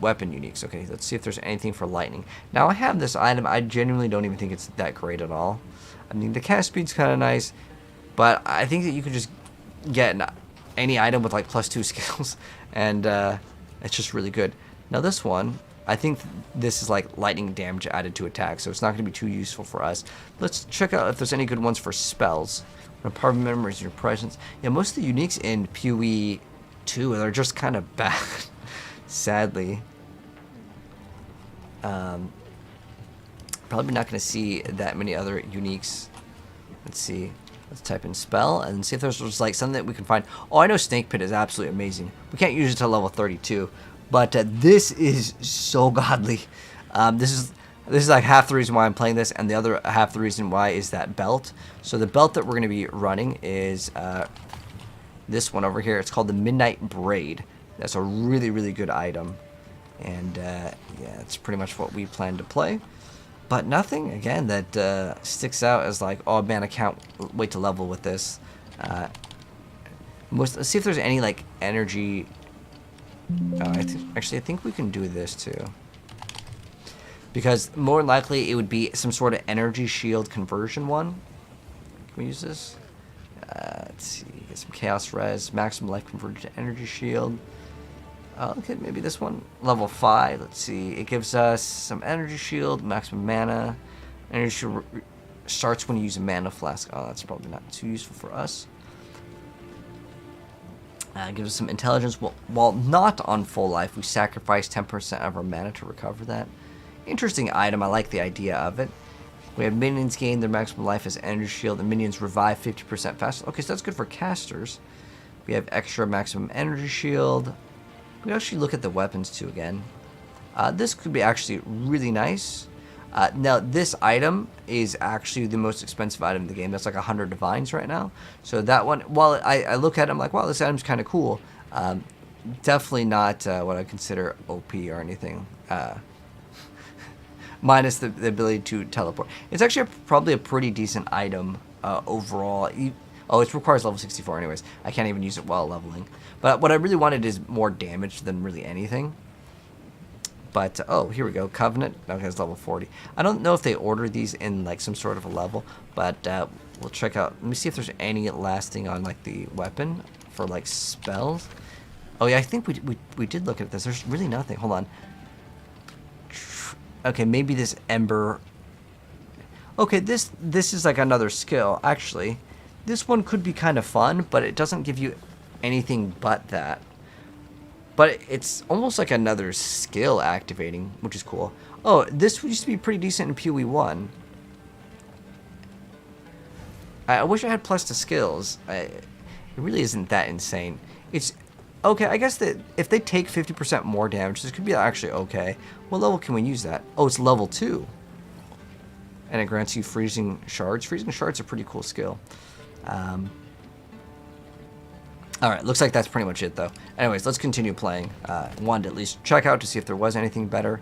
weapon uniques. Okay, let's see if there's anything for lightning. Now I have this item. I genuinely don't even think it's that great at all. I mean, the cast speed's kind of nice, but I think that you can just get any item with like +2 skills, and it's just really good. Now this one, I think this is like lightning damage added to attack, so it's not going to be too useful for us. Let's check out if there's any good ones for spells. When a part of memory is your presence. Yeah, most of the uniques in PoE 2 they're just kind of bad, sadly. Probably not going to see that many other uniques. Let's see. Let's type in spell and see if there's just like something that we can find. Oh, I know Snake Pit is absolutely amazing. We can't use it till level 32. But this is so godly. This is like half the reason why I'm playing this, and the other half the reason why is that belt. So the belt that we're going to be running is this one over here. It's called the Midnight Braid. That's a really, really good item. And yeah, it's pretty much what we plan to play. But nothing, again, that sticks out as like, oh man, I can't wait to level with this. Let's see if there's any like energy... actually, I think we can do this too. Because more likely it would be some sort of energy shield conversion one. Can we use this? Let's see. Get some chaos res, maximum life converted to energy shield. Okay, maybe this one. Level 5. Let's see. It gives us some energy shield, maximum mana. Energy shield starts when you use a mana flask. Oh, that's probably not too useful for us. Gives us some intelligence. While not on full life, we sacrifice 10% of our mana to recover that. Interesting item. I like the idea of it. We have minions gain their maximum life as energy shield, and minions revive 50% faster. Okay, so that's good for casters. We have extra maximum energy shield. We can actually look at the weapons too again. This could be actually really nice. Now, this item is actually the most expensive item in the game. That's like 100 divines right now. So that one, while I look at it, I'm like, wow, this item's kind of cool. Definitely not what I consider OP or anything. Minus the ability to teleport. It's actually probably a pretty decent item overall. Oh, it requires level 64 anyways. I can't even use it while leveling. But what I really wanted is more damage than really anything. But, oh, here we go. Covenant. Okay, it's level 40. I don't know if they order these in, like, some sort of a level. But we'll check out. Let me see if there's any lasting on, like, the weapon for, like, spells. Oh, yeah, I think we did look at this. There's really nothing. Hold on. Okay, maybe this Ember... Okay, this is like another skill. Actually, this one could be kind of fun, but it doesn't give you anything but that. But it's almost like another skill activating, which is cool. Oh, this used to be pretty decent in PoE 1. I wish I had plus to skills. It really isn't that insane. It's okay. I guess that if they take 50% more damage, this could be actually okay. What level can we use that? Oh, it's level 2. And it grants you freezing shards. Freezing shards are a pretty cool skill. Alright, looks like that's pretty much it, though. Anyways, let's continue playing. Wanted to at least check out to see if there was anything better.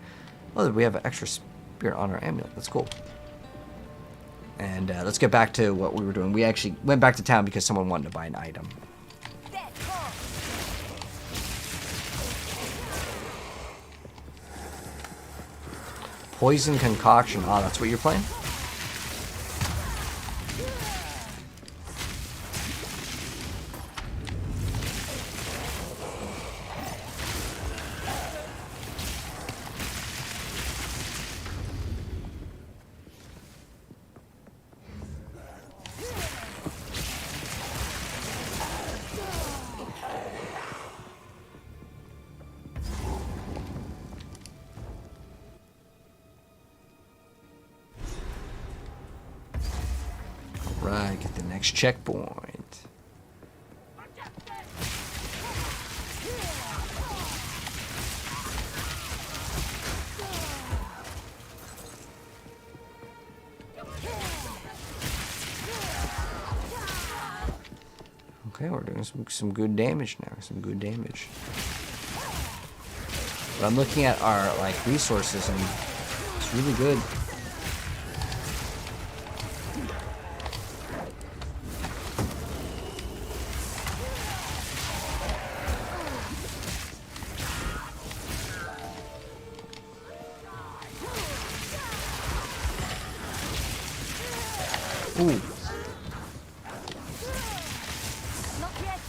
Oh, we have an extra spirit on our amulet. That's cool. And let's get back to what we were doing. We actually went back to town because someone wanted to buy an item. Poison concoction. Ah, that's what you're playing? Right, get the next checkpoint. Okay, we're doing some good damage now. Some good damage. But I'm looking at our like resources and it's really good. Ooh. Not yet.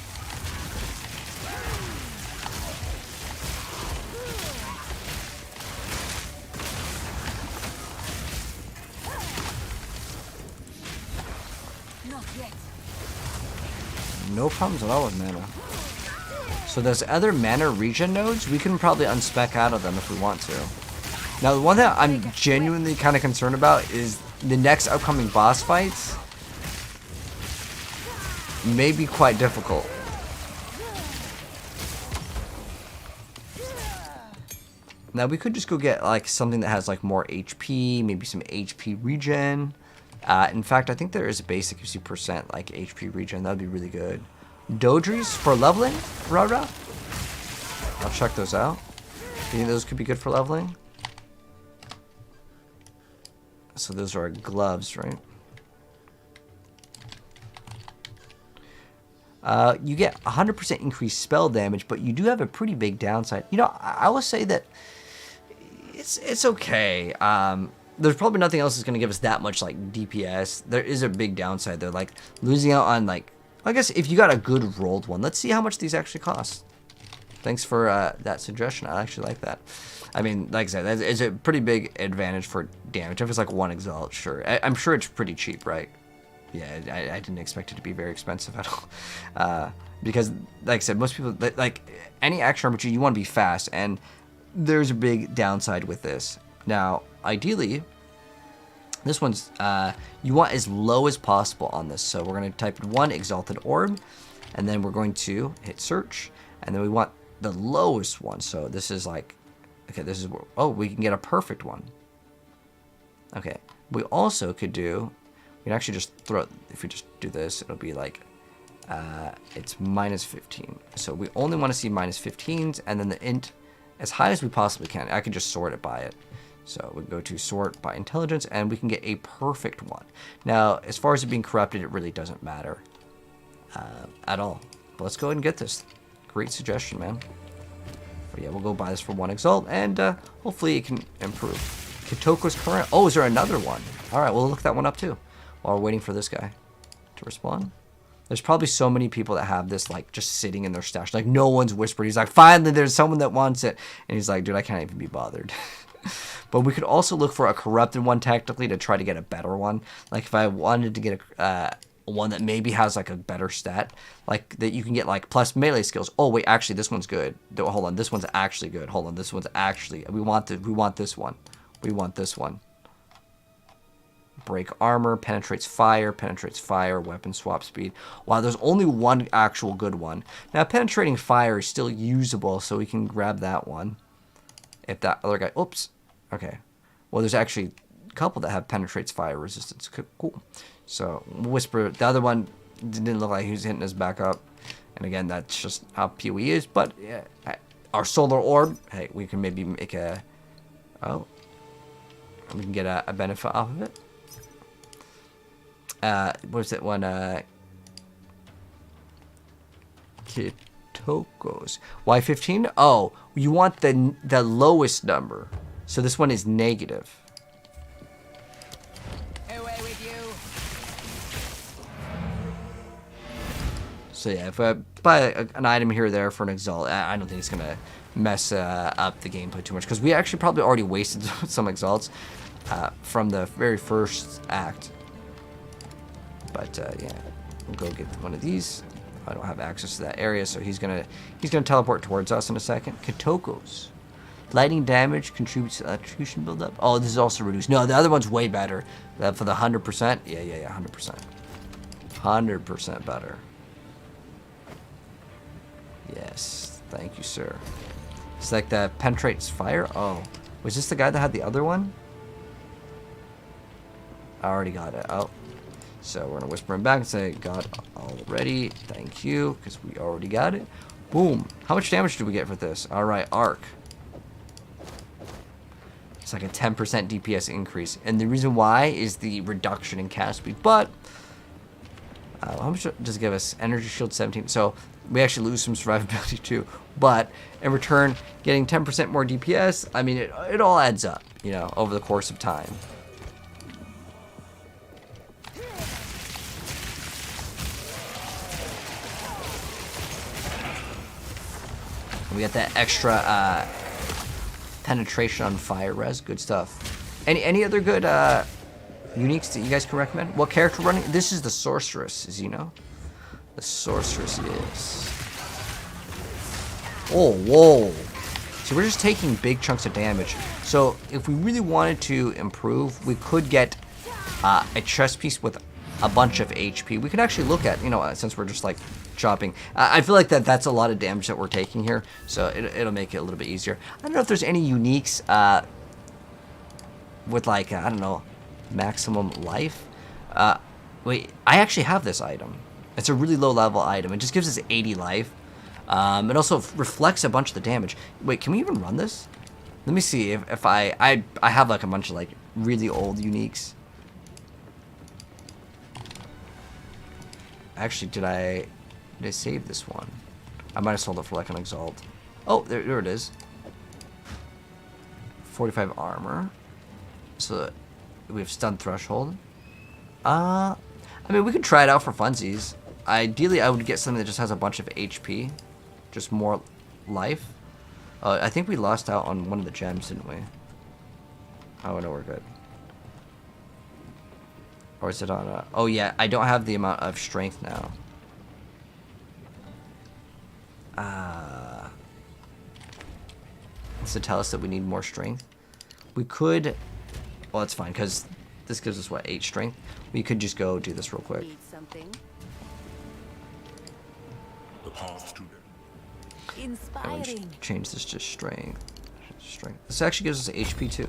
Not yet. No problems at all with mana. So those other mana regen nodes, we can probably unspec out of them if we want to. Now the one that I'm genuinely kind of concerned about is the next upcoming boss fights may be quite difficult. Now we could just go get like something that has like more HP, maybe some HP regen. In fact, I think there is a basic gives you percent like HP regen. That'd be really good. Dodries for leveling, Rara. I'll check those out. You think those could be good for leveling? So those are gloves, right? You get 100% increased spell damage, but you do have a pretty big downside. You know, I will say that it's okay. There's probably nothing else that's going to give us that much like DPS. There is a big downside though, like losing out on like, I guess if you got a good rolled one. Let's see how much these actually cost. Thanks for that suggestion. I actually like that. I mean, like I said, it's a pretty big advantage for damage. If it's like 1 Exalt, sure. I'm sure it's pretty cheap, right? Yeah, I didn't expect it to be very expensive at all. Because, like I said, most people, like, any action RPG, you want to be fast, and there's a big downside with this. Now, ideally, this one's, you want as low as possible on this. So we're going to type in 1 Exalted Orb, and then we're going to hit search, and then we want the lowest one. So this is like, okay, this is, oh, we can get a perfect one. Okay, we also could do, we can actually just throw, if we just do this, it'll be like, it's minus 15. So we only want to see minus 15s, and then the int as high as we possibly can. I can just sort it by it. So we go to sort by intelligence, and we can get a perfect one. Now, as far as it being corrupted, it really doesn't matter at all. But let's go ahead and get this. Great suggestion, man. But yeah, we'll go buy this for 1 Exalt, and hopefully it can improve. Kitoko's current. Oh, is there another one? All right, we'll look that one up too while we're waiting for this guy to respond. There's probably so many people that have this like just sitting in their stash. Like no one's whispered. He's like, finally, there's someone that wants it, and he's like, dude, I can't even be bothered. But we could also look for a corrupted one technically to try to get a better one. Like if I wanted to get a one that maybe has like a better stat, like that you can get like plus melee skills. Oh wait, actually this one's good. Hold on, this one's actually good. Hold on, this one's actually we want this one. We want this one. Break armor, penetrates fire, weapon swap speed. Wow, there's only one actual good one. Now penetrating fire is still usable, so we can grab that one. If that other guy, oops. Okay. Well, there's actually a couple that have penetrates fire resistance. Cool. So Whisper, the other one didn't look like he was hitting his back up. And again, that's just how PoE is. But yeah, our solar orb, hey, we can maybe make a, we can get a benefit off of it. What's that one? Kitokos. Y15? Oh, you want the lowest number. So this one is negative. Away with you. So yeah, if I buy an item here or there for an Exalt, I don't think it's going to mess up the gameplay too much. Because we actually probably already wasted some Exalts from the very first act. But yeah, we'll go get one of these. I don't have access to that area, so he's gonna teleport towards us in a second. Kitokos. Lightning damage contributes to electrocution buildup. Oh, this is also reduced. No, the other one's way better. For the 100%. Yeah, 100%. 100% better. Yes, thank you, sir. It's like that penetrates fire. Oh, was this the guy that had the other one? I already got it. Oh. So we're going to whisper him back and say, got already. Thank you, because we already got it. Boom. How much damage do we get for this? All right, arc. It's like a 10% DPS increase. And the reason why is the reduction in cast speed. But, how much does it give us? Energy shield 17. So we actually lose some survivability too. But in return, getting 10% more DPS, I mean, it all adds up, you know, over the course of time. We got that extra penetration on fire res. Good stuff. Any other good uniques that you guys can recommend? What character running? This is the sorceress, as you know. The sorceress is. Oh, whoa. So we're just taking big chunks of damage. So if we really wanted to improve, we could get a chest piece with a bunch of HP. We could actually look at, you know, since we're just like chopping. I feel like that's a lot of damage that we're taking here, so it'll make it a little bit easier. I don't know if there's any uniques with like, I don't know, maximum life. Wait, I actually have this item. It's a really low level item. It just gives us 80 life. It also reflects a bunch of the damage. Wait, can we even run this? Let me see if I have like a bunch of like really old uniques. Actually, did I save this one? I might have sold it for like an Exalt. Oh, there it is. 45 armor. So we have stun threshold. I mean, we could try it out for funsies. Ideally, I would get something that just has a bunch of HP. Just more life. I think we lost out on one of the gems, didn't we? Oh, no, we're good. Or is it on oh yeah, I don't have the amount of strength now. Does it tell us that we need more strength? We could, well, it's fine, because this gives us, what, 8 strength? We could just go do this real quick. Need something The path to them. I'm inspiring. gonna change this to strength. This actually gives us HP too.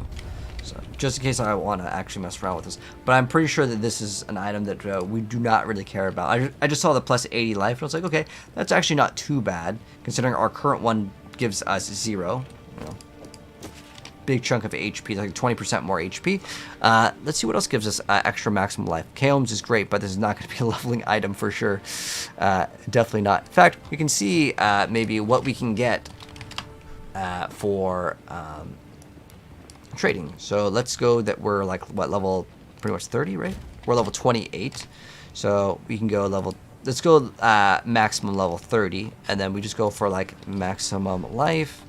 So just in case I want to actually mess around with this. But I'm pretty sure that this is an item that we do not really care about. I just saw the plus 80 life and I was like, okay, that's actually not too bad considering our current one gives us 0. You know, big chunk of HP, like 20% more HP. Let's see what else gives us extra maximum life. Chaos is great, but this is not going to be a leveling item for sure. Definitely not. In fact, we can see maybe what we can get for trading. So let's go that we're like, what, level pretty much 30, right? We're level 28. So we can go level, let's go maximum level 30. And then we just go for like maximum life.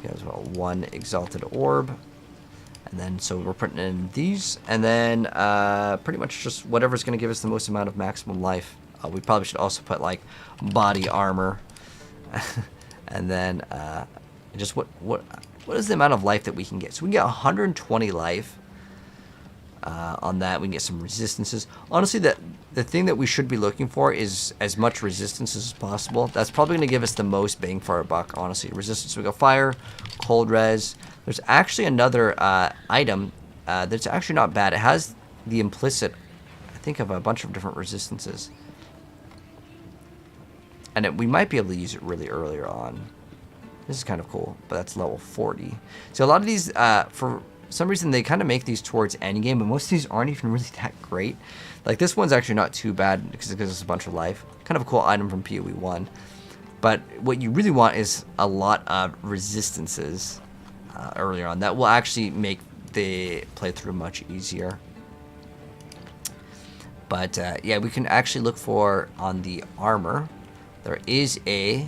We have 1 exalted orb. And then, so we're putting in these, and then pretty much just whatever's going to give us the most amount of maximum life. We probably should also put like body armor, and then just what is the amount of life that we can get? So we can get 120 life on that. We can get some resistances. Honestly, the thing that we should be looking for is as much resistance as possible. That's probably going to give us the most bang for our buck, honestly. Resistance, we go fire, cold res. There's actually another item that's actually not bad. It has the implicit, I think, of a bunch of different resistances. And we might be able to use it really earlier on. This is kind of cool, but that's level 40. So a lot of these, for some reason, they kind of make these towards endgame, but most of these aren't even really that great. Like this one's actually not too bad because it gives us a bunch of life. Kind of a cool item from PoE 1. But what you really want is a lot of resistances earlier on. That will actually make the playthrough much easier. But yeah, we can actually look for on the armor. There is a,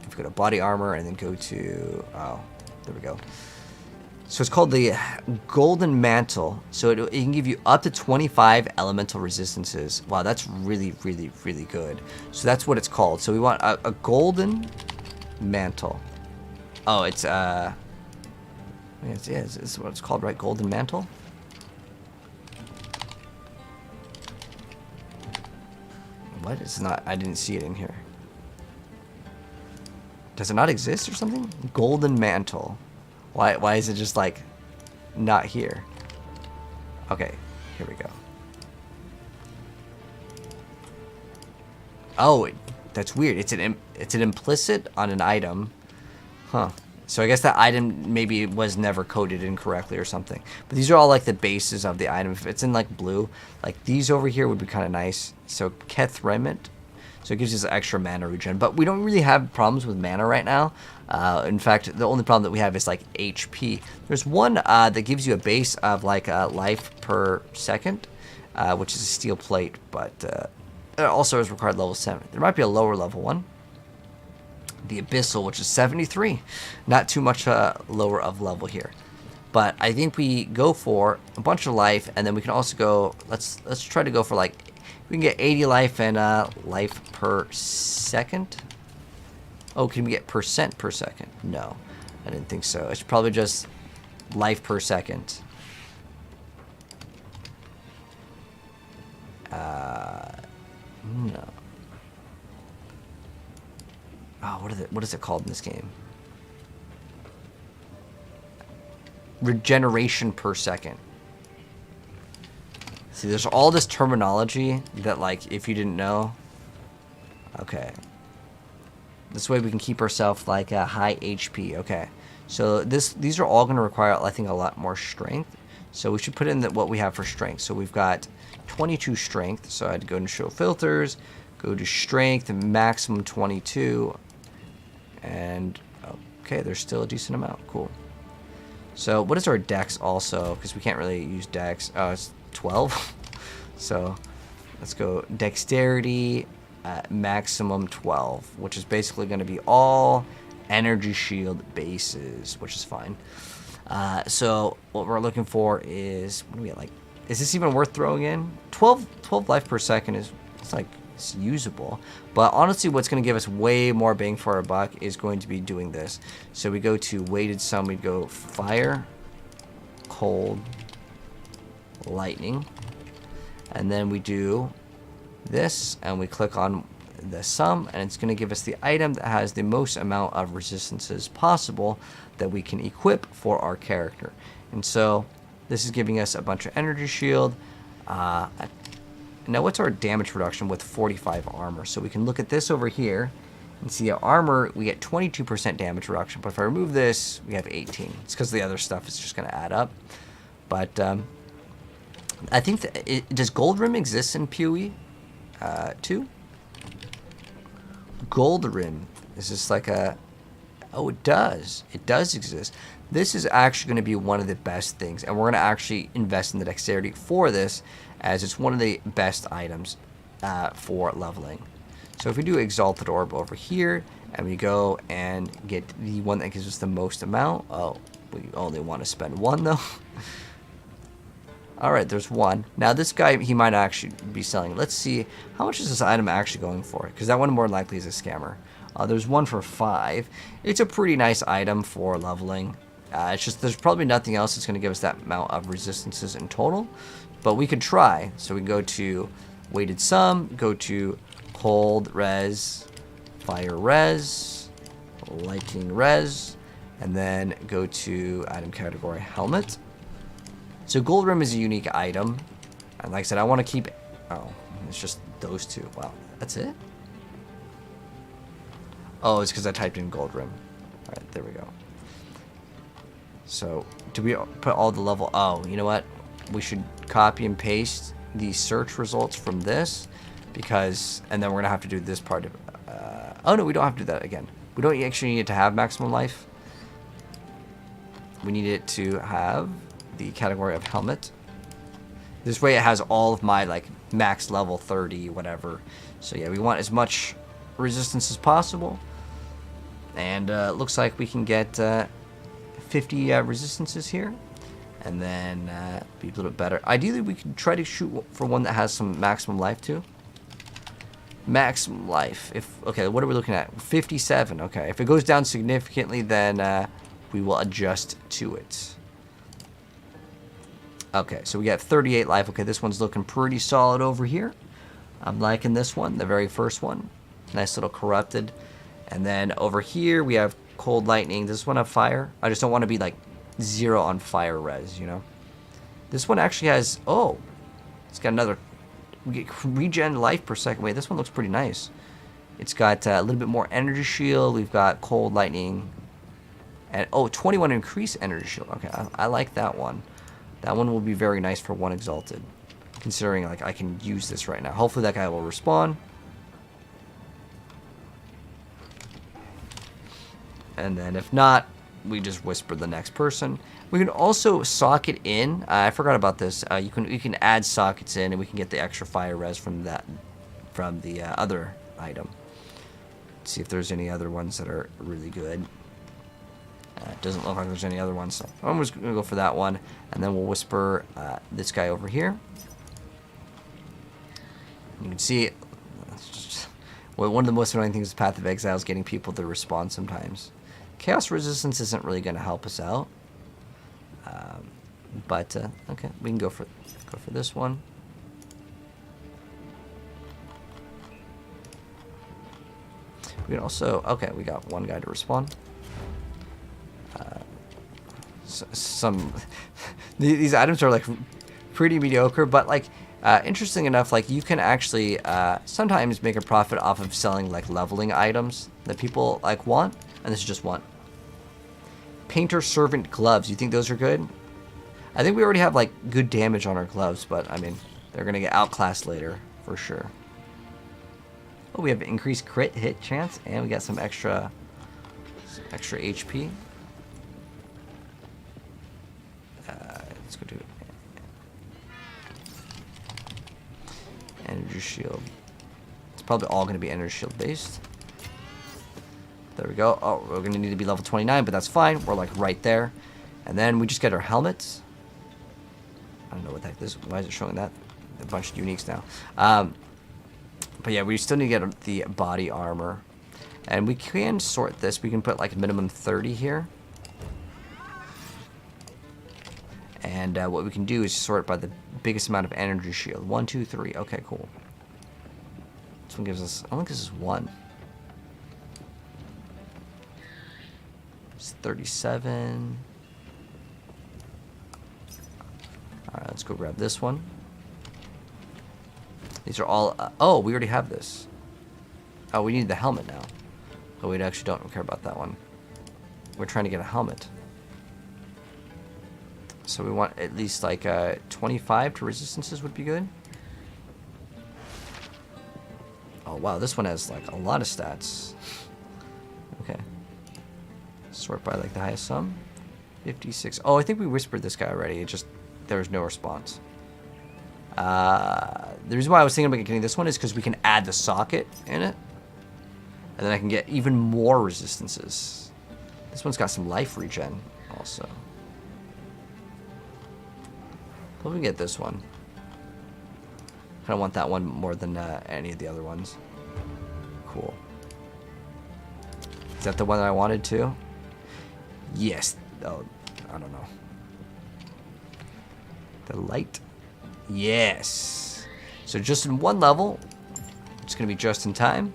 if we go to body armor and then go to, oh, there we go. So it's called the Golden Mantle. So it can give you up to 25 elemental resistances. Wow, that's really, really, really good. So that's what it's called. So we want a Golden Mantle. Oh, it's, yeah, it's what it's called, right? Golden Mantle? What? It's not, I didn't see it in here. Does it not exist or something? Golden Mantle. Why is it just like not here? Okay, here we go. Oh, that's weird. It's an implicit on an item. Huh. So I guess that item maybe was never coded incorrectly or something. But these are all like the bases of the item. If it's in like blue, like these over here would be kind of nice. So Keth Remit. So it gives us extra mana regen. But we don't really have problems with mana right now. In fact, the only problem that we have is like HP. There's one that gives you a base of like life per second, which is a steel plate. But it also is required level 7. There might be a lower level one. The Abyssal, which is 73. Not too much lower of level here. But I think we go for a bunch of life, and then we can also go, let's try to go for like, we can get 80 life and life per second. Oh, can we get percent per second? No, I didn't think so. It's probably just life per second. No. Oh, what is it called in this game? Regeneration per second. See, there's all this terminology that, like, if you didn't know. Okay. This way we can keep ourselves, like, a high HP. Okay. So these are all going to require, I think, a lot more strength. So we should put in what we have for strength. So we've got 22 strength. So I'd go and show filters. Go to strength, maximum 22. And, okay, there's still a decent amount. Cool. So what is our dex also? Because we can't really use dex. Oh, it's 12. So let's go dexterity maximum 12, which is basically going to be all energy shield bases, which is fine. So what we're looking for is, what do we get, like, is this even worth throwing in? 12 life per second is, it's like, it's usable. But honestly, what's going to give us way more bang for our buck is going to be doing this. So we go to weighted sum, we go fire, cold, lightning, and then we do this, and we click on the sum, and it's going to give us the item that has the most amount of resistances possible that we can equip for our character. And so this is giving us a bunch of energy shield. Now what's our damage reduction with 45 armor? So we can look at this over here and see our armor, we get 22% damage reduction, but if I remove this, we have 18. It's because the other stuff is just going to add up. But I think does Gold Rim exist in PoE 2? Gold Rim, is this like a, oh, it does. It does exist. This is actually going to be one of the best things, and we're going to actually invest in the dexterity for this, as it's one of the best items for leveling. So if we do Exalted Orb over here, and we go and get the one that gives us the most amount, oh, We only want to spend 1 though. Alright, there's 1. Now this guy, he might actually be selling. Let's see, how much is this item actually going for? Because that one more than likely is a scammer. There's 1 for 5. It's a pretty nice item for leveling. It's just there's probably nothing else that's going to give us that amount of resistances in total. But we could try. So we go to weighted sum, go to cold res, fire res, lightning res, and then go to item category helmet. So gold rim is a unique item. And like I said, I want to keep... Oh, it's just those 2. Wow, that's it? Oh, it's because I typed in gold rim. Alright, there we go. So, do we put all the level... Oh, you know what? We should copy and paste the search results from this. Because... And then we're going to have to do this part of... oh, no, we don't have to do that again. We don't actually need it to have maximum life. We need it to have the category of helmet. This way it has all of my, like, max level 30, whatever. So, yeah, we want as much resistance as possible. And looks like we can get 50 resistances here. And then be a little bit better. Ideally, we could try to shoot for one that has some maximum life, too. Maximum life. Okay, what are we looking at? 57. Okay, if it goes down significantly, then we will adjust to it. Okay, so we got 38 life. Okay, this one's looking pretty solid over here. I'm liking this one, the very first one. Nice little corrupted. And then over here, we have cold lightning. Does this one have fire? I just don't want to be like 0 on fire res, you know? This one actually has... Oh, it's got another... We get regen life per second. Wait, this one looks pretty nice. It's got a little bit more energy shield. We've got cold lightning. And, oh, 21 increased energy shield. Okay, I like that one. That one will be very nice for 1 exalted. Considering, like, I can use this right now. Hopefully that guy will respawn. And then if not, we just whisper the next person. We can also socket in. I forgot about this. You can add sockets in, and we can get the extra fire res from that, from the other item. Let's see if there's any other ones that are really good. It doesn't look like there's any other ones, so I'm just gonna go for that one, and then we'll whisper this guy over here. You can see, well, one of the most annoying things with Path of Exile is getting people to respond sometimes. Chaos resistance isn't really going to help us out, but okay, we can go for this one. We can also we got 1 guy to respond. Some these items are like pretty mediocre, but like interesting enough, like you can actually sometimes make a profit off of selling like leveling items that people like want. And this is just one. Painter Servant Gloves. You think those are good? I think we already have, like, good damage on our gloves, but, I mean, they're going to get outclassed later, for sure. Oh, we have increased crit hit chance, and we got some extra HP. Let's go do Energy Shield. It's probably all going to be Energy Shield based. There we go. Oh, we're going to need to be level 29, but that's fine. We're like right there. And then we just get our helmets. I don't know what the heck this is. Why is it showing that? A bunch of uniques now. But yeah, we still need to get the body armor. And we can sort this. We can put like minimum 30 here. And what we can do is sort by the biggest amount of energy shield. 1, 2, 3. Okay, cool. This one gives us... I don't think this is 1. It's 37. Alright, let's go grab this one. These are all... oh, we already have this. Oh, we need the helmet now. Oh, we actually don't care about that one. We're trying to get a helmet. So we want at least like 25 to resistances would be good. Oh, wow, this one has like a lot of stats. Okay. Sort by like the highest sum. 56. Oh, I think we whispered this guy already. It just, there was no response. The reason why I was thinking about getting this one is because we can add the socket in it. And then I can get even more resistances. This one's got some life regen. Oh, also. But we can get this one. I don't want that one more than any of the other ones. Cool. Is that the one that I wanted to? Yes. Oh, I don't know. The light. Yes. So just in one level, it's going to be just in time.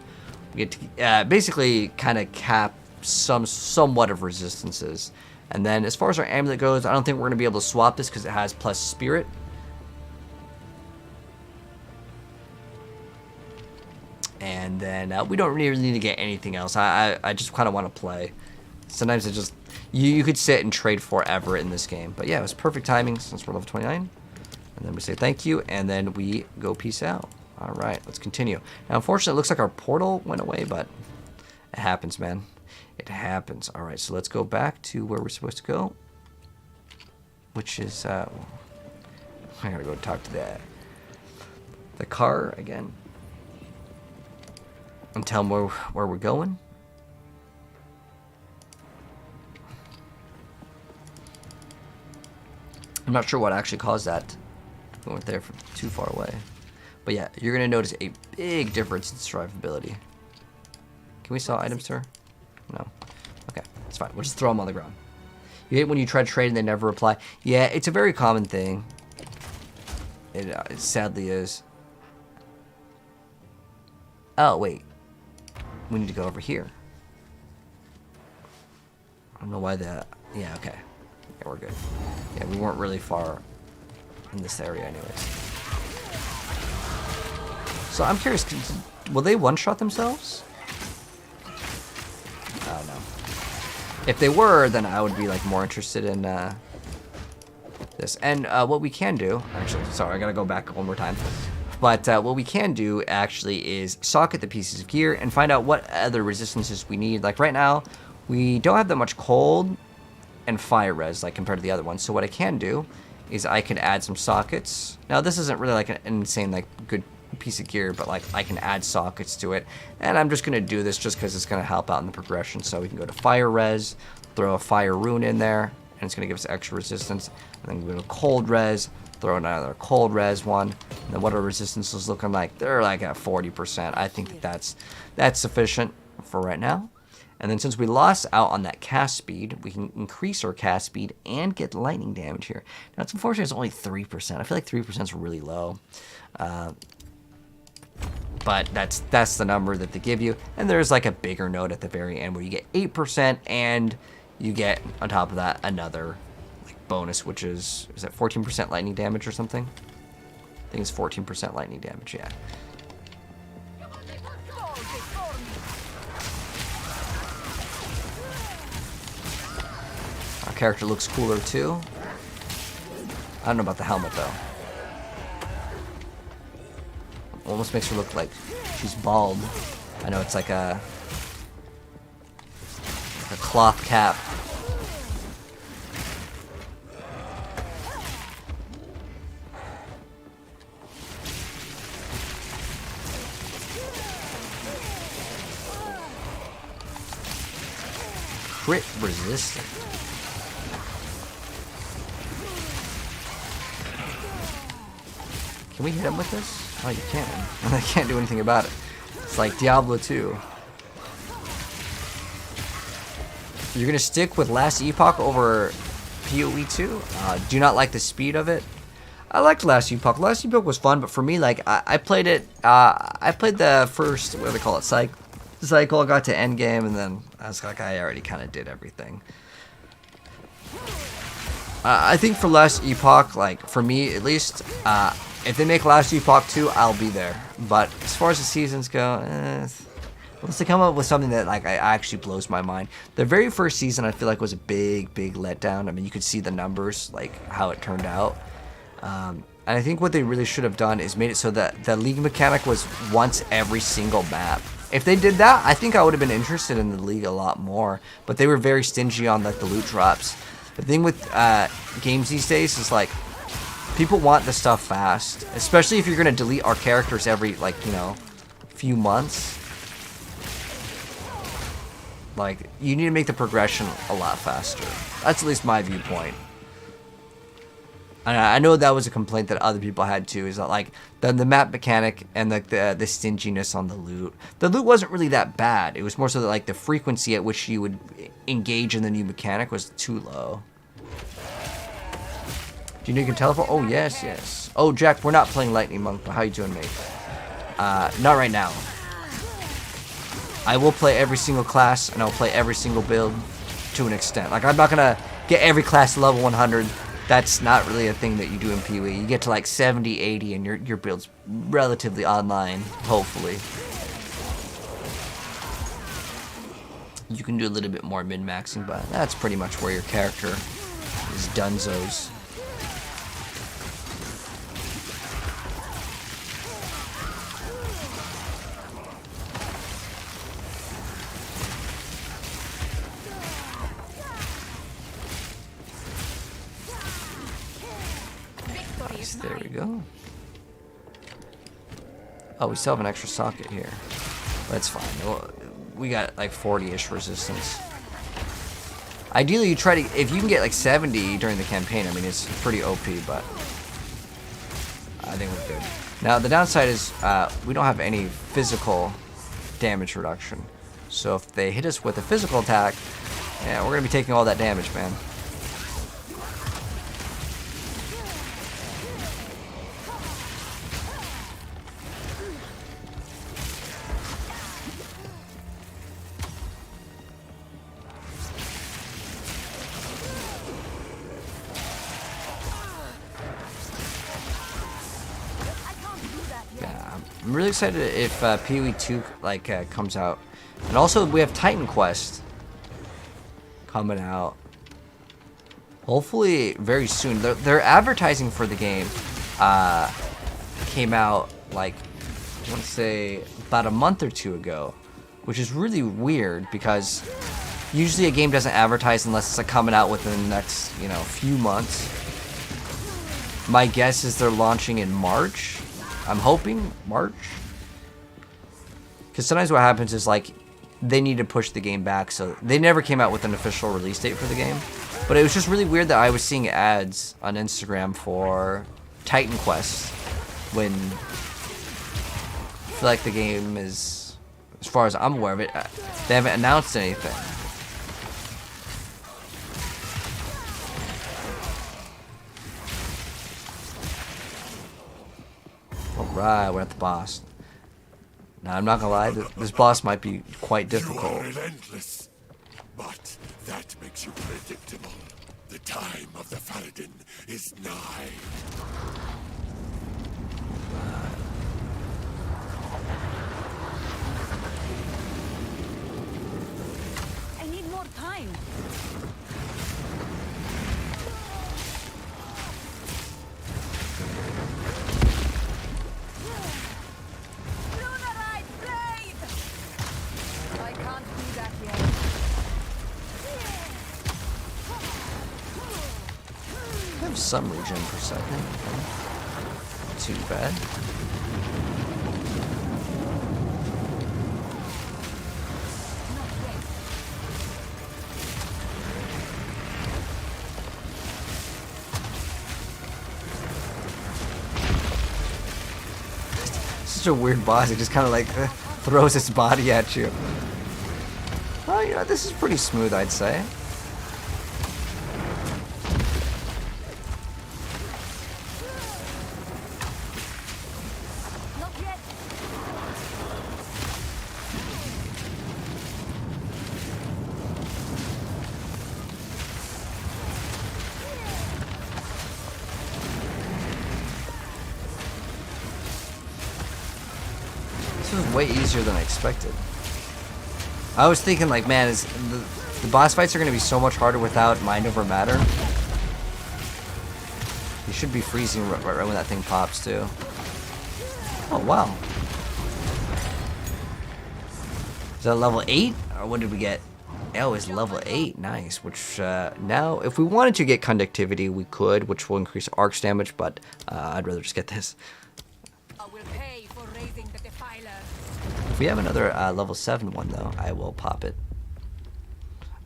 We get to basically kind of cap somewhat of resistances. And then as far as our amulet goes, I don't think we're going to be able to swap this because it has plus spirit. And then we don't really need to get anything else. I just kind of want to play. Sometimes it just... You could sit and trade forever in this game. But yeah, it was perfect timing since we're level 29. And then we say thank you, and then we go peace out. Alright, let's continue. Now, unfortunately, it looks like our portal went away, but it happens, man. It happens. Alright, so let's go back to where we're supposed to go. Which is... I gotta go talk to the car again. And tell them where we're going. I'm not sure what actually caused that. We went there from too far away. But yeah, you're going to notice a big difference in survivability. Can we sell items to her? No. Okay, it's fine. We'll just throw them on the ground. You hate when you try to trade and they never reply. Yeah, it's a very common thing. It sadly is. Oh, wait. We need to go over here. I don't know why that... Yeah, okay. Yeah, we're good. Yeah, we weren't really far in this area anyways. So I'm curious, will they one-shot themselves? I don't know. If they were, then I would be like more interested in this. And what we can do... Actually, sorry, I gotta go back one more time. But what we can do actually is socket the pieces of gear and find out what other resistances we need. Like right now, we don't have that much cold and fire res like compared to the other ones. So what I can do is I can add some sockets. Now this isn't really like an insane like good piece of gear, but like I can add sockets to it. And I'm just gonna do this just because it's gonna help out in the progression. So we can go to fire res, throw a fire rune in there, and it's gonna give us extra resistance. And then go to cold res, throw another cold res one. And then what are resistances looking like? They're like at 40%. I think that's sufficient for right now. And then since we lost out on that cast speed, we can increase our cast speed and get lightning damage here. Now, it's unfortunate it's only 3%. I feel like 3% is really low. But that's the number that they give you. And there's like a bigger note at the very end where you get 8% and you get, on top of that, another like bonus, which is that 14% lightning damage or something? I think it's 14% lightning damage, yeah. Our character looks cooler too. I don't know about the helmet though. Almost makes her look like she's bald. I know it's like a cloth cap. Crit resistant. Can we hit him with this? Oh, you can. I can't do anything about it. It's like Diablo 2. You're gonna stick with Last Epoch over PoE 2? Do you not like the speed of it? I liked Last Epoch. Last Epoch was fun, but for me, like I played it. I played the first, what do they call it, cycle. I got to end game, and then I was like, I already kind of did everything. I think for Last Epoch, like for me at least, if they make Last Epoch 2, I'll be there. But as far as the seasons go, unless they come up with something that like actually blows my mind. The very first season I feel like was a big letdown. I mean, you could see the numbers, like how it turned out. And I think what they really should have done is made it so that the league mechanic was once every single map. If they did that, I think I would have been interested in the league a lot more. But they were very stingy on like the loot drops. The thing with games these days is like people want the stuff fast, especially if you're gonna delete our characters every like few months. Like, you need to make the progression a lot faster. That's at least my viewpoint. And I know that was a complaint that other people had too, is that like the map mechanic and like the stinginess on the loot. The loot wasn't really that bad. It was more so that like the frequency at which you would engage in the new mechanic was too low. Do you know you can teleport? Oh yes, yes. Oh Jack, we're not playing Lightning Monk, but how you doing, mate? Not right now. I will play every single class and I'll play every single build to an extent. Like I'm not gonna get every class to level 100. That's not really a thing that you do in PoE. You get to like 70, 80, and your build's relatively online, hopefully. You can do a little bit more min-maxing, but that's pretty much where your character is dunzos. There we go. Oh, we still have an extra socket here. That's fine. We got like 40-ish resistance. Ideally, you try to, if you can get like 70 during the campaign, I mean, it's pretty OP, but I think we're good. Now, the downside is we don't have any physical damage reduction. So if they hit us with a physical attack, yeah, we're going to be taking all that damage, man. I'm really excited if PoE 2 like comes out, and also we have Titan Quest coming out. Hopefully very soon. Their advertising for the game came out like I want to say about a month or two ago, which is really weird because usually a game doesn't advertise unless it's like coming out within the next few months. My guess is they're launching in March. I'm hoping March. Because sometimes what happens is like they need to push the game back, so they never came out with an official release date for the game. But it was just really weird that I was seeing ads on Instagram for Titan Quest when I feel like the game is, as far as I'm aware of it, they haven't announced anything. Alright, we're at the boss. Now, I'm not gonna lie, this boss might be quite difficult. You are relentless, but that makes you predictable. The time of the Paladin is nigh. I need more time. Some regen per second. Not too bad. Such a weird boss. It just kind of like throws its body at you. Well, this is pretty smooth, I'd say. This was way easier than I expected. I was thinking like, man, the boss fights are going to be so much harder without mind over matter. You should be freezing right when that thing pops too. Oh wow. Is that level 8? Or what did we get? Oh, it's level 8. Nice. Which now, if we wanted to get conductivity, we could, which will increase arcs damage, but I'd rather just get this. I will pay for raising the defiler. If we have another level 7 one though, I will pop it.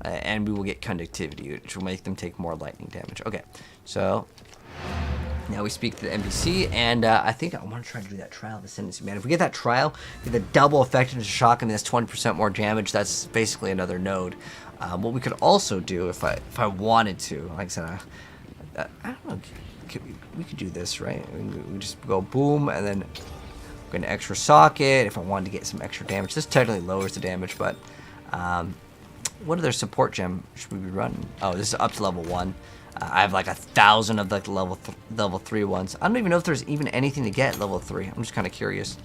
and we will get conductivity, which will make them take more lightning damage. Okay, so now we speak to the NPC, and I think I want to try to do that trial of Ascendancy, man. If we get that trial, get the double effectiveness of shock, and that's 20% more damage. That's basically another node. What we could also do, if I wanted to, like I said, I don't know, we could do this, right? We just go boom, and then get an extra socket if I wanted to get some extra damage. This technically lowers the damage, but what other support gem should we be running? Oh, this is up to level 1. I have like 1,000 of like the level 3 ones. I don't even know if there's even anything to get level 3. I'm just kind of curious.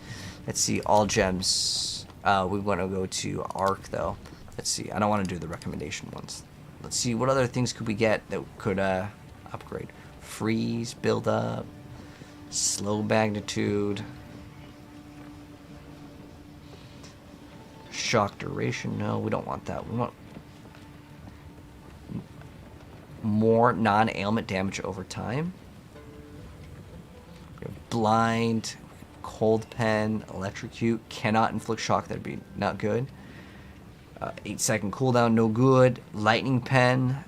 Let's see, all gems. We want to go to Arc though. Let's see. I don't want to do the recommendation ones. Let's see, what other things could we get that could upgrade? Freeze, build up, slow magnitude, shock duration. No, we don't want that. We want more non-ailment damage over time. Blind, cold pen, electrocute, cannot inflict shock. That'd be not good. 8-second cooldown, no good. Lightning pen,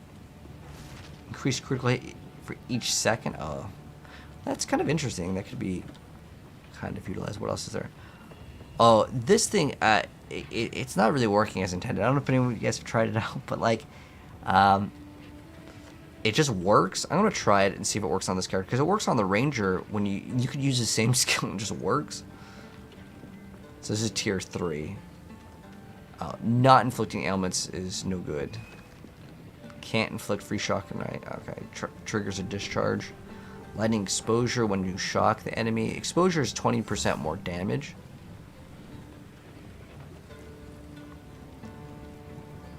increased critical hit for each second. Oh, that's kind of interesting. That could be kind of utilized. What else is there? Oh, this thing, it's not really working as intended. I don't know if anyone of you guys have tried it out, but like, it just works. I'm gonna try it and see if it works on this character, because it works on the ranger when you could use the same skill and it just works. So this is tier 3. Not inflicting ailments is no good. Can't inflict free shock and right. Okay, triggers a discharge. Lightning exposure when you shock the enemy. Exposure is 20% more damage.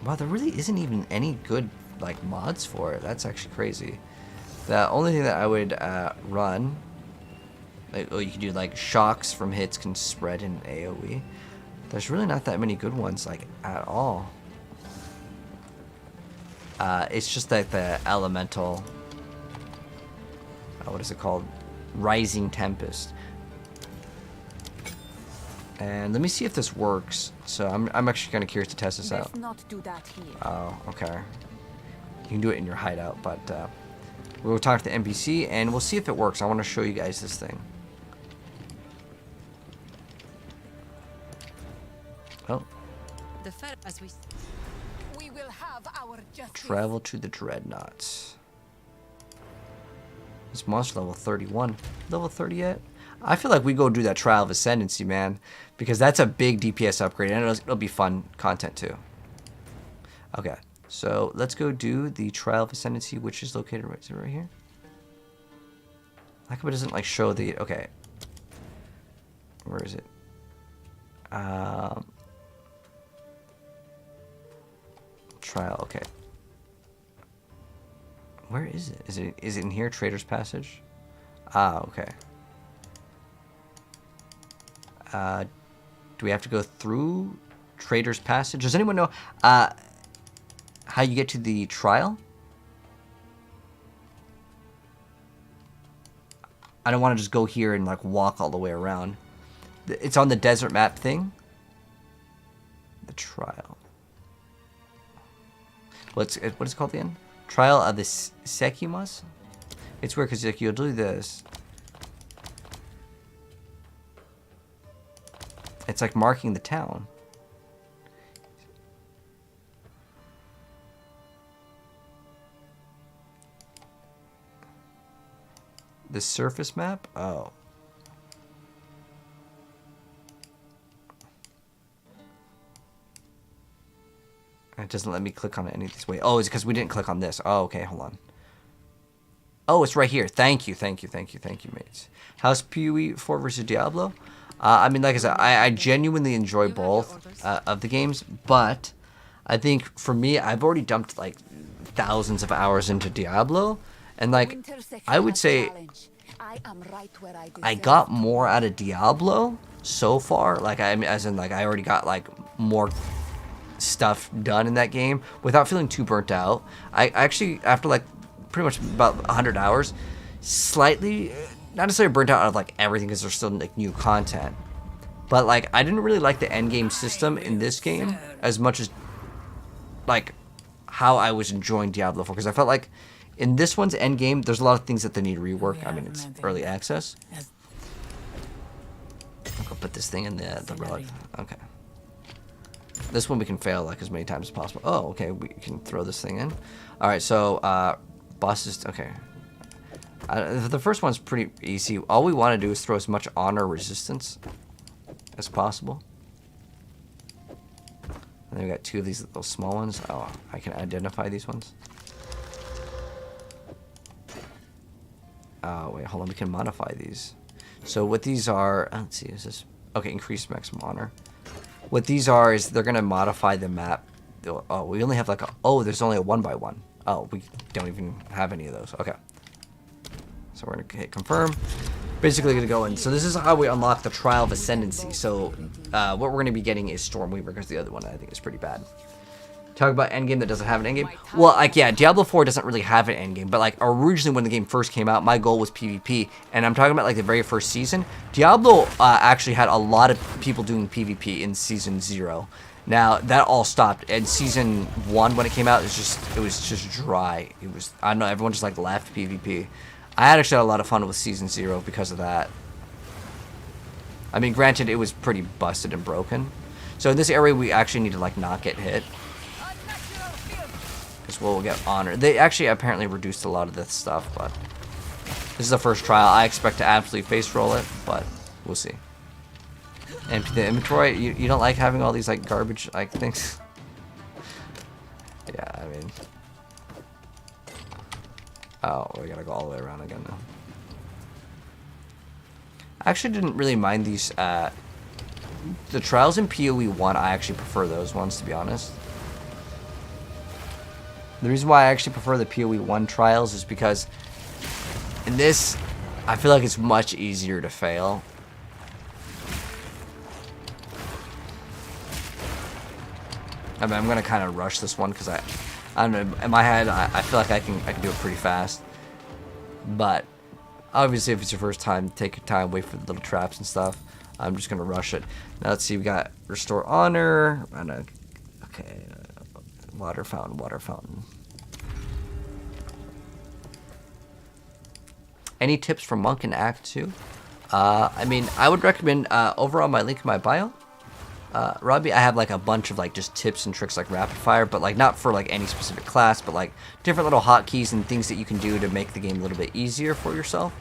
Wow, there really isn't even any good like mods for it. That's actually crazy. The only thing that I would run, like, you can do like shocks from hits can spread in AoE. There's really not that many good ones like at all. It's just like the elemental, what is it called? Rising Tempest. And let me see if this works. So I'm actually kind of curious to test this out. Not do that here. Oh, okay. You can do it in your hideout, but we'll talk to the NPC and we'll see if it works. I want to show you guys this thing. Oh. The fair as We will have our justice. Travel to the Dreadnoughts. This monster level 31. Level 30 yet? I feel like we go do that Trial of Ascendancy, man, because that's a big DPS upgrade, and it'll be fun content too. Okay, so let's go do the Trial of Ascendancy, which is located right, is it right here? How come it doesn't like show the, okay. Where is it? Trial, okay. Where is it? Is it in here? Trader's Passage? Ah, okay. Do we have to go through Trader's Passage? Does anyone know how you get to the trial? I don't want to just go here and like walk all the way around. It's on the desert map thing. The trial. What is it called again? Trial of the Sekimas? It's weird because like you'll do this. It's like marking the town. The surface map? Oh. It doesn't let me click on any of these. Wait, oh, it's because we didn't click on this. Oh, okay, hold on. Oh, it's right here. Thank you, mates. How's PoE 4 versus Diablo? I mean, like I said, I genuinely enjoy both of the games, but I think for me, I've already dumped like thousands of hours into Diablo, and like I would say I got more out of Diablo so far. Like I already got like more stuff done in that game without feeling too burnt out. I actually, after like pretty much about 100 hours, slightly, not necessarily burnt out of like everything because there's still like new content, but like I didn't really like the end game system in this game as much as like how I was enjoying Diablo 4, because I felt like in this one's end game, there's a lot of things that they need to rework. I mean, it's early access. I'll put this thing in the relic. Okay. This one we can fail like as many times as possible. Oh, okay, we can throw this thing in. All right, so bosses. Okay. The first one's pretty easy. All we want to do is throw as much honor resistance as possible. And then we got two of these little small ones. Oh, I can identify these ones. Oh, wait, hold on. We can modify these. So what these are, let's see, is this, okay, increase maximum honor. What these are is they're going to modify the map. Oh, we only have like a, oh, there's only a 1x1. Oh, we don't even have any of those. Okay. So we're going to hit confirm. Basically going to go in. So this is how we unlock the Trial of Ascendancy. So what we're going to be getting is Stormweaver, because the other one I think is pretty bad. Talk about endgame that doesn't have an endgame. Well, like, yeah, Diablo 4 doesn't really have an endgame, but like originally when the game first came out, my goal was PvP, and I'm talking about like the very first season. Diablo actually had a lot of people doing PvP in season 0. Now that all stopped, and season 1 when it came out, it was just dry. It was, I don't know, everyone just like left PvP. I actually had a lot of fun with season 0 because of that. I mean, granted, it was pretty busted and broken. So in this area, we actually need to like not get hit. Because we'll get honor. They actually apparently reduced a lot of this stuff, but this is the first trial. I expect to absolutely face roll it, but we'll see. Empty the inventory. You don't like having all these like garbage like things? Yeah, I mean. Oh, we gotta go all the way around again now. I actually didn't really mind these. The trials in PoE 1, I actually prefer those ones, to be honest. The reason why I actually prefer the PoE 1 trials is because in this, I feel like it's much easier to fail. I mean, I'm gonna kind of rush this one because I don't know. In my head, I feel like I can do it pretty fast. But obviously, if it's your first time, take your time, wait for the little traps and stuff. I'm just gonna rush it. Now let's see. We got restore honor. Okay. Water fountain, water fountain. Any tips for Monk in Act 2? I mean, I would recommend, over on my link in my bio, Robbie, I have like a bunch of like just tips and tricks like rapid fire, but like not for like any specific class, but like different little hotkeys and things that you can do to make the game a little bit easier for yourself.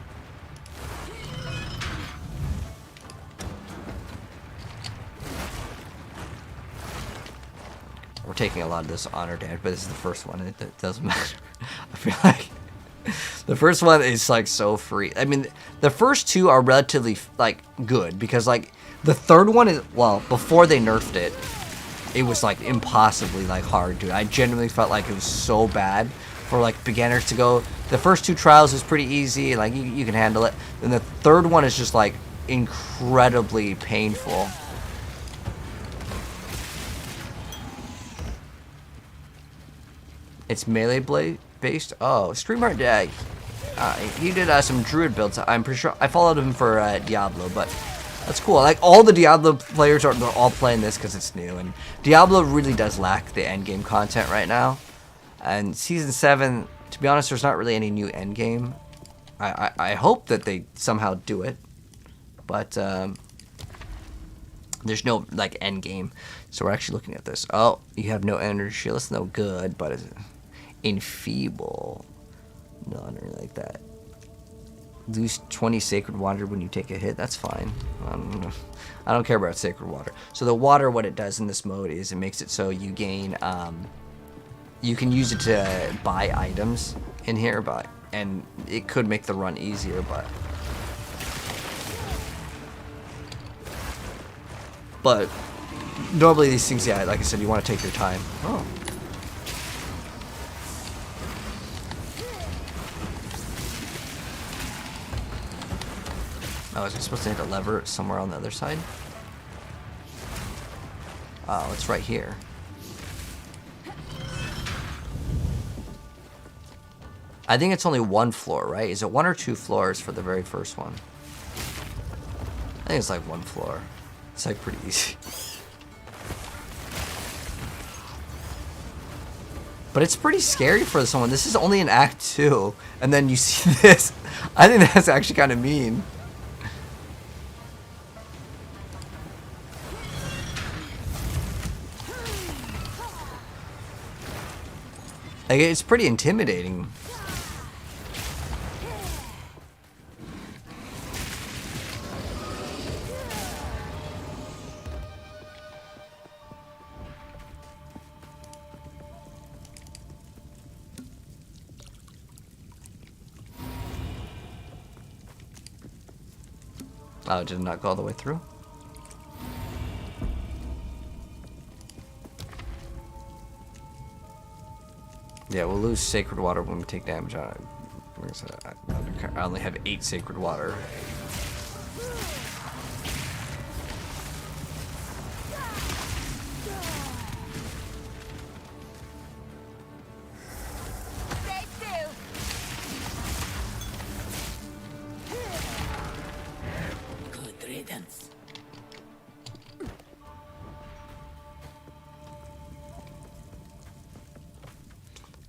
We're taking a lot of this honor damage, but this is the first one. It doesn't matter. I feel like the first one is like so free. I mean, the first two are relatively like good because like the third one is, well, before they nerfed it, it was like impossibly like hard, dude. I genuinely felt like it was so bad for like beginners to go. The first two trials is pretty easy, like you can handle it. Then the third one is just like incredibly painful. It's melee blade based. Oh, Streamart, he did some druid builds. I'm pretty sure I followed him for Diablo, but that's cool. Like all the Diablo players they're all playing this because it's new, and Diablo really does lack the end game content right now. And season 7, to be honest, there's not really any new end game. I hope that they somehow do it, but there's no like end game. So we're actually looking at this. Oh, you have no energy shield. That's no good, but it's enfeeble. No, I don't really like that. Lose 20 sacred water when you take a hit. That's fine. I don't care about sacred water. So the water, what it does in this mode is it makes it so you gain. You can use it to buy items in here, and it could make the run easier, but normally these things, yeah, like I said, you want to take your time. Oh. Oh, was I supposed to hit a lever somewhere on the other side? Oh, it's right here. I think it's only one floor, right? Is it 1 or 2 floors for the very first one? I think it's like 1 floor. It's like pretty easy. But it's pretty scary for someone. This is only in Act 2. And then you see this. I think that's actually kind of mean. Like, it's pretty intimidating. Oh, it did not go all the way through. Yeah, we'll lose sacred water when we take damage on it. Like I said, I only have 8 sacred water. Stay still. Good riddance.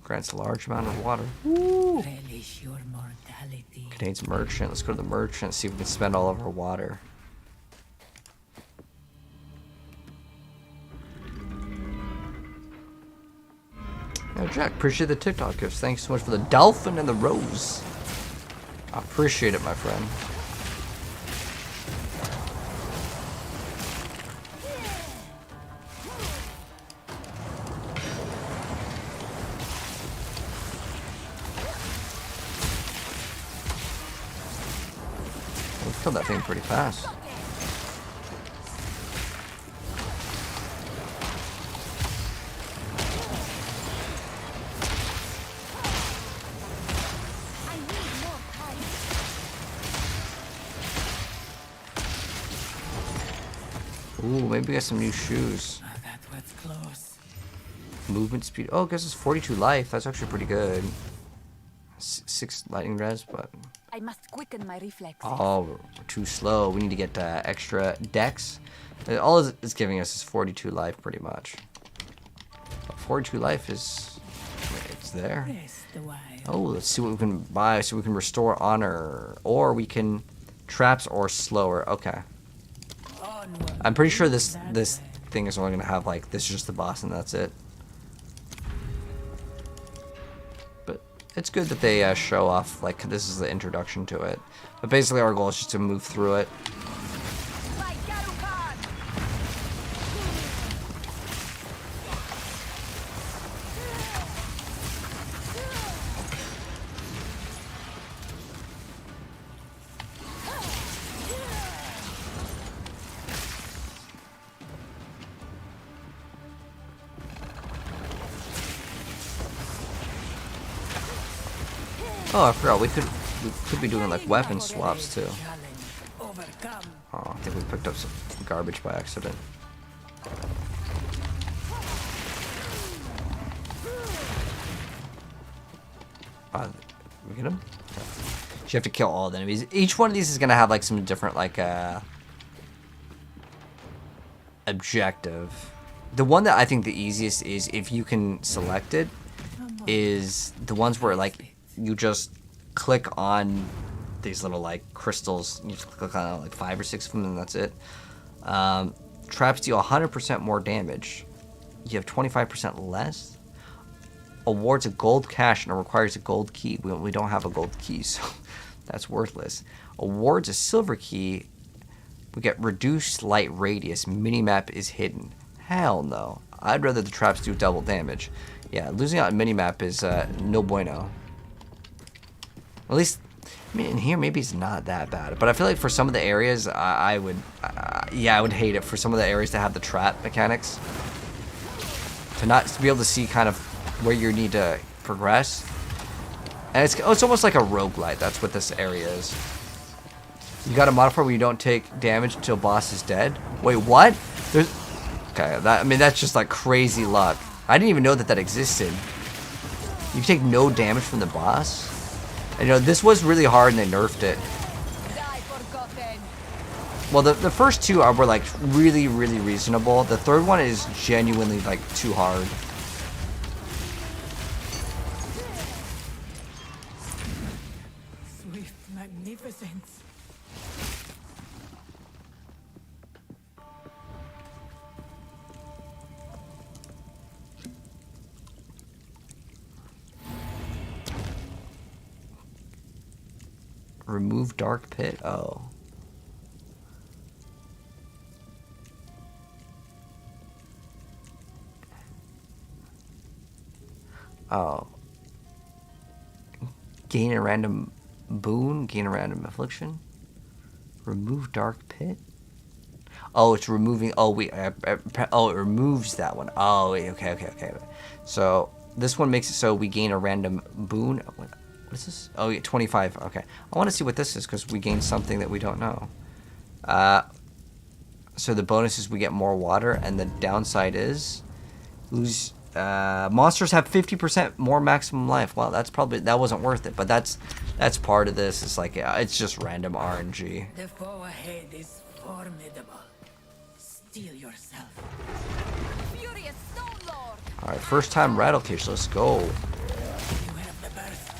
Grants a large amount of water. Relish your mortality. Contains merchant. Let's go to the merchant, see if we can spend all of our water. Yo, Jack, appreciate the TikTok gifts. Thanks so much for the dolphin and the rose. I appreciate it, my friend. We killed that thing pretty fast. I need more time. Ooh, maybe we got some new shoes. Ah, that was close. Movement speed. Oh, it gives us 42 life. That's actually pretty good. 6 lightning res, but I must quicken my reflexes. oh, we're too slow. We need to get extra dex. All it's giving us is 42 life, pretty much. But 42 life is it's there. Rest a while. Oh, let's see what we can buy. So we can restore honor, or we can traps or slower. Okay. Onward. I'm pretty sure this thing is only gonna have like this is just the boss and that's it. But it's good that they show off like this is the introduction to it. But basically our goal is just to move through it. My Garukan! Oh, I forgot we could be doing like weapon swaps too. Challenge overcome. Oh, I think we picked up some garbage by accident. We get him? Okay. So you have to kill all the enemies. Each one of these is gonna have like some different like objective. The one that I think the easiest is if you can select it is the ones where like you just click on these little like crystals. You just click on like 5 or 6 of them and that's it. Traps deal 100% more damage. You have 25% less. Awards a gold cash and it requires a gold key. We don't have a gold key, so that's worthless. Awards a silver key. We get reduced light radius. Minimap is hidden. Hell no. I'd rather the traps do double damage. Yeah, losing out on minimap is no bueno. At least, I mean, in here maybe it's not that bad. But I feel like for some of the areas, I would hate it for some of the areas to have the trap mechanics. To be able to see kind of where you need to progress. And it's almost like a roguelite. That's what this area is. You got a modifier where you don't take damage until boss is dead. Wait, what? Okay, that's just like crazy luck. I didn't even know that existed. You take no damage from the boss. And, you know, this was really hard and they nerfed it. Die forgotten. Well, the first two were like really, really reasonable. The third one is genuinely like too hard. Swift magnificence. Remove dark pit. Oh. Oh. Gain a random boon. Gain a random affliction. Remove dark pit. Oh, it's removing. Oh, wait. Oh, it removes that one. Oh, wait. Okay. So this one makes it so we gain a random boon. What is this? Oh, yeah, 25. Okay. I want to see what this is because we gain something that we don't know. So the bonus is we get more water, and the downside is lose. Monsters have 50% more maximum life. Well, that wasn't worth it, but that's part of this. It's like, yeah, it's just random RNG. The foe ahead is formidable. Steel yourself. Furious Stone Lord. All right, first time rattle cage. Let's go. You have the burst.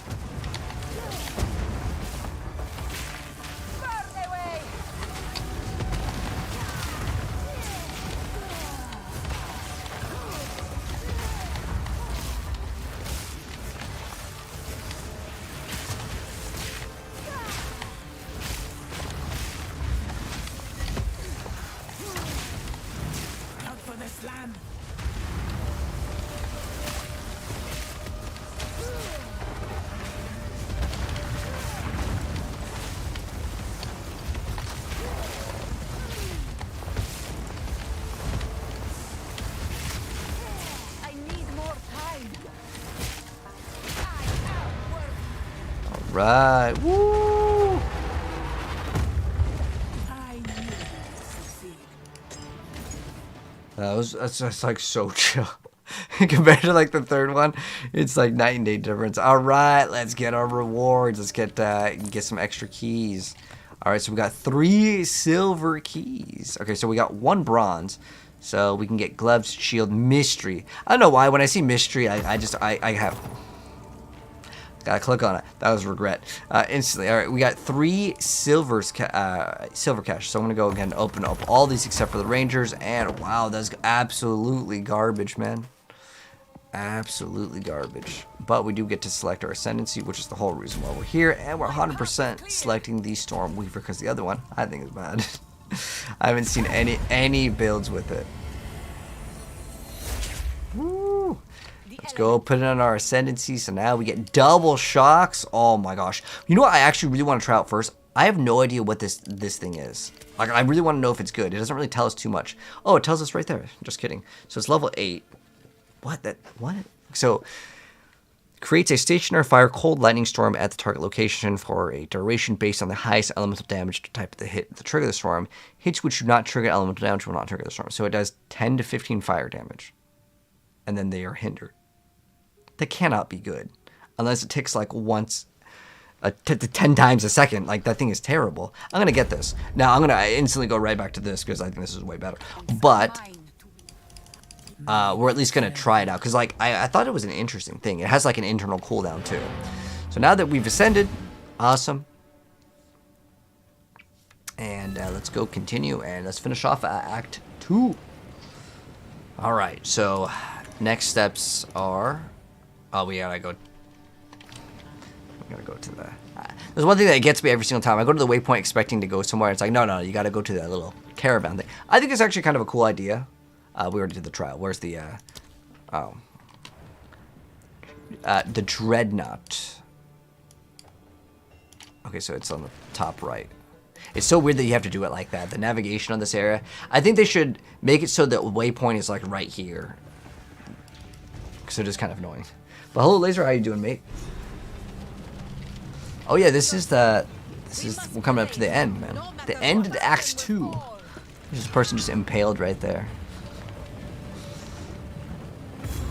Burn away. Out for the slam. I need more time. I outwork. All right. Woo! I knew you would succeed. That's just like so chill compared to like the third one. It's like night and day difference. All right, let's get our rewards. Let's get some extra keys. All right, so we got 3 silver keys. Okay, so we got 1 bronze, so we can get gloves, shield, mystery. I don't know why when I see mystery, I have. Gotta click on it. That was regret. Instantly. All right, we got 3 silver cash. So I'm gonna go again and open up all these except for the rangers. And wow, that's absolutely garbage, man. Absolutely garbage. But we do get to select our Ascendancy, which is the whole reason why we're here. And we're 100% selecting the Storm Weaver because the other one I think is bad. I haven't seen any builds with it. Woo! Let's go put it on our Ascendancy. So now we get double shocks. Oh my gosh. You know what I actually really want to try out first? I have no idea what this thing is. Like, I really want to know if it's good. It doesn't really tell us too much. Oh, it tells us right there. Just kidding. So it's level 8. What? So, creates a stationary fire cold lightning storm at the target location for a duration based on the highest elemental damage type of the hit to trigger the storm. Hits which do not trigger elemental damage will not trigger the storm. So it does 10 to 15 fire damage. And then they are hindered. That cannot be good. Unless it ticks like once, 10 times a second. Like, that thing is terrible. I'm going to get this. Now, I'm going to instantly go right back to this because I think this is way better. But we're at least going to try it out. Because, like, I thought it was an interesting thing. It has, like, an internal cooldown, too. So now that we've ascended, awesome. And let's go continue. And let's finish off Act 2. All right. So, next steps are... Oh, we gotta go. We gotta go to the. There's one thing that gets me every single time. I go to the waypoint expecting to go somewhere. It's like, no, you gotta go to that little caravan thing. I think it's actually kind of a cool idea. We already did the trial. Where's the? The dreadnought. Okay, so it's on the top right. It's so weird that you have to do it like that. The navigation on this area. I think they should make it so that waypoint is like right here. Because it is kind of annoying. But hello, Laser. How you doing, mate? Oh yeah, we're coming up to the end, man. The end of Act 2. There's this person just impaled right there.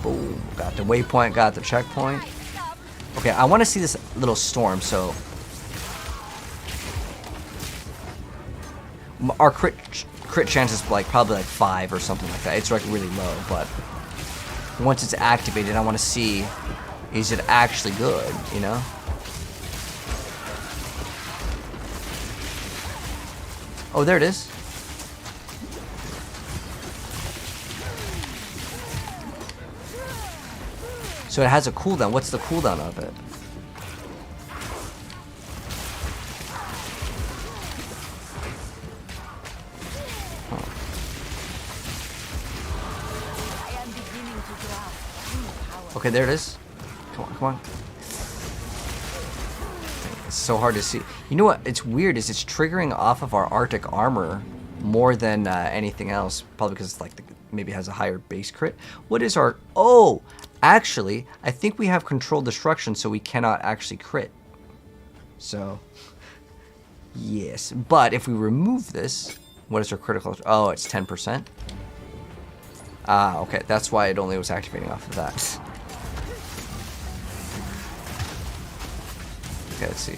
Boom. Got the waypoint, got the checkpoint. Okay, I want to see this little storm, so... Our crit chance is like probably like 5 or something like that. It's like really low, but... Once it's activated, I want to see, is it actually good, you know? Oh, there it is. So it has a cooldown. What's the cooldown of it? I am beginning to grasp true power. Okay, there it is. Come on, come on. It's so hard to see. You know what? It's weird is it's triggering off of our Arctic armor more than anything else. Probably because it's like maybe has a higher base crit. What is our... Oh! Actually, I think we have controlled destruction, so we cannot actually crit. So, yes. But if we remove this, what is our critical... Oh, it's 10%. Ah, okay. That's why it only was activating off of that. Okay, let's see.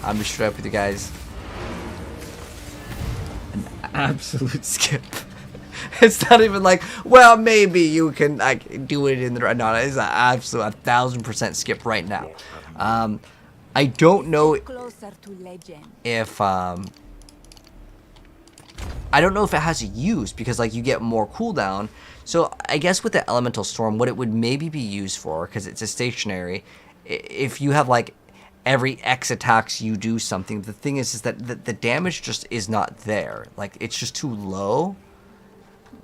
I'm just straight up with you guys. An absolute skip. It's not even like, well, maybe you can like do it in the... No, it's an absolute 1000% skip right now. I don't know Closer to legend. if I don't know if it has a use because like you get more cooldown. So I guess with the elemental storm, what it would maybe be used for, because it's a stationary, if you have like every X attacks you do something, the thing is that the damage just is not there. Like it's just too low.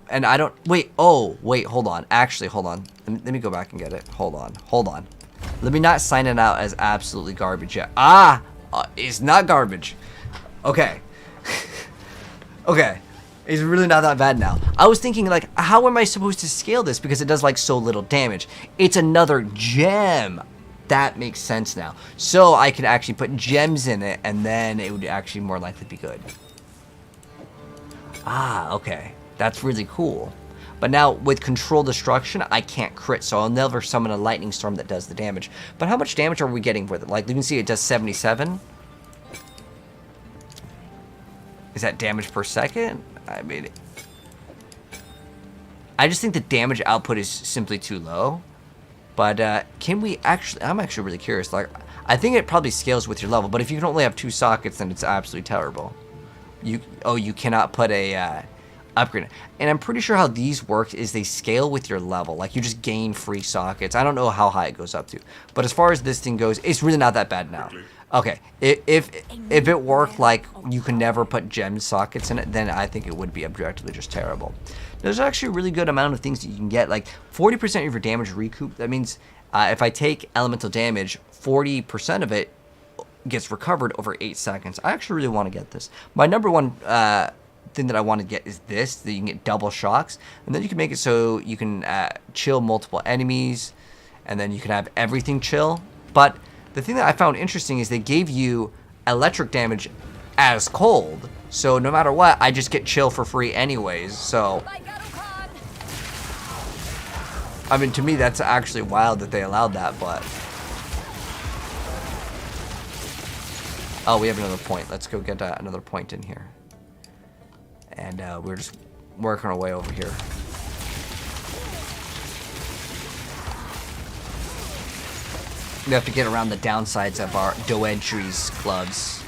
And I don't... Wait, oh, wait, hold on. Actually, hold on. Let me go back and get it. Hold on. Let me not sign it out as absolutely garbage yet. It's not garbage. Okay. Okay. It's really not that bad now. I was thinking, like, how am I supposed to scale this? Because it does, like, so little damage. It's another gem. That makes sense now. So I could actually put gems in it, and then it would actually more likely be good. Okay. That's really cool. But now, with Control Destruction, I can't crit, so I'll never summon a Lightning Storm that does the damage. But how much damage are we getting with it? Like, you can see it does 77. Is that damage per second? I mean... I just think the damage output is simply too low. But, can we actually... I'm actually really curious. Like, I think it probably scales with your level, but if you can only have 2 sockets, then it's absolutely terrible. You cannot put a... upgrade. And I'm pretty sure how these work is they scale with your level. Like, you just gain free sockets. I don't know how high it goes up to. But as far as this thing goes, it's really not that bad now. Okay, if it worked like you can never put gem sockets in it, then I think it would be objectively just terrible. There's actually a really good amount of things that you can get. Like, 40% of your damage recoup. That means if I take elemental damage, 40% of it gets recovered over 8 seconds. I actually really want to get this. My number one... thing that I want to get is this, that you can get double shocks, and then you can make it so you can chill multiple enemies, and then you can have everything chill. But the thing that I found interesting is they gave you electric damage as cold, so no matter what, I just get chill for free anyways. So I mean, to me that's actually wild that they allowed that. But oh, we have another point. Let's go get another point in here. And we're just working our way over here. We have to get around the downsides of our Doedry's gloves.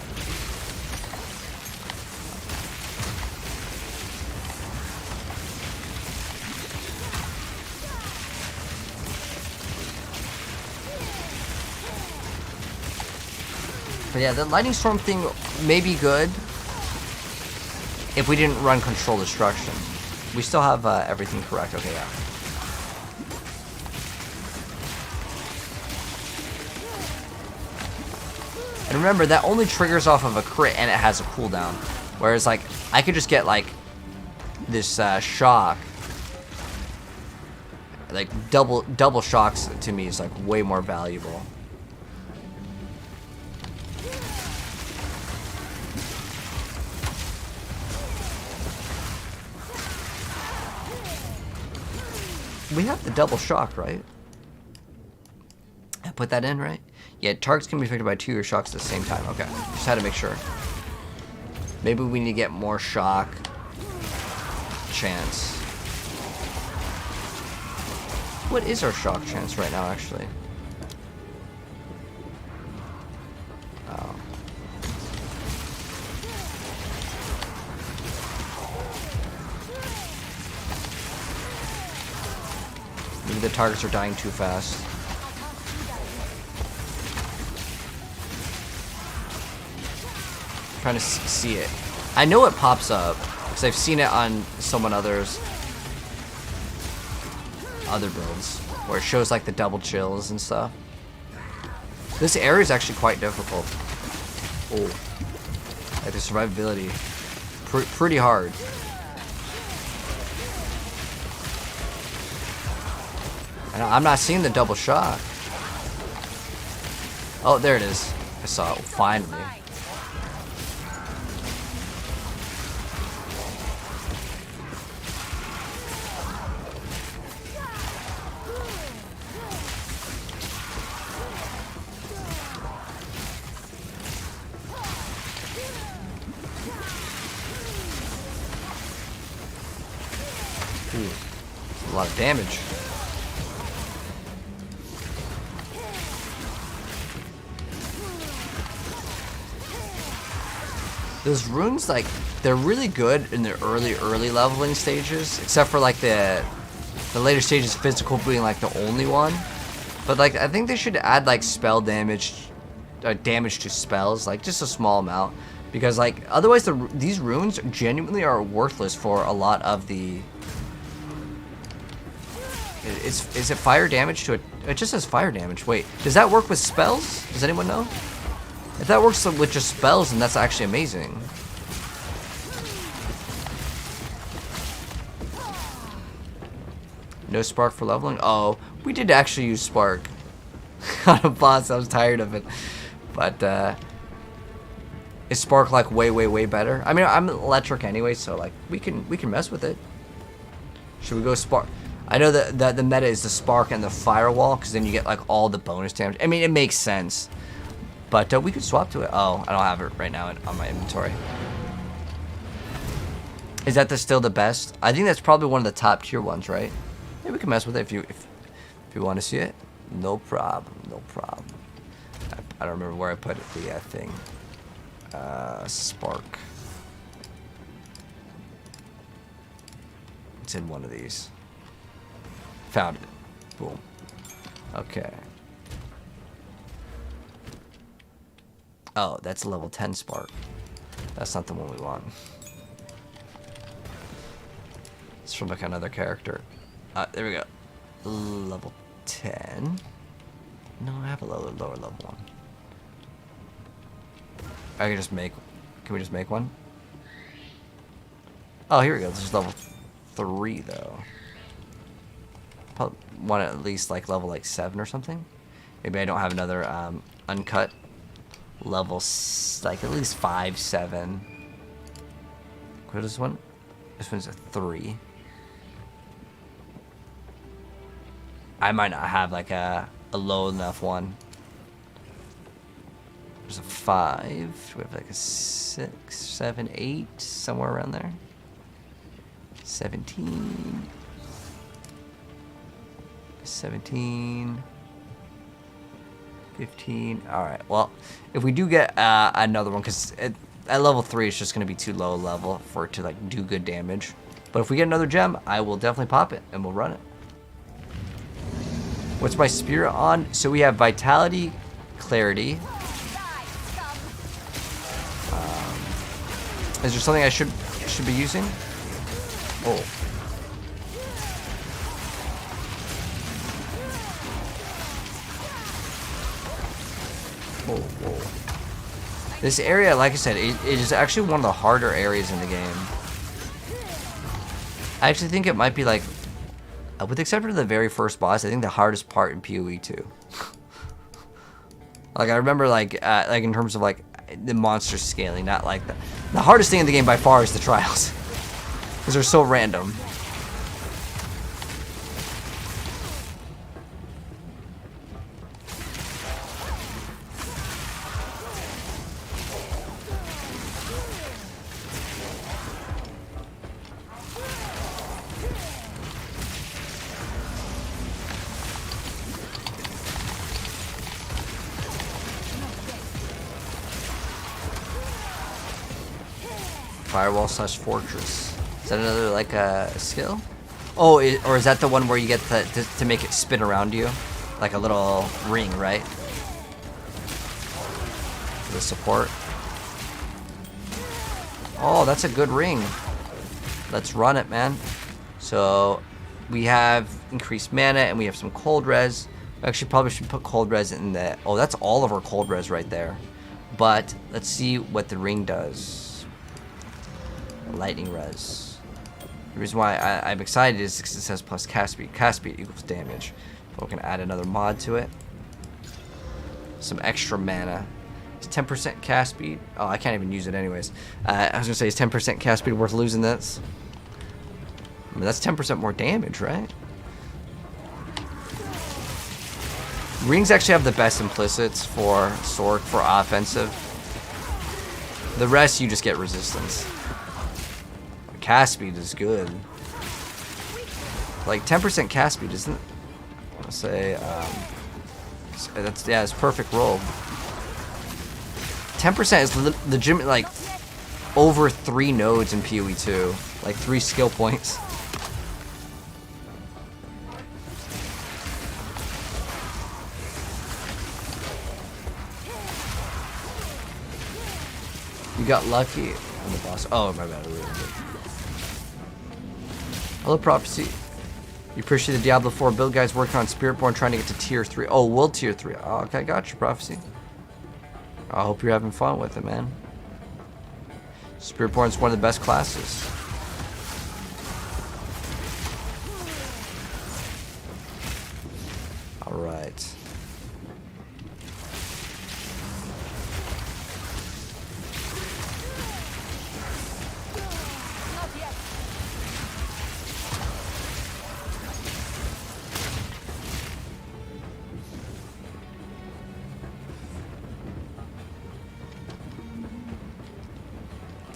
But yeah, the lightning storm thing may be good if we didn't run Control Destruction. We still have everything correct. Okay, yeah. And remember, that only triggers off of a crit and it has a cooldown. Whereas, like, I could just get, like, this shock. Like, double shocks to me is, like, way more valuable. We have the double shock, right? I put that in, right? Yeah, targets can be affected by 2 of your shocks at the same time. Okay, just had to make sure. Maybe we need to get more shock chance. What is our shock chance right now, actually? the targets are dying too fast. I'm trying to see it. I know it pops up because I've seen it on other builds where it shows like the double chills and stuff. This area is actually quite difficult. Oh, like the survivability, pretty hard. And I'm not seeing the double shock. Oh, there it is. I saw it finally. Ooh, a lot of damage. Those runes, like, they're really good in the early leveling stages, except for like the later stages, physical being like the only one. But like, I think they should add like spell damage, damage to spells, like just a small amount, because like otherwise these runes genuinely are worthless for a lot of the. Is it fire damage to it? It just says fire damage. Wait, does that work with spells? Does anyone know? If that works with just spells, then that's actually amazing. No spark for leveling? Oh, we did actually use spark on a boss. I was tired of it. But, is spark like way better? I mean, I'm electric anyway, so like we can mess with it. Should we go spark? I know that the meta is the spark and the firewall, because then you get like all the bonus damage. I mean, it makes sense. But we could swap to it. Oh, I don't have it right now on my inventory. Is that still the best? I think that's probably one of the top tier ones, right? Maybe we can mess with it if you want to see it. No problem. No problem. I don't remember where I put it. The thing. Spark. It's in one of these. Found it. Boom. Okay. Oh, that's level 10 spark. That's not the one we want. It's from like another character. There we go. Level 10. No, I have a lower level one. I can just make. Can we just make one? Oh, here we go. This is level 3 though. Probably want at least like level like 7 or something. Maybe I don't have another uncut. Level like at least 5, 7. What is this one? This one's a 3. I might not have like a low enough one. There's a 5. We have like a 6, 7, 8, somewhere around there. 17. 17. 15. Alright, well, if we do get another one, because at level 3 it's just going to be too low level for it to like do good damage. But if we get another gem, I will definitely pop it and we'll run it. What's my spirit on? So we have vitality, clarity. Is there something I should be using? Oh. Whoa. This area, like I said, it is actually one of the harder areas in the game. I actually think it might be like, with the exception of the very first boss, I think the hardest part in PoE 2. Like I remember, like in terms of like the monster scaling, not like the hardest thing in the game by far is the trials, because they're so random. Firewall / fortress. Is that another like a skill? Oh, or is that the one where you get to make it spin around you? Like a little ring, right? The support. Oh, that's a good ring. Let's run it, man. So we have increased mana and we have some cold res. Actually, probably should put cold res in the... Oh, that's all of our cold res right there. But let's see what the ring does. Lightning res. The reason why I'm excited is because it says plus cast speed. Cast speed equals damage. But we can add another mod to it. Some extra mana. Is 10% cast speed? Oh, I can't even use it anyways. I was going to say, is 10% cast speed worth losing this? I mean, that's 10% more damage, right? Rings actually have the best implicits for sword, for offensive. The rest, you just get resistance. Cast speed is good. Like 10% cast speed, isn't it? Let's say, that's, yeah, it's perfect roll. 10% is legitimate, like, over 3 nodes in PoE 2. Like 3 skill points. You got lucky on the boss. Oh, my bad. Hello, Prophecy. You appreciate the Diablo 4 build guys working on Spiritborn trying to get to tier 3. Oh, we'll tier 3. Oh, okay, got you, Prophecy. I hope you're having fun with it, man. Spiritborn's one of the best classes. Alright.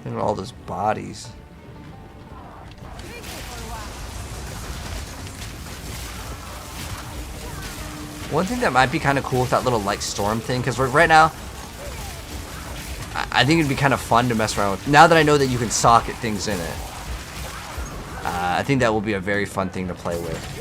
Look at all those bodies. One thing that might be kind of cool with that little like storm thing, because right now, I think it'd be kind of fun to mess around with. Now that I know that you can socket things in it, I think that will be a very fun thing to play with.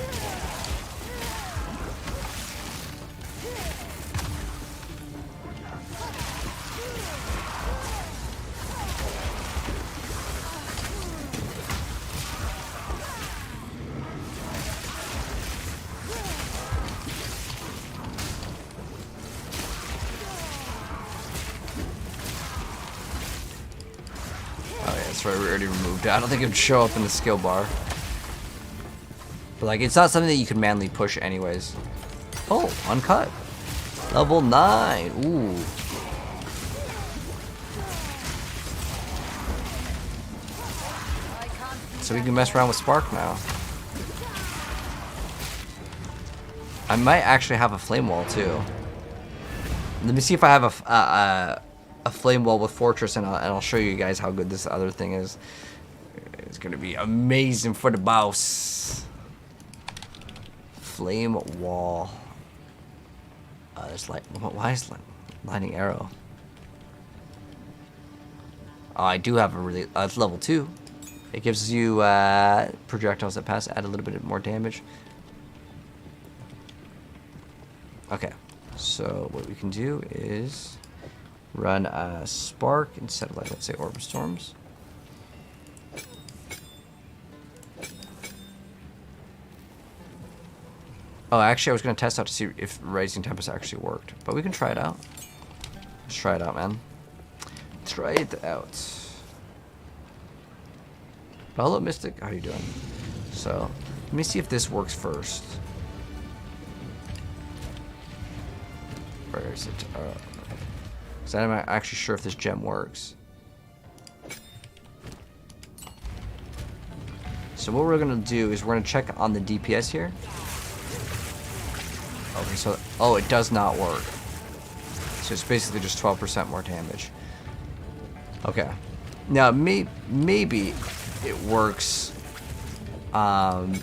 That's right, we already removed it. I don't think it would show up in the skill bar. But like, it's not something that you can manually push anyways. Oh, uncut. Level 9. Ooh. So we can mess around with Spark now. I might actually have a flame wall too. Let me see if I have a flame wall with Fortress, and I'll show you guys how good this other thing is. It's gonna be amazing for the boss. Flame wall. There's like, why is lightning arrow? Oh, I do have a really. It's level 2. It gives you projectiles that pass, add a little bit more damage. Okay, so what we can do is run a Spark instead of, like, let's say, Orb Storms. Oh, actually, I was going to test out to see if Raising Tempest actually worked. But we can try it out. Let's try it out, man. Try it out. Hello, Mystic. How you doing? So, let me see if this works first. Where is it? Because I'm not actually sure if this gem works. So what we're going to do is we're going to check on the DPS here. Okay, so... Oh, it does not work. So it's basically just 12% more damage. Okay. Now, maybe it works on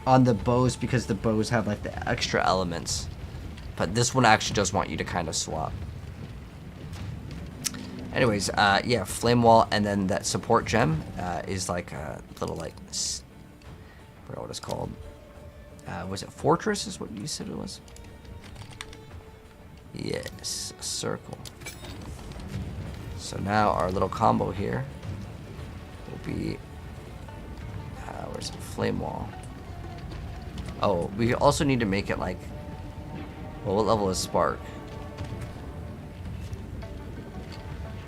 the bows because the bows have, like, the extra elements. But this one actually does want you to kind of swap. Anyways, yeah, Flame Wall, and then that support gem is like a little, like, forgot what it's called. Was it Fortress is what you said it was? Yes, a circle. So now our little combo here will be, where's it? Flame Wall. Oh, we also need to make it like, well, what level is Spark?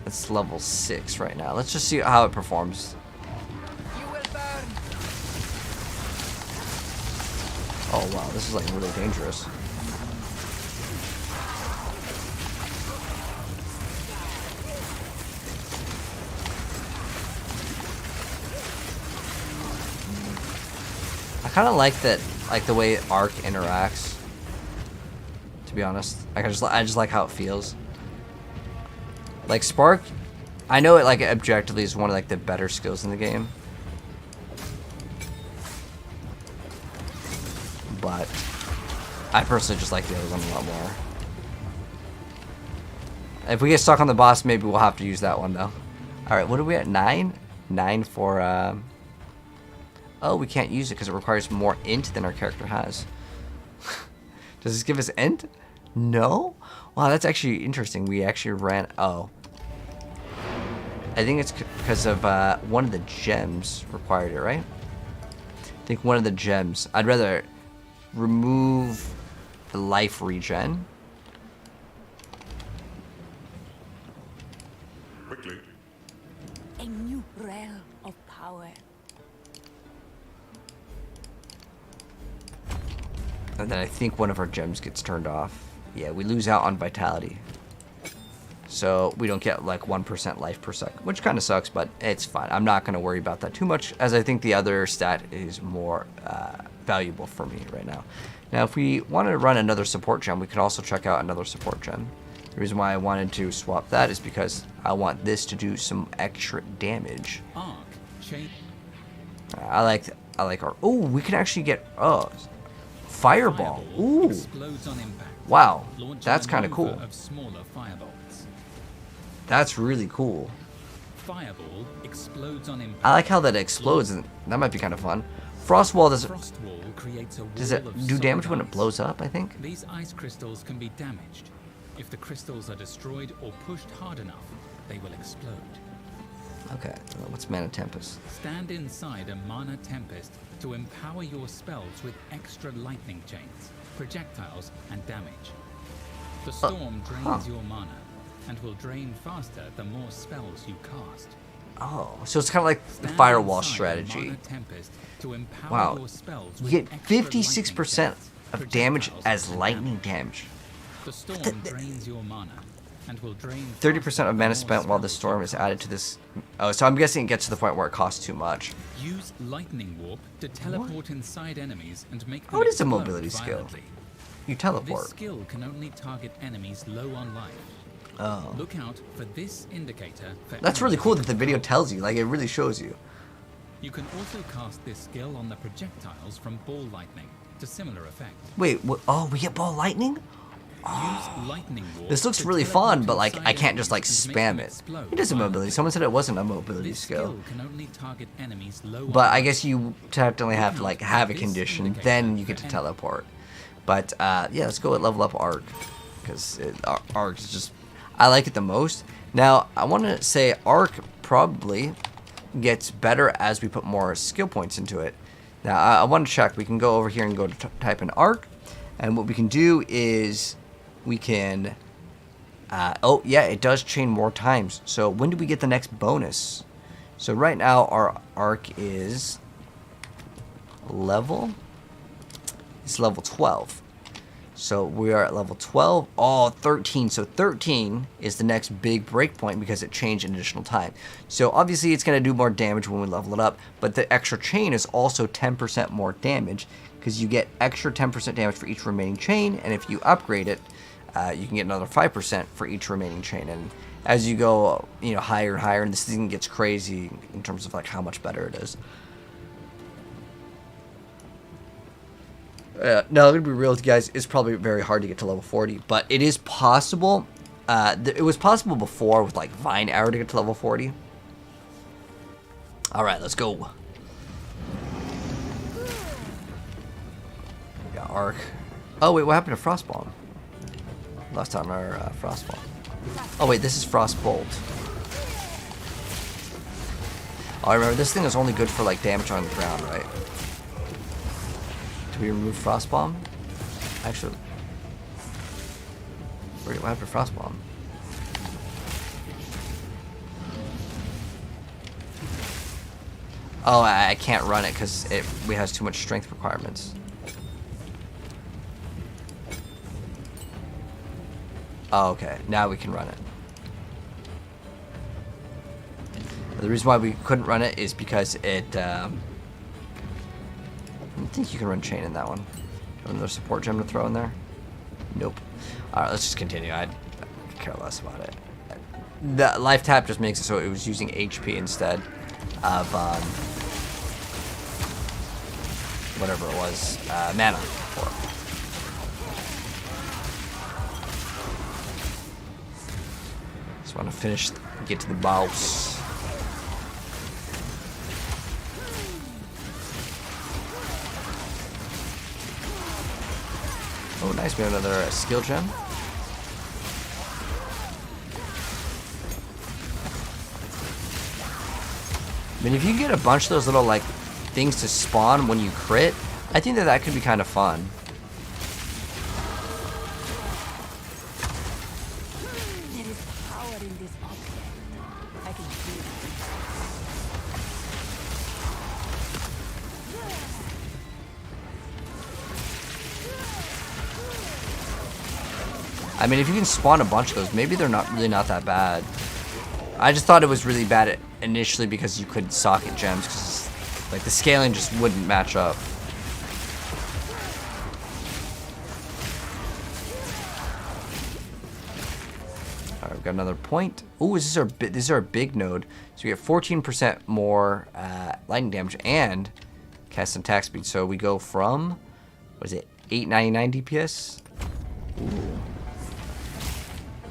It's level 6 right now. Let's just see how it performs. You will burn. Oh wow, this is like really dangerous. I kind of like that, like the way Arc interacts. To be honest, like I just like how it feels. Like Spark, I know it like objectively is one of like the better skills in the game, but I personally just like the other one a lot more. If we get stuck on the boss, maybe we'll have to use that one though. All right, what are we at? 9? 9 for. Oh, we can't use it because it requires more int than our character has. Does this give us int? No? Wow, that's actually interesting. We actually ran... Oh. I think it's because of one of the gems required it, right? I think one of the gems. I'd rather remove the life regen. Quickly. A new realm of power. And then I think one of our gems gets turned off. Yeah, we lose out on vitality. So we don't get like 1% life per second, which kind of sucks, but it's fine. I'm not going to worry about that too much, as I think the other stat is more valuable for me right now. Now, if we wanted to run another support gem, we could also check out another support gem. The reason why I wanted to swap that is because I want this to do some extra damage. Arc, chain. I like our... Oh, we can actually get... Oh, Fireball. Ooh. Explodes on impact. Wow, Launching that's a kind of nova cool. Of smaller firebolts. That's really cool. Fireball explodes on impact. I like how that explodes, and that might be kind of fun. Frostwall does Frost wall creates a wall does it of do damage solid when it ice. blows up, I think? These ice crystals can be damaged. If the crystals are destroyed or pushed hard enough, they will explode. Okay, what's Mana Tempest? Stand inside a Mana Tempest to empower your spells with extra lightning chains, projectiles, and damage. The storm drains your mana and will drain faster the more spells you cast. Oh, so it's kind of like the Stand firewall inside a strategy. Mana Tempest to empower Wow. your spells You with get extra 56% lightning of chains, damage projectiles, as and lightning damage. The storm drains your mana and will drain 30% faster of the mana more spent while the spells storm you is cast. added to this. Oh, so I'm guessing it gets to the point where it costs too much. Use lightning warp to teleport inside enemies and make them Oh, it is a explode mobility skill. violently. You This teleport. skill can only target enemies low on life. Oh. Look out for this indicator for That's really enemies cool you that the can video target. tells you. Like, it really shows you. You can also cast this skill on the projectiles from ball lightning to similar effect. Wait, what? Oh, we get ball lightning? Use lightning warp This looks to really teleport fun, but like inside I can't just like enemies and make spam them it. explode It is a mobility. violently. Someone said it wasn't a mobility This skill. can only target enemies low But on I life. guess you technically have to like have a This condition, indicator then you for get to enemies. teleport. But yeah, let's go with level up Arc, because Arc is just, I like it the most. Now I want to say Arc probably gets better as we put more skill points into it. Now I want to check. We can go over here and go to type in Arc, and what we can do is we can. Oh yeah, it does chain more times. So when do we get the next bonus? So right now our Arc is level. It's level 12. So we are at level 12. Oh, 13. So 13 is the next big breakpoint because it changed an additional time. So obviously it's going to do more damage when we level it up, but the extra chain is also 10% more damage because you get extra 10% damage for each remaining chain, and if you upgrade it, you can get another 5% for each remaining chain. And as you go, higher and higher, and this thing gets crazy in terms of like how much better it is. Now, I'm going to be real with you guys, it's probably very hard to get to level 40, but it is possible. It was possible before with like Vine Arrow to get to level 40. Alright, let's go. arc. Oh wait, what happened to Frostbomb? Lost on our Frostbomb. Oh wait, this is Frostbolt. Oh, I remember this thing is only good for like damage on the ground, right? Do we remove Frostbomb? Actually, wait, what happened to Frostbomb? Oh, I can't run it because it has too much strength requirements. Oh, okay. Now we can run it. The reason why we couldn't run it is because it, I don't think you can run chain in that one. Another support gem to throw in there? Nope. Alright, let's just continue. I care less about it. The life tap just makes it so it was using HP instead of, whatever it was, mana for. Just want to finish, get to the boss. Oh, nice. We have another skill gem. I mean, if you can get a bunch of those little, like, things to spawn when you crit, I think that could be kind of fun. There is power in this object. I can feel it. I mean, if you can spawn a bunch of those, maybe they're not really not that bad. I just thought it was really bad initially because you couldn't socket gems, because like the scaling just wouldn't match up. All right, we've got another point. Ooh, this is our big node. So we get 14% more lightning damage and cast some attack speed. So we go from, what is it, 899 DPS? Ooh.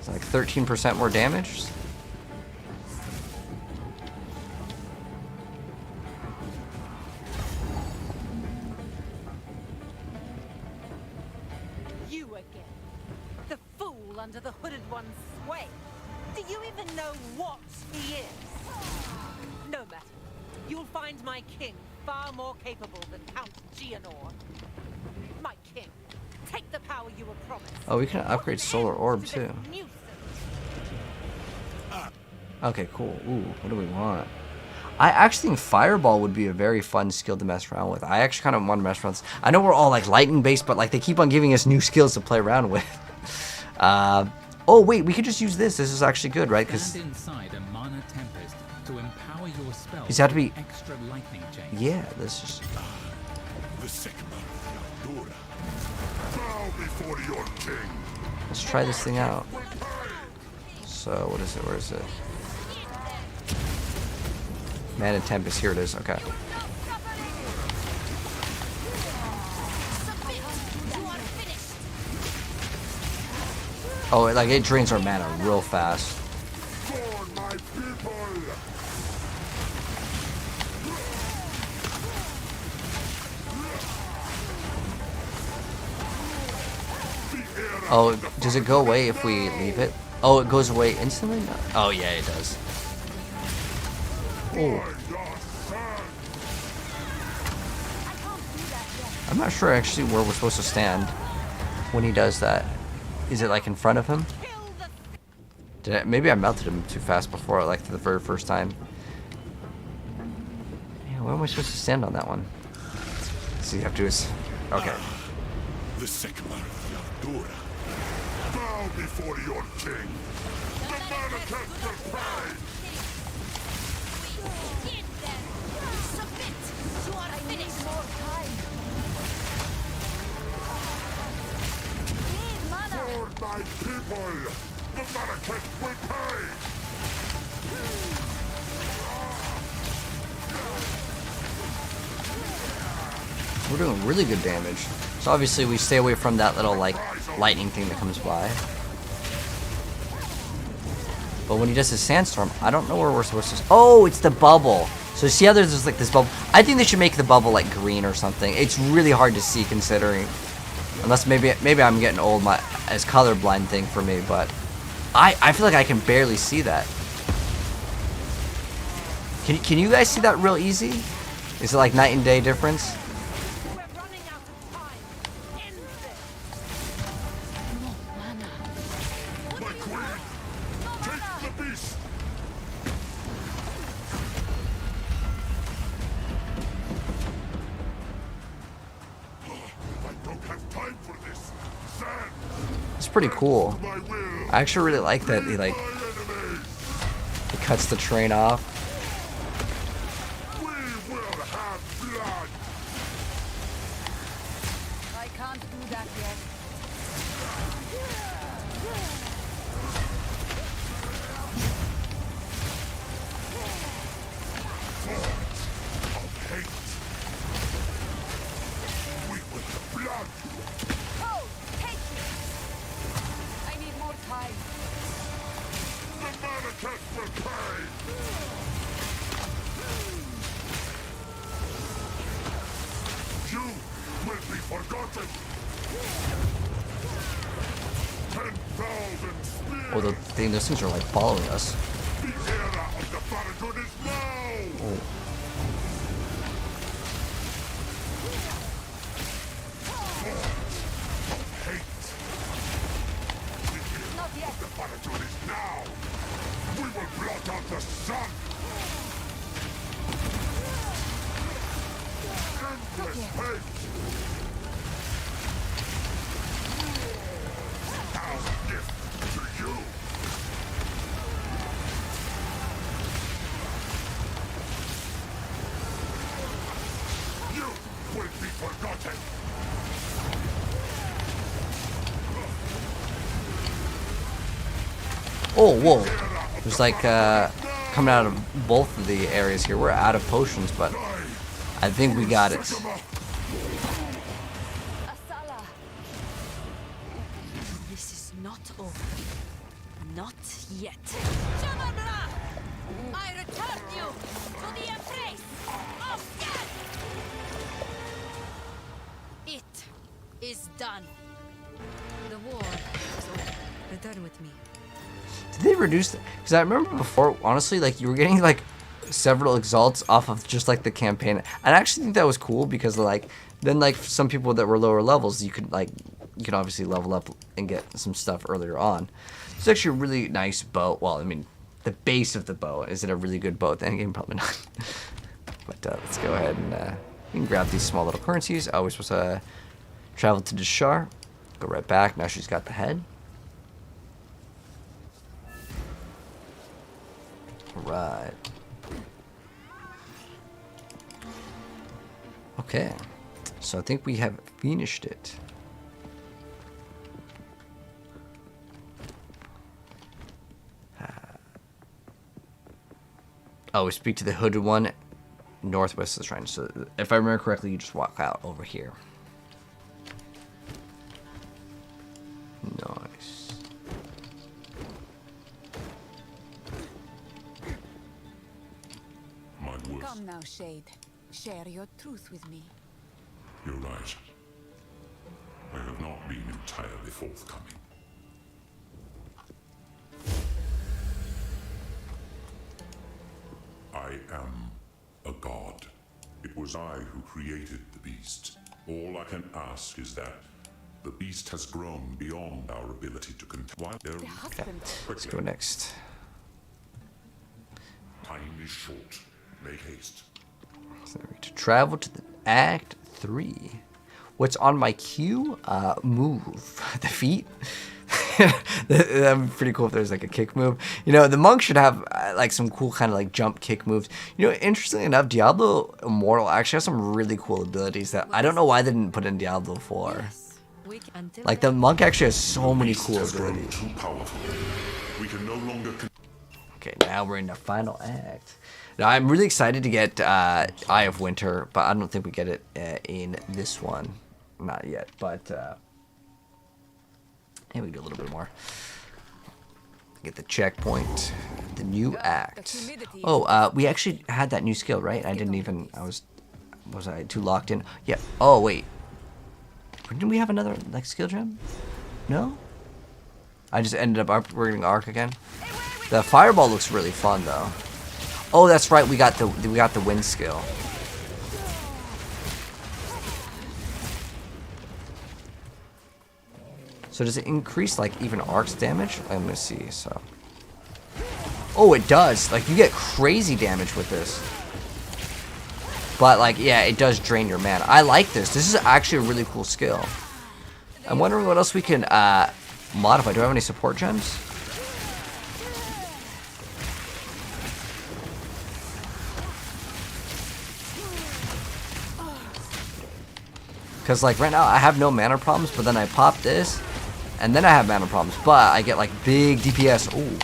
It's like 13% more damage. You again. The fool under the hooded one's sway. Do you even know what he is? No matter. You'll find my king far more capable than Count Gianor. My king, take the power you were promised. Oh, we can upgrade Solar Orb too. Okay, cool. Ooh, what do we want? I actually think Fireball would be a very fun skill to mess around with. I actually kind of want to mess around with this. I know we're all like lightning based, but like they keep on giving us new skills to play around with. Oh wait, we could just use this. This is actually good, right? Because inside a mana tempest to empower your spells. Does it have to be extra lightning chains? Yeah, this is. The Sigma Yandura. Bow before your king. Let's try this thing out. So what is it? Where is it? Mana Tempest. Here it is. Okay. Oh, like it drains our mana real fast. For my people. Oh, does it go away if we leave it? Oh, it goes away instantly? No. Oh, yeah, it does. Oh. I'm not sure actually where we're supposed to stand when he does that. Is it like in front of him? Maybe I melted him too fast before, like the very first time. Yeah, where am I supposed to stand on that one? So you have to is okay. The Sigma Yandura. Bow before your king. The Manifest will pray. Submit! You are finished! More time! Need mana! For my people. The Manifest will pay. We're doing really good damage. So obviously we stay away from that little like lightning thing that comes by. But when he does his sandstorm, I don't know where we're supposed to. Oh, it's the bubble. So see how there's like this bubble? I think they should make the bubble like green or something. It's really hard to see considering Unless maybe I'm getting old, as colorblind thing for me, but I feel like I can barely see that. Can you guys see that real easy? Is it like night and day difference? We're running out of time. End this. My queen! Take the beast! I don't have time for this! Sand! It's pretty cool. My will! I actually really like that he My enemies! cuts the train off. We will have blood! I can't do that yet. Of hate! We will have blood! Oh, take it. I need more time. The Manifest will pay! You will be forgotten! 10,000 spears! Oh, those things are like following us. The era of the Faradun is now! Oh. Hate! The era of the Faradun is now! We will blot out the sun! Endless hate! Our gift to you! You will be forgotten! Oh, whoa. There's like coming out of both of the areas here. We're out of potions, but I think we got it. Asala. This is not over. Not yet. Shamabra! I return you to the embrace of death! It is done. The war is over. Return with me. Did they reduce it? Because I remember before, honestly, like you were getting like several exalts off of just like the campaign. I actually think that was cool because like then like some people that were lower levels, you could obviously level up and get some stuff earlier on. It's actually a really nice bow. Well, I mean, the base of the bow. Is it a really good bow? Then game probably not. But let's go ahead and we can grab these small little currencies. Oh, we're supposed to travel to Deshar. Go right back. Now she's got the head. Right. Okay. So I think we have finished it. Oh, we speak to the hooded one northwest of the shrine. So if I remember correctly, you just walk out over here. Nice. My worst. Come now, Shade. Share your truth with me. You're right. I have not been entirely forthcoming. I am a god. It was I who created the beast. All I can ask is that the beast has grown beyond our ability to contain. While there Let's go next. time is short. Make haste. So we need to travel to the Act 3. What's on my queue? Move. The feet? That'd be pretty cool if there's like a kick move. You know, the monk should have like some cool kind of like jump kick moves. You know, interestingly enough, Diablo Immortal actually has some really cool abilities that I don't know why they didn't put in Diablo 4. Like the monk actually has so many cool Has grown abilities. too powerful. We can no longer. Okay, now we're in the final act. Now I'm really excited to get Eye of Winter, but I don't think we get it in this one. Not yet, but yeah, we do a little bit more. Get the checkpoint, the new act. Oh, we actually had that new skill, right? I didn't even. Was I too locked in? Yeah. Oh wait. Didn't we have another like skill gem? No? I just ended up upgrading arc again. The fireball looks really fun though. Oh, that's right. We got the wind skill. So does it increase like even arc's damage? I'm gonna see. So. Oh, it does. Like you get crazy damage with this. But like, yeah, it does drain your mana. I like this. This is actually a really cool skill. I'm wondering what else we can modify. Do I have any support gems? Because like right now I have no mana problems, but then I pop this, and then I have mana problems. But I get like big DPS. Ooh,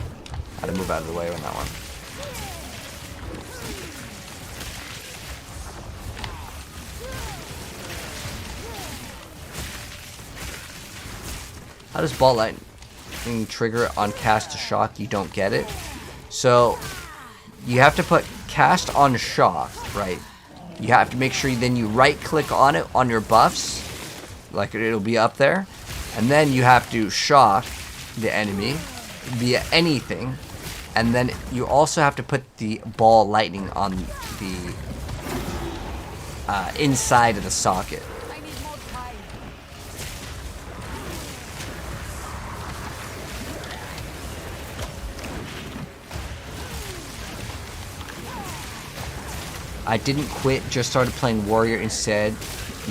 I had to move out of the way on that one. How does ball lightning trigger on cast to shock? You don't get it. So you have to put cast on shock, right? You have to make sure then you right click on it on your buffs, like it'll be up there, and then you have to shock the enemy via anything, and then you also have to put the ball lightning on the inside of the socket. I didn't quit, just started playing warrior instead,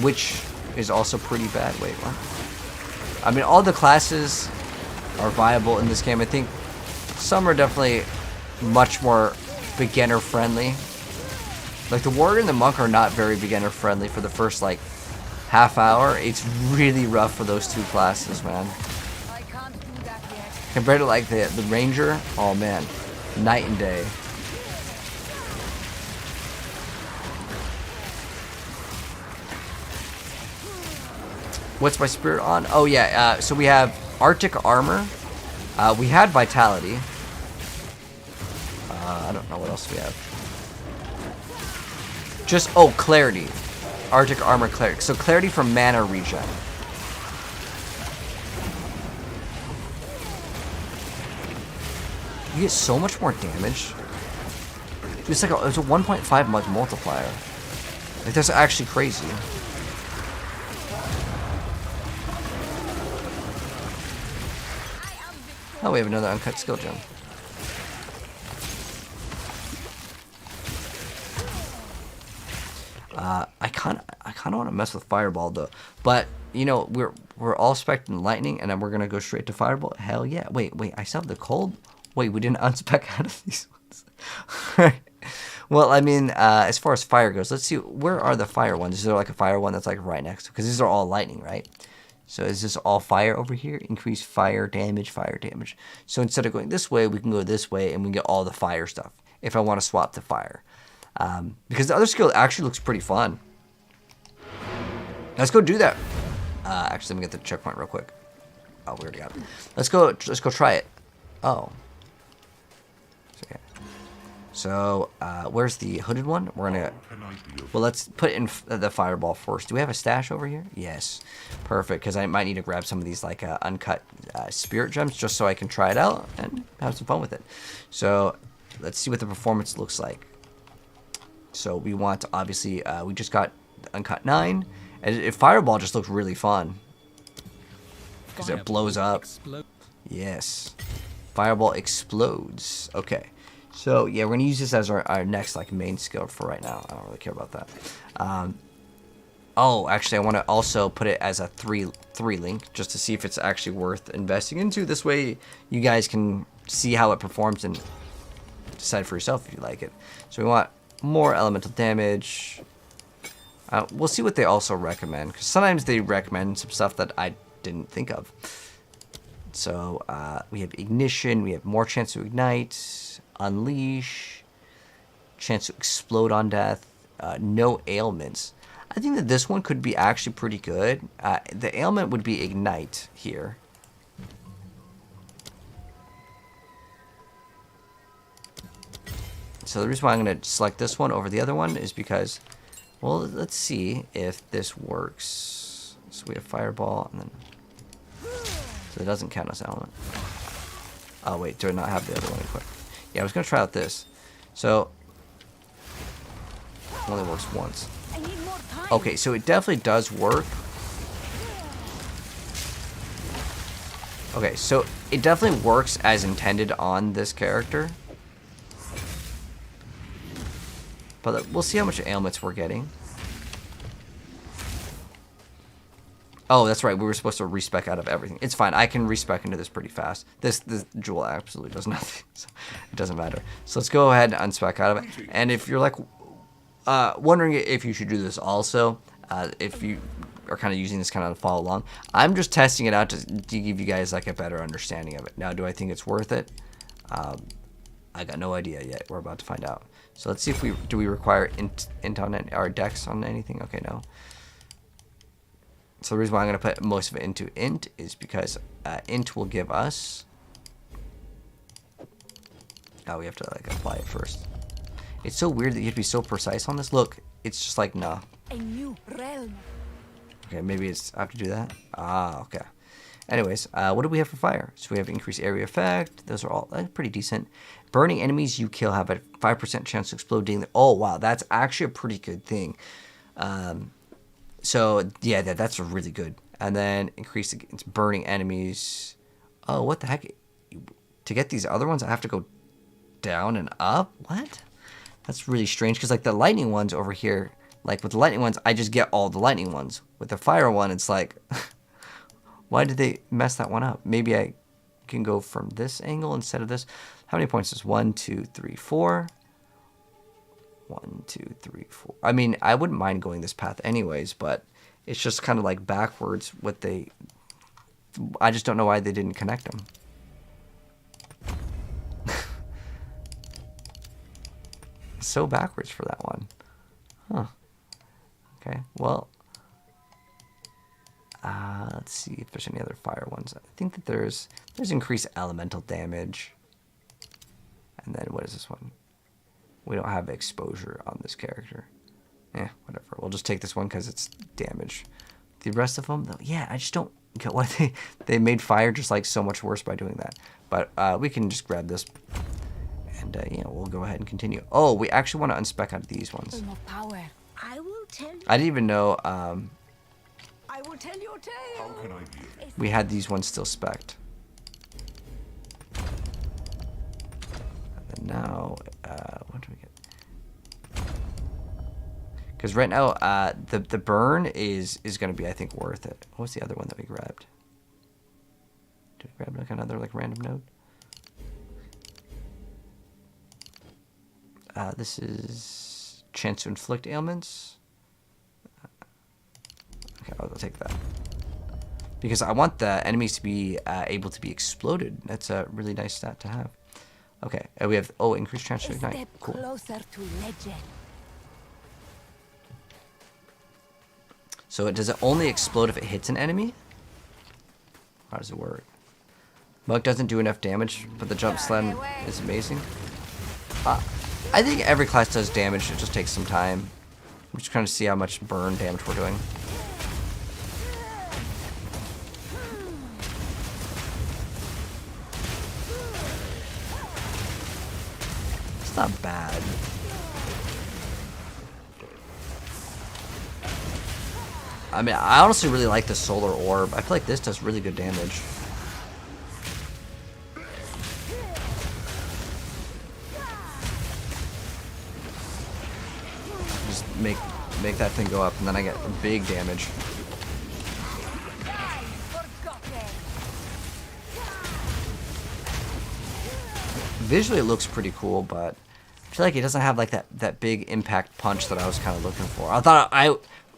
which is also pretty bad. Wait, what? I mean, all the classes are viable in this game. I think some are definitely much more beginner friendly. Like the warrior and the monk are not very beginner friendly for the first like half hour. It's really rough for those two classes, man. I can't do that yet. Compared to like the ranger, oh man, night and day. What's my spirit on? Oh yeah, so we have Arctic armor. We had vitality. I don't know what else we have. Just, oh, clarity. Arctic armor clarity. So clarity from mana regen. You get so much more damage. Dude, it's like it's a 1.5 like multiplier. Like that's actually crazy. Oh, we have another uncut skill gem. I kind of want to mess with fireball though, but you know we're all expecting lightning, and then we're gonna go straight to fireball. Hell yeah! Wait, I still have the cold. Wait, we didn't unspec out of these ones. Well, I mean, as far as fire goes, let's see where are the fire ones. Is there like a fire one that's like right next to? Because these are all lightning, right? So is this all fire over here? Increase fire damage, fire damage. So instead of going this way, we can go this way and we can get all the fire stuff if I want to swap to fire. Because the other skill actually looks pretty fun. Let's go do that. Actually, let me get the checkpoint real quick. Oh, we already got it. Let's go try it. Oh. So, where's the hooded one? We're gonna, well, let's put in the fireball first. Do we have a stash over here? Yes. Perfect, because I might need to grab some of these, like, uncut spirit gems just so I can try it out and have some fun with it. So, let's see what the performance looks like. So, we want, obviously, we just got uncut 9. And fireball just looks really fun. Because it blows up. Yes. Fireball explodes. Okay. So, yeah, we're going to use this as our next, like, main skill for right now. I don't really care about that. Oh, actually, I want to also put it as a 3 link, just to see if it's actually worth investing into. This way, you guys can see how it performs and decide for yourself if you like it. So, we want more elemental damage. We'll see what they also recommend, because sometimes they recommend some stuff that I didn't think of. So, we have ignition, we have more chance to ignite, unleash, chance to explode on death, no ailments. I think that this one could be actually pretty good. The ailment would be ignite here. So the reason why I'm going to select this one over the other one is because, well, let's see if this works. So we have fireball, and then so it doesn't count as element. Oh wait, do I not have the other one equipped? Yeah, I was gonna try out this. So it only works once. I need more time. Okay, so it definitely does work. Okay, so it definitely works as intended on this character. But we'll see how much ailments we're getting. Oh, that's right. We were supposed to respec out of everything. It's fine. I can respec into this pretty fast. This jewel absolutely does nothing. So it doesn't matter. So let's go ahead and unspec out of it. And if you're like wondering if you should do this also, if you are kind of using this kind of to follow along, I'm just testing it out to give you guys like a better understanding of it. Now, do I think it's worth it? I got no idea yet. We're about to find out. So let's see if do we require int on it, or dex on anything? Okay, no. So the reason why I'm going to put most of it into int is because int will give us... Oh, we have to like apply it first. It's so weird that you have to be so precise on this. Look, it's just like, nah. A new realm. Okay, maybe it's... I have to do that? Ah, okay. Anyways, what do we have for fire? So we have increased area effect. Those are all pretty decent. Burning enemies you kill have a 5% chance to explode daily. Oh, wow, that's actually a pretty good thing. So, yeah, that's really good. And then increase against burning enemies. Oh, what the heck? To get these other ones, I have to go down and up? What? That's really strange, because, like, the lightning ones over here, like, with the lightning ones, I just get all the lightning ones. With the fire one, it's like, why did they mess that one up? Maybe I can go from this angle instead of this. How many points is 1, 2, 3, 4? 1, 2, 3, 4. I mean, I wouldn't mind going this path anyways, but it's just kind of like backwards what they... I just don't know why they didn't connect them. So backwards for that one. Huh. Okay, well... let's see if there's any other fire ones. I think that there's increased elemental damage. And then what is this one? We don't have exposure on this character. Whatever. We'll just take this one because it's damage. The rest of them, though, yeah, I just don't get why they made fire just like so much worse by doing that. But we can just grab this, and we'll go ahead and continue. Oh, we actually want to unspec out these ones. More power. I will tell you. I didn't even know I will tell your tale. How can I be of we had these ones still spec'd. And then now, what do we get? Because right now, the burn is going to be, I think, worth it. What was the other one that we grabbed? Did we grab like another like random node? This is chance to inflict ailments. Okay, I'll take that. Because I want the enemies to be able to be exploded. That's a really nice stat to have. Okay, we have, increased chance to ignite. Cool. Closer to legend. So does it only explode if it hits an enemy? How does it work? Mug doesn't do enough damage, but the jump slam is amazing. I think every class does damage, it just takes some time. I'm just trying to see how much burn damage we're doing. It's not bad. I mean, I honestly really like the solar orb. I feel like this does really good damage. Just make that thing go up, and then I get big damage. Visually, it looks pretty cool, but I feel like it doesn't have like that big impact punch that I was kind of looking for. I thought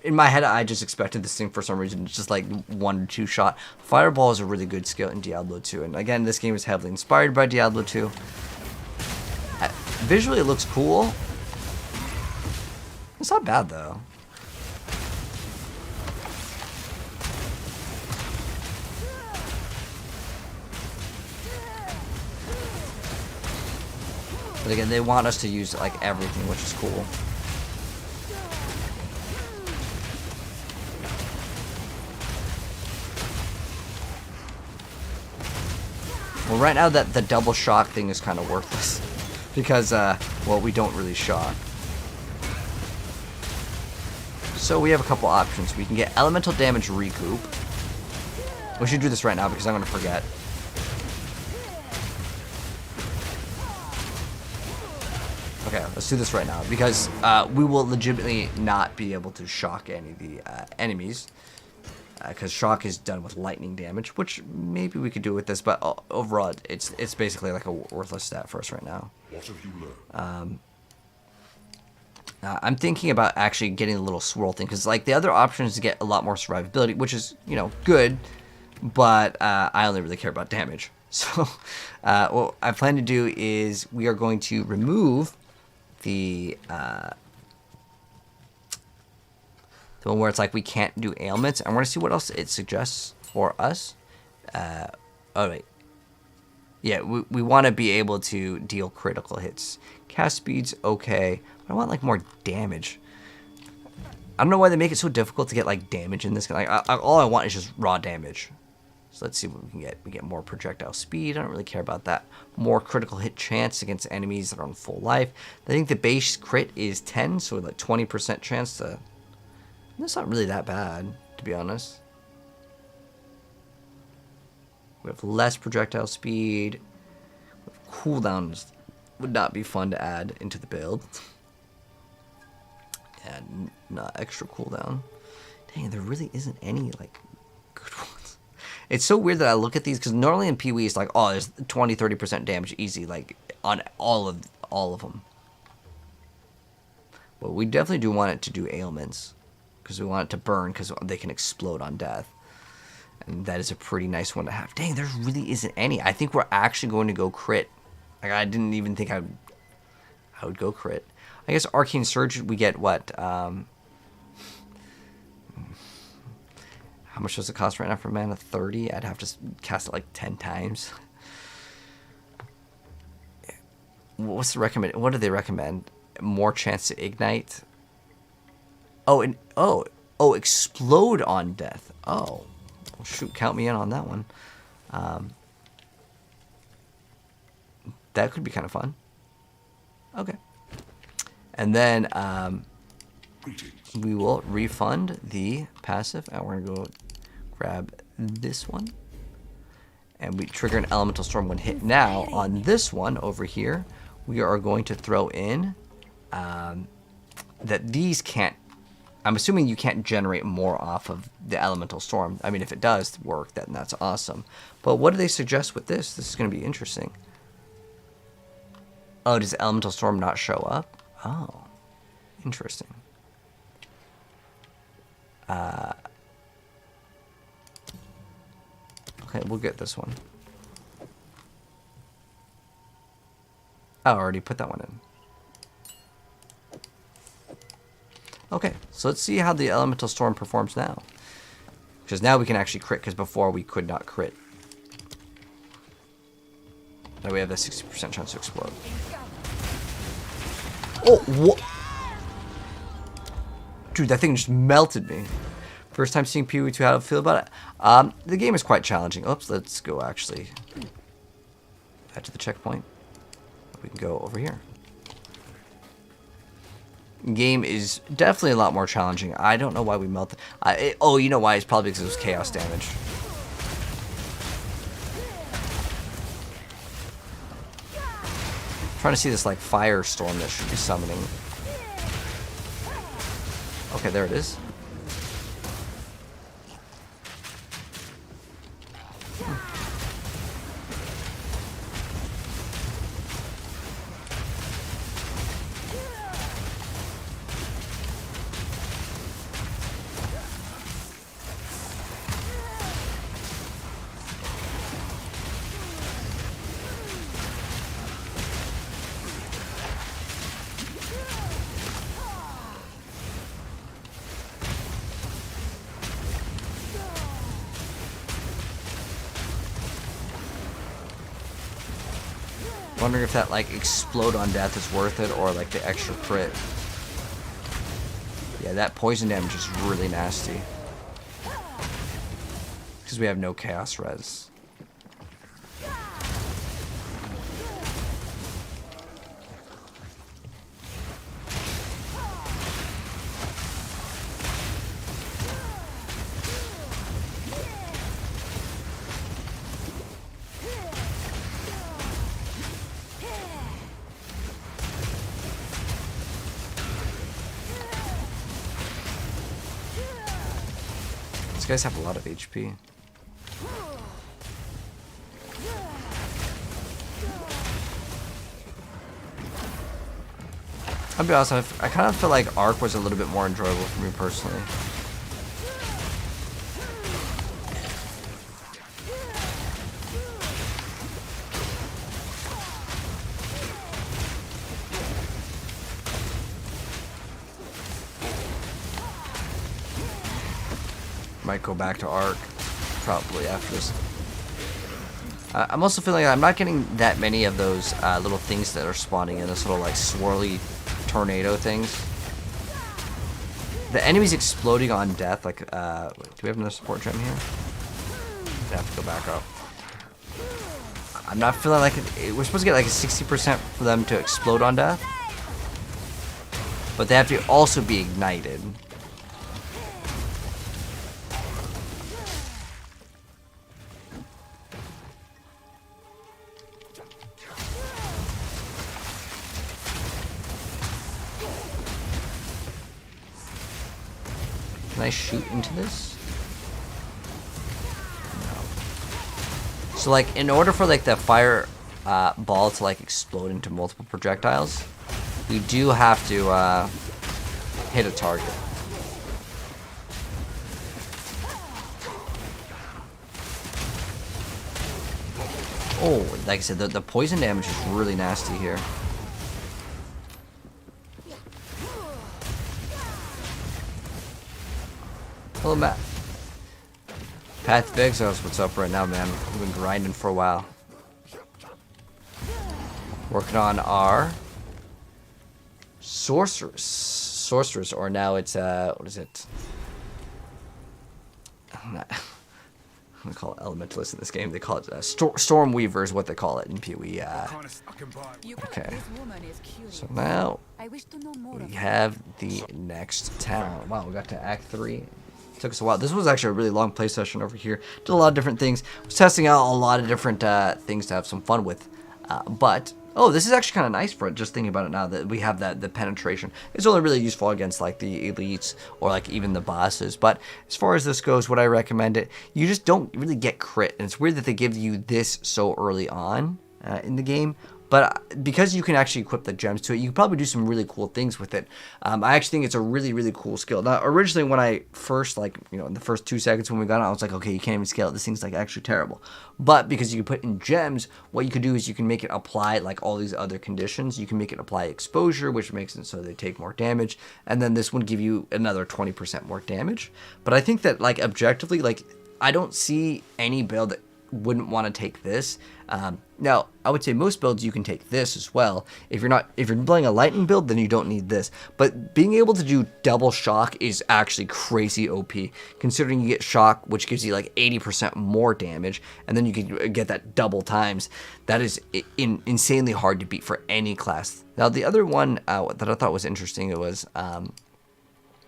in my head, I just expected this thing for some reason. It's just like 1 or 2 shot. Fireball is a really good skill in Diablo 2. And again, this game is heavily inspired by Diablo 2. Visually, it looks cool. It's not bad, though. But again, they want us to use like everything, which is cool. Well, right now that the double shock thing is kind of worthless because, well, we don't really shock. So we have a couple options. We can get elemental damage recoup. We should do this right now because I'm going to forget. Okay, let's do this right now because we will legitimately not be able to shock any of the enemies because shock is done with lightning damage, which maybe we could do with this, but overall it's basically like a worthless stat for us right now. What have you learned? I'm thinking about actually getting a little swirl thing because like the other option is to get a lot more survivability, which is, you know, good, but I only really care about damage. So what I plan to do is we are going to remove the one where it's like we can't do ailments, and we're gonna see what else it suggests for us. Oh wait, yeah, we want to be able to deal critical hits. Cast speed's okay, but I want like more damage. I don't know why they make it so difficult to get like damage in this. Like all I want is just raw damage. So let's see what we can get. We get more projectile speed. I don't really care about that. More critical hit chance against enemies that are on full life. I think the base crit is 10, so like 20% chance to... That's not really that bad, to be honest. We have less projectile speed. Cooldowns would not be fun to add into the build. And not extra cooldown. Dang, there really isn't any like good ones. It's so weird that I look at these because normally in PoE it's like, oh, there's 20-30% damage easy, like on all of them. But we definitely do want it to do ailments because we want it to burn because they can explode on death. And that is a pretty nice one to have. Dang, there really isn't any. I think we're actually going to go crit. Like, I didn't even think I would go crit. I guess Arcane Surge, we get what? How much does it cost right now for mana? 30? I'd have to cast it like 10 times. What's the recommend? What do they recommend? More chance to ignite? Oh, and oh, explode on death. Oh. Well, shoot, count me in on that one. That could be kind of fun. Okay. And then we will refund the passive, and we're going to go grab this one. And we trigger an elemental storm when hit. Now, on this one over here, we are going to throw in that these can't... I'm assuming you can't generate more off of the elemental storm. I mean, if it does work, then that's awesome. But what do they suggest with this? This is going to be interesting. Oh, does elemental storm not show up? Oh, interesting. Okay, we'll get this one. Oh, I already put that one in. Okay, so let's see how the elemental storm performs now. Because now we can actually crit, because before we could not crit. Now we have a 60% chance to explode. Oh, what? Dude, that thing just melted me. First time seeing PoE 2, how do I feel about it? The game is quite challenging. Oops, let's go actually back to the checkpoint. We can go over here. Game is definitely a lot more challenging. I don't know why we melted. Oh, you know why? It's probably because it was chaos damage. I'm trying to see this like firestorm that should be summoning. Okay, there it is. Wondering if that like explode on death is worth it or like the extra crit. Yeah, that poison damage is really nasty. Because we have no chaos res. guys have a lot of HP. I'll be honest, I kind of feel like Arc was a little bit more enjoyable for me personally. Might go back to Arc probably after this. I'm also feeling like I'm not getting that many of those little things that are spawning in, this little like swirly tornado things. The enemies exploding on death, like, do we have another support gem here? I have to go back up. I'm not feeling like we're supposed to get like a 60% for them to explode on death, but they have to also be ignited. Can I shoot into this? No. So like in order for like the fire ball to like explode into multiple projectiles, we do have to hit a target. Oh, like I said, the poison damage is really nasty here. Hello, Matt. Path of Exiles, what's up right now, man? We've been grinding for a while. Working on our sorcerers, or now it's what is it? I'm gonna call it elementalists in this game. They call it storm weaver is what they call it in PoE. Okay. So now we have the next town. Wow, we got to Act 3. Took us a while. This was actually a really long play session over here. Did a lot of different things. Was testing out a lot of different things to have some fun with. But oh, this is actually kind of nice for it. Just thinking about it now that we have the penetration. It's only really useful against like the elites or like even the bosses. But as far as this goes, would I recommend it? You just don't really get crit, and it's weird that they give you this so early on in the game. But because you can actually equip the gems to it, you can probably do some really cool things with it. I actually think it's a really, really cool skill. Now, originally when I first, like, you know, in the first 2 seconds when we got it, I was like, okay, you can't even scale it. This thing's, like, actually terrible. But because you can put in gems, what you can do is you can make it apply, like, all these other conditions. You can make it apply exposure, which makes it so they take more damage. And then this would give you another 20% more damage. But I think that, like, objectively, like, I don't see any build that wouldn't want to take this. Now, I would say most builds you can take this as well. If you're playing a lightning build, then you don't need this. But being able to do double shock is actually crazy OP, considering you get shock, which gives you like 80% more damage, and then you can get that double times. That is insanely hard to beat for any class. Now, the other one that I thought was interesting, it was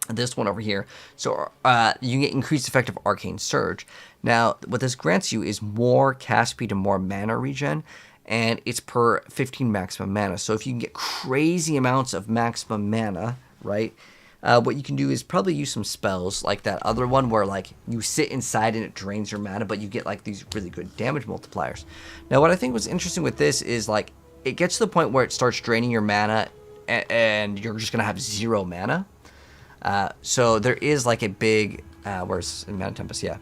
this one over here. So you get increased effective arcane surge. Now, what this grants you is more cast speed and more mana regen, and it's per 15 maximum mana. So if you can get crazy amounts of maximum mana, right, what you can do is probably use some spells like that other one where like you sit inside and it drains your mana, but you get like these really good damage multipliers. Now, what I think was interesting with this is like it gets to the point where it starts draining your mana and you're just going to have 0 mana. So there is like a big, where's in Mana Tempest, yeah.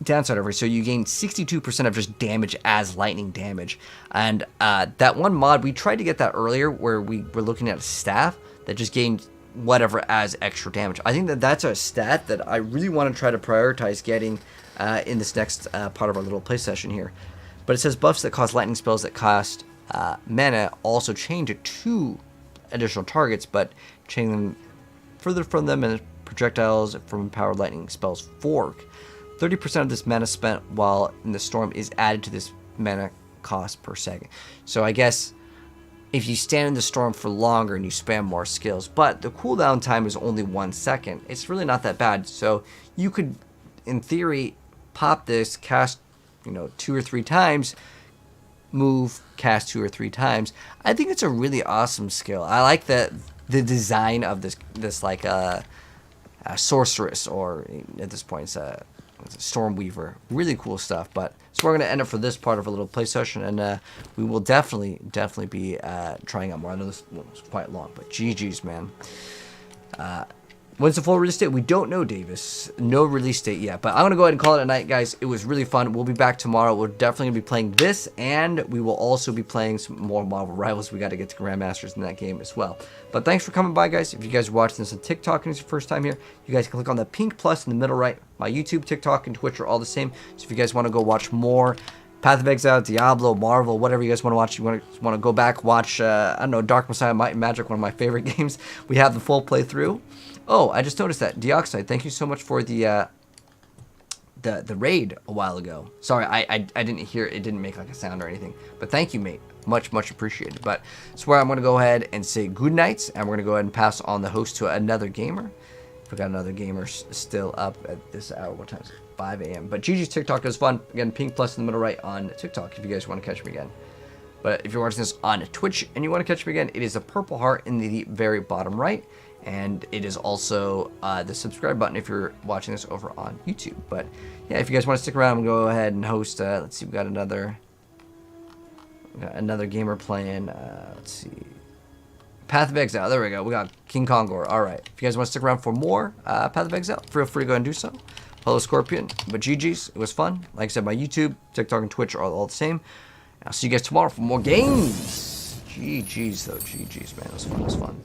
Downside over, so you gain 62% of just damage as lightning damage, and that one mod we tried to get that earlier where we were looking at a staff that just gained whatever as extra damage. I think that that's a stat that I really want to try to prioritize getting in this next part of our little play session here. But it says buffs that cause lightning spells that cost mana also change it to additional targets, but chain them further from them and projectiles from empowered lightning spells fork. 30% of this mana spent while in the storm is added to this mana cost per second. So I guess if you stand in the storm for longer and you spam more skills, but the cooldown time is only 1 second, it's really not that bad. So you could, in theory, pop this, cast, 2 or 3 times, move, cast 2 or 3 times. I think it's a really awesome skill. I like the design of this like sorceress, or at this point it's a Stormweaver. Really cool stuff. But so we're going to end it for this part of our little play session, and we will definitely be trying out more. I know this one was quite long, but GG's, man. When's the full release date? We don't know, Davis. No release date yet. But I'm going to go ahead and call it a night, guys. It was really fun. We'll be back tomorrow. We're definitely going to be playing this, and we will also be playing some more Marvel Rivals. We got to get to Grandmasters in that game as well. But thanks for coming by, guys. If you guys are watching this on TikTok and it's your first time here, you guys can click on the pink plus in the middle right. My YouTube, TikTok, and Twitch are all the same. So if you guys want to go watch more Path of Exile, Diablo, Marvel, whatever you guys want to watch, you want to go back, watch, I don't know, Dark Messiah, Might and Magic, one of my favorite games. We have the full playthrough. Oh, I just noticed that. Deoxide, thank you so much for the raid a while ago. Sorry, I didn't hear it. It didn't make like a sound or anything. But thank you, mate. Much appreciated. But that's where I'm going to go ahead and say good night. And we're going to go ahead and pass on the host to another gamer. We got another gamer still up at this hour. What time is it? 5 a.m. But GG's TikTok is fun. Again, pink plus in the middle right on TikTok if you guys want to catch me again. But if you're watching this on Twitch and you want to catch me again, it is a purple heart in the very bottom right. And it is also the subscribe button if you're watching this over on YouTube. But yeah, if you guys want to stick around and go ahead and host, let's see, we got another gamer playing, let's see, Path of Exile. There we go. We got King Kongor. All right. If you guys want to stick around for more Path of Exile, feel free to go and do so. Hello, Scorpion. But GG's. It was fun. Like I said, my YouTube, TikTok, and Twitch are all the same. I'll see you guys tomorrow for more games. GG's, though. GG's, man. It was fun. It was fun.